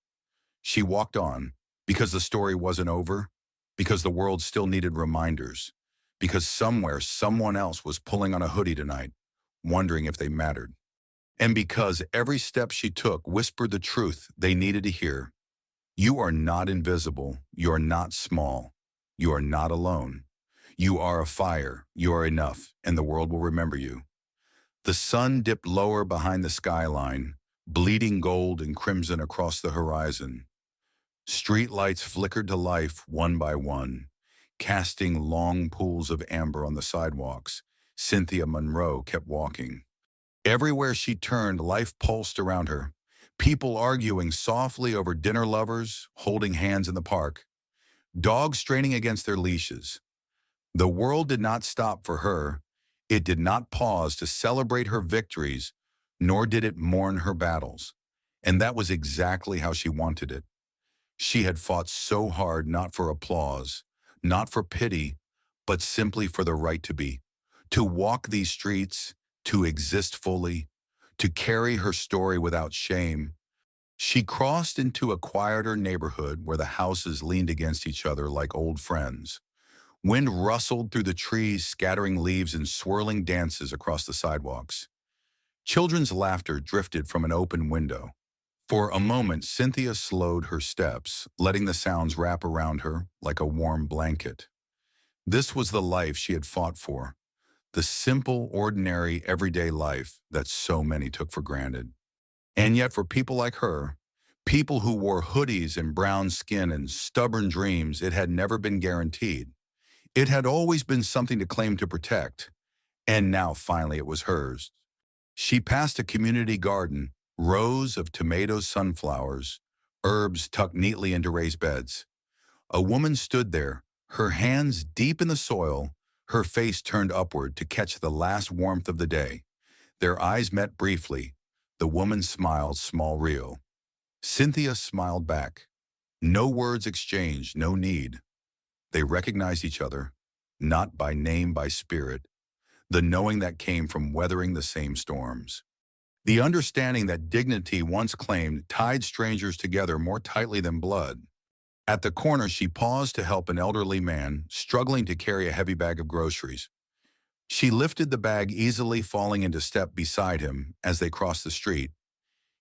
She walked on, because the story wasn't over, because the world still needed reminders, because somewhere someone else was pulling on a hoodie tonight, wondering if they mattered. And because every step she took whispered the truth they needed to hear. You are not invisible. You are not small. You are not alone. You are a fire. You are enough, and the world will remember you. The sun dipped lower behind the skyline, bleeding gold and crimson across the horizon. Street lights flickered to life one by one, casting long pools of amber on the sidewalks. Cynthia Monroe kept walking. Everywhere she turned, life pulsed around her. People arguing softly over dinner lovers, holding hands in the park. Dogs straining against their leashes. The world did not stop for her. It did not pause to celebrate her victories, nor did it mourn her battles. And that was exactly how she wanted it. She had fought so hard, not for applause, not for pity, but simply for the right to be, to walk these streets, to exist fully, to carry her story without shame. She crossed into a quieter neighborhood where the houses leaned against each other like old friends. Wind rustled through the trees, scattering leaves and swirling dances across the sidewalks. Children's laughter drifted from an open window. For a moment, Cynthia slowed her steps, letting the sounds wrap around her like a warm blanket. This was the life she had fought for, the simple, ordinary, everyday life that so many took for granted. And yet for people like her, people who wore hoodies and brown skin and stubborn dreams, it had never been guaranteed. It had always been something to claim, to protect. And now finally it was hers. She passed a community garden, Rows of tomatoes, sunflowers, herbs tucked neatly into raised beds. A woman stood there, her hands deep in the soil, her face turned upward to catch the last warmth of the day. Their eyes met briefly. The woman smiled small real. Cynthia smiled back. No words exchanged, no need. They recognized each other, not by name, by spirit, the knowing that came from weathering the same storms. The understanding that dignity once claimed tied strangers together more tightly than blood. At the corner, she paused to help an elderly man struggling to carry a heavy bag of groceries. She lifted the bag easily, falling into step beside him as they crossed the street.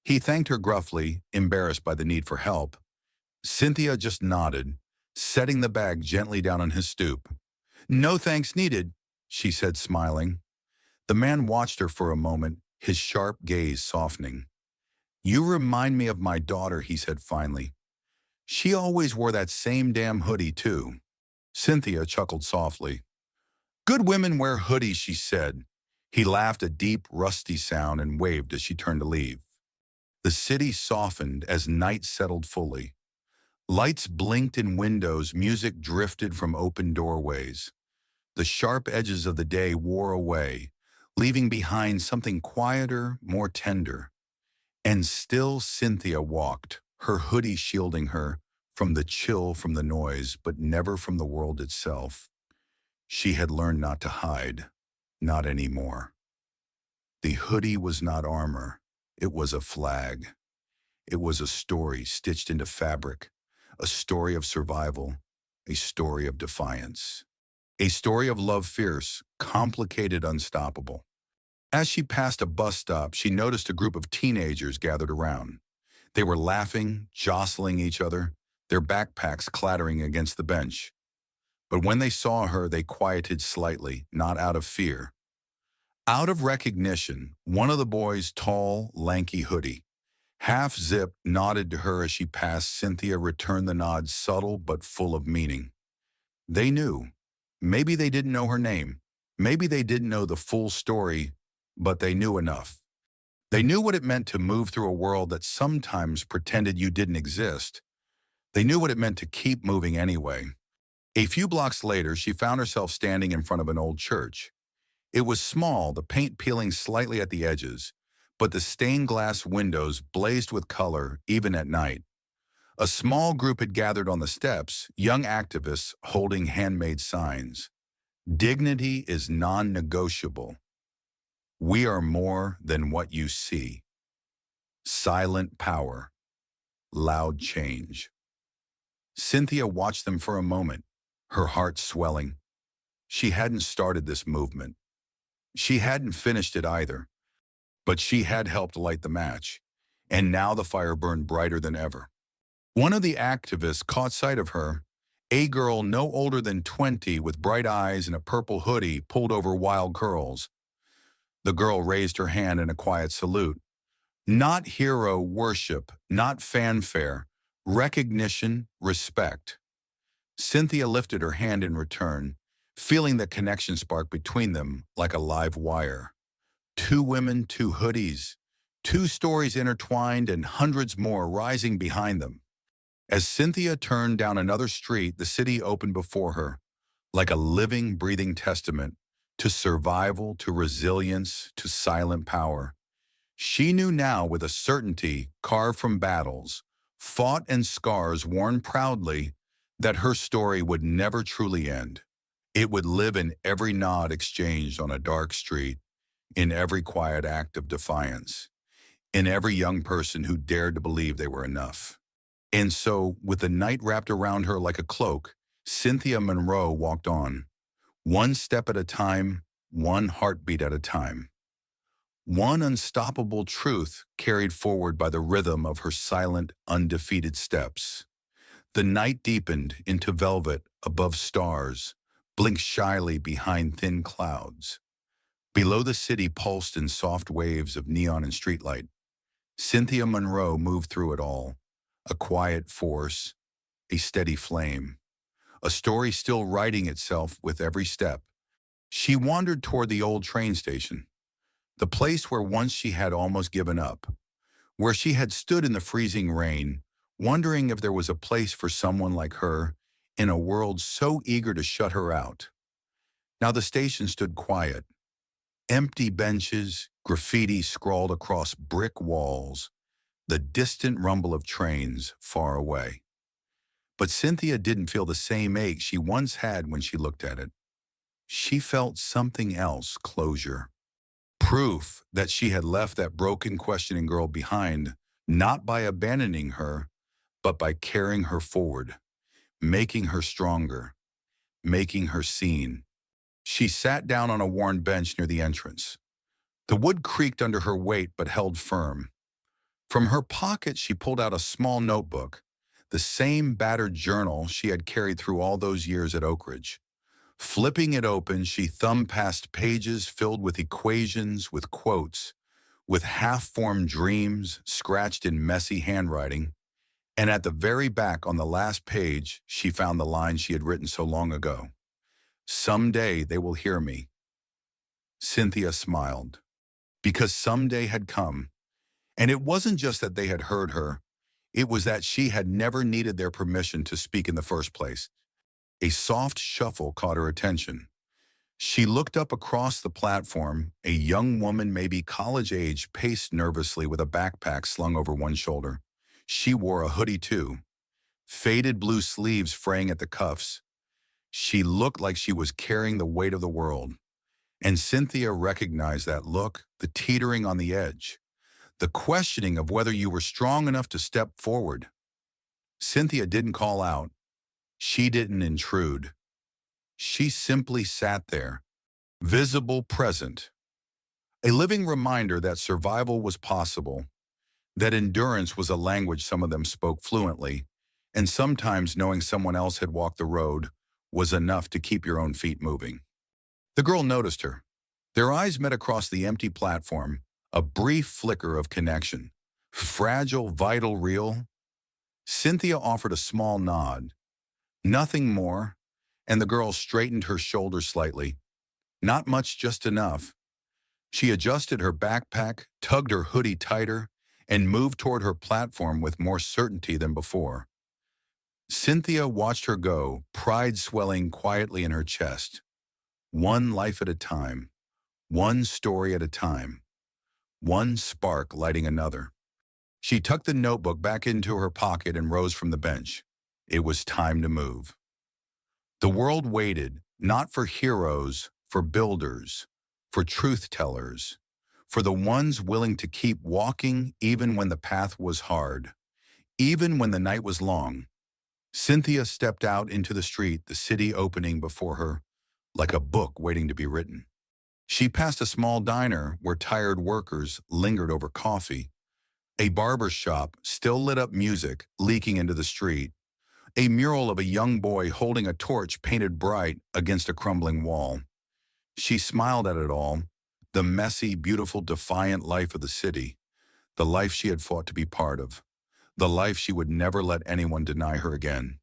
He thanked her gruffly, embarrassed by the need for help. Cynthia just nodded, setting the bag gently down on his stoop. "No thanks needed," she said, smiling. The man watched her for a moment, his sharp gaze softening. "You remind me of my daughter," he said finally. "She always wore that same damn hoodie, too." Cynthia chuckled softly. "Good women wear hoodies," she said. He laughed a deep, rusty sound and waved as she turned to leave. The city softened as night settled fully. Lights blinked in windows, music drifted from open doorways. The sharp edges of the day wore away, leaving behind something quieter, more tender. And still Cynthia walked, her hoodie shielding her from the chill from the noise, but never from the world itself. She had learned not to hide, not anymore. The hoodie was not armor, it was a flag. It was a story stitched into fabric, a story of survival, a story of defiance. A story of love fierce, complicated, unstoppable. As she passed a bus stop, she noticed a group of teenagers gathered around. They were laughing, jostling each other, their backpacks clattering against the bench. But when they saw her, they quieted slightly, not out of fear. Out of recognition, one of the boys' tall, lanky hoodie, half-zipped, nodded to her as she passed. Cynthia returned the nod, subtle but full of meaning. They knew. Maybe they didn't know her name. Maybe they didn't know the full story, but they knew enough. They knew what it meant to move through a world that sometimes pretended you didn't exist. They knew what it meant to keep moving anyway. A few blocks later, she found herself standing in front of an old church. It was small, the paint peeling slightly at the edges, but the stained glass windows blazed with color even at night. A small group had gathered on the steps, young activists holding handmade signs. Dignity is non-negotiable. We are more than what you see. Silent power. Loud change. Cynthia watched them for a moment, her heart swelling. She hadn't started this movement. She hadn't finished it either, but she had helped light the match, and now the fire burned brighter than ever. One of the activists caught sight of her, a girl no older than 20 with bright eyes and a purple hoodie pulled over wild curls. The girl raised her hand in a quiet salute. Not hero worship, not fanfare, recognition, respect. Cynthia lifted her hand in return, feeling the connection spark between them like a live wire. Two women, two hoodies, two stories intertwined and hundreds more rising behind them. As Cynthia turned down another street, the city opened before her, like a living, breathing testament to survival, to resilience, to silent power. She knew now with a certainty carved from battles, fought and scars worn proudly, that her story would never truly end. It would live in every nod exchanged on a dark street, in every quiet act of defiance, in every young person who dared to believe they were enough. And so, with the night wrapped around her like a cloak, Cynthia Monroe walked on, one step at a time, one heartbeat at a time. One unstoppable truth carried forward by the rhythm of her silent, undefeated steps. The night deepened into velvet above stars, blinked shyly behind thin clouds. Below the city pulsed in soft waves of neon and streetlight. Cynthia Monroe moved through it all, a quiet force, a steady flame, a story still writing itself with every step. She wandered toward the old train station, the place where once she had almost given up, where she had stood in the freezing rain, wondering if there was a place for someone like her in a world so eager to shut her out. Now the station stood quiet. Empty benches, graffiti scrawled across brick walls, the distant rumble of trains far away. But Cynthia didn't feel the same ache she once had when she looked at it. She felt something else, closure. Proof that she had left that broken, questioning girl behind, not by abandoning her, but by carrying her forward, making her stronger, making her seen. She sat down on a worn bench near the entrance. The wood creaked under her weight but held firm. From her pocket, she pulled out a small notebook, the same battered journal she had carried through all those years at Oak Ridge. Flipping it open, she thumbed past pages filled with equations, with quotes, with half-formed dreams scratched in messy handwriting, and at the very back on the last page, she found the line she had written so long ago. "Someday they will hear me." Cynthia smiled, because someday had come. And it wasn't just that they had heard her, it was that she had never needed their permission to speak in the first place. A soft shuffle caught her attention. She looked up across the platform. A young woman, maybe college-age, paced nervously with a backpack slung over one shoulder. She wore a hoodie too, faded blue sleeves fraying at the cuffs. She looked like she was carrying the weight of the world. And Cynthia recognized that look, the teetering on the edge, the questioning of whether you were strong enough to step forward. Cynthia didn't call out. She didn't intrude. She simply sat there, visible, present, a living reminder that survival was possible, that endurance was a language some of them spoke fluently, and sometimes knowing someone else had walked the road was enough to keep your own feet moving. The girl noticed her. Their eyes met across the empty platform, a brief flicker of connection. Fragile, vital, real. Cynthia offered a small nod. Nothing more, and the girl straightened her shoulders slightly. Not much, just enough. She adjusted her backpack, tugged her hoodie tighter, and moved toward her platform with more certainty than before. Cynthia watched her go, pride swelling quietly in her chest. One life at a time, one story at a time, one spark lighting another. She tucked the notebook back into her pocket and rose from the bench. It was time to move. The world waited, not for heroes, for builders, for truth-tellers, for the ones willing to keep walking even when the path was hard, even when the night was long. Cynthia stepped out into the street, the city opening before her, like a book waiting to be written. She passed a small diner where tired workers lingered over coffee, a barber shop, still lit up music leaking into the street, a mural of a young boy holding a torch painted bright against a crumbling wall. She smiled at it all, the messy, beautiful, defiant life of the city, the life she had fought to be part of, the life she would never let anyone deny her again.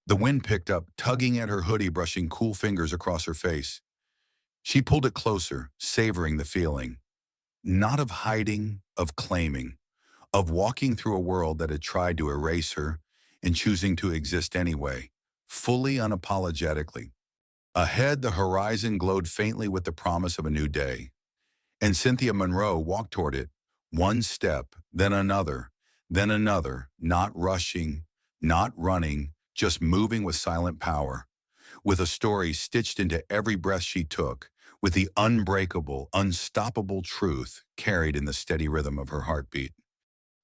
The wind picked up, tugging at her hoodie, brushing cool fingers across her face. She pulled it closer, savoring the feeling. Not of hiding, of claiming, of walking through a world that had tried to erase her and choosing to exist anyway, fully unapologetically. Ahead, the horizon glowed faintly with the promise of a new day. And Cynthia Monroe walked toward it, one step, then another, not rushing, not running, just moving with silent power, with a story stitched into every breath she took, with the unbreakable, unstoppable truth carried in the steady rhythm of her heartbeat.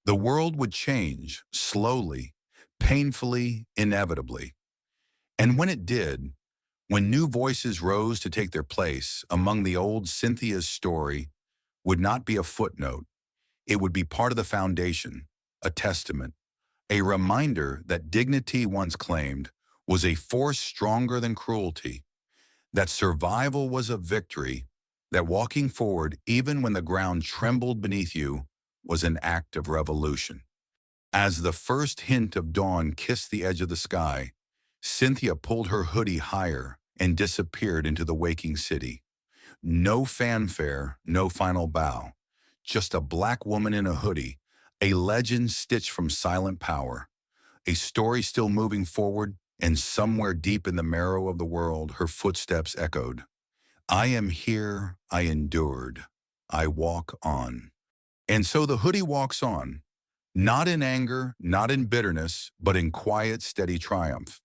The world would change, slowly, painfully, inevitably. And when it did, when new voices rose to take their place among the old, Cynthia's story would not be a footnote. It would be part of the foundation, a testament, a reminder that dignity once claimed was a force stronger than cruelty, that survival was a victory, that walking forward, even when the ground trembled beneath you, was an act of revolution. As the first hint of dawn kissed the edge of the sky, Cynthia pulled her hoodie higher and disappeared into the waking city. No fanfare, no final bow. Just a black woman in a hoodie, A legend stitched from silent power, a story still moving forward, and somewhere deep in the marrow of the world, her footsteps echoed. I am here, I endured, I walk on. And so the hoodie walks on, not in anger, not in bitterness, but in quiet, steady triumph.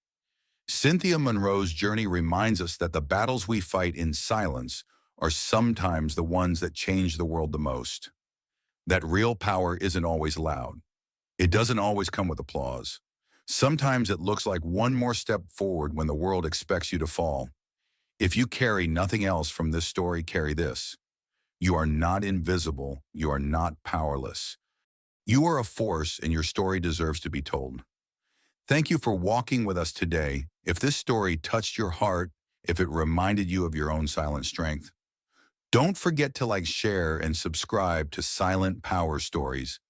Cynthia Monroe's journey reminds us that the battles we fight in silence are sometimes the ones that change the world the most. That real power isn't always loud. It doesn't always come with applause. Sometimes it looks like one more step forward when the world expects you to fall. If you carry nothing else from this story, carry this. You are not invisible. You are not powerless. You are a force, and your story deserves to be told. Thank you for walking with us today. If this story touched your heart, if it reminded you of your own silent strength, don't forget to like, share, and subscribe to Silent Power Stories.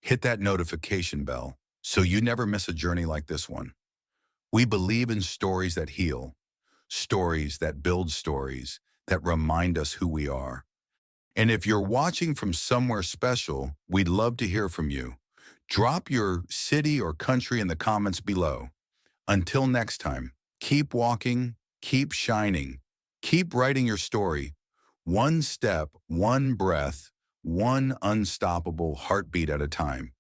Hit that notification bell so you never miss a journey like this one. We believe in stories that heal, stories that build stories that remind us who we are. And if you're watching from somewhere special, we'd love to hear from you. Drop your city or country in the comments below. Until next time, keep walking, keep shining, keep writing your story. One step, one breath, one unstoppable heartbeat at a time.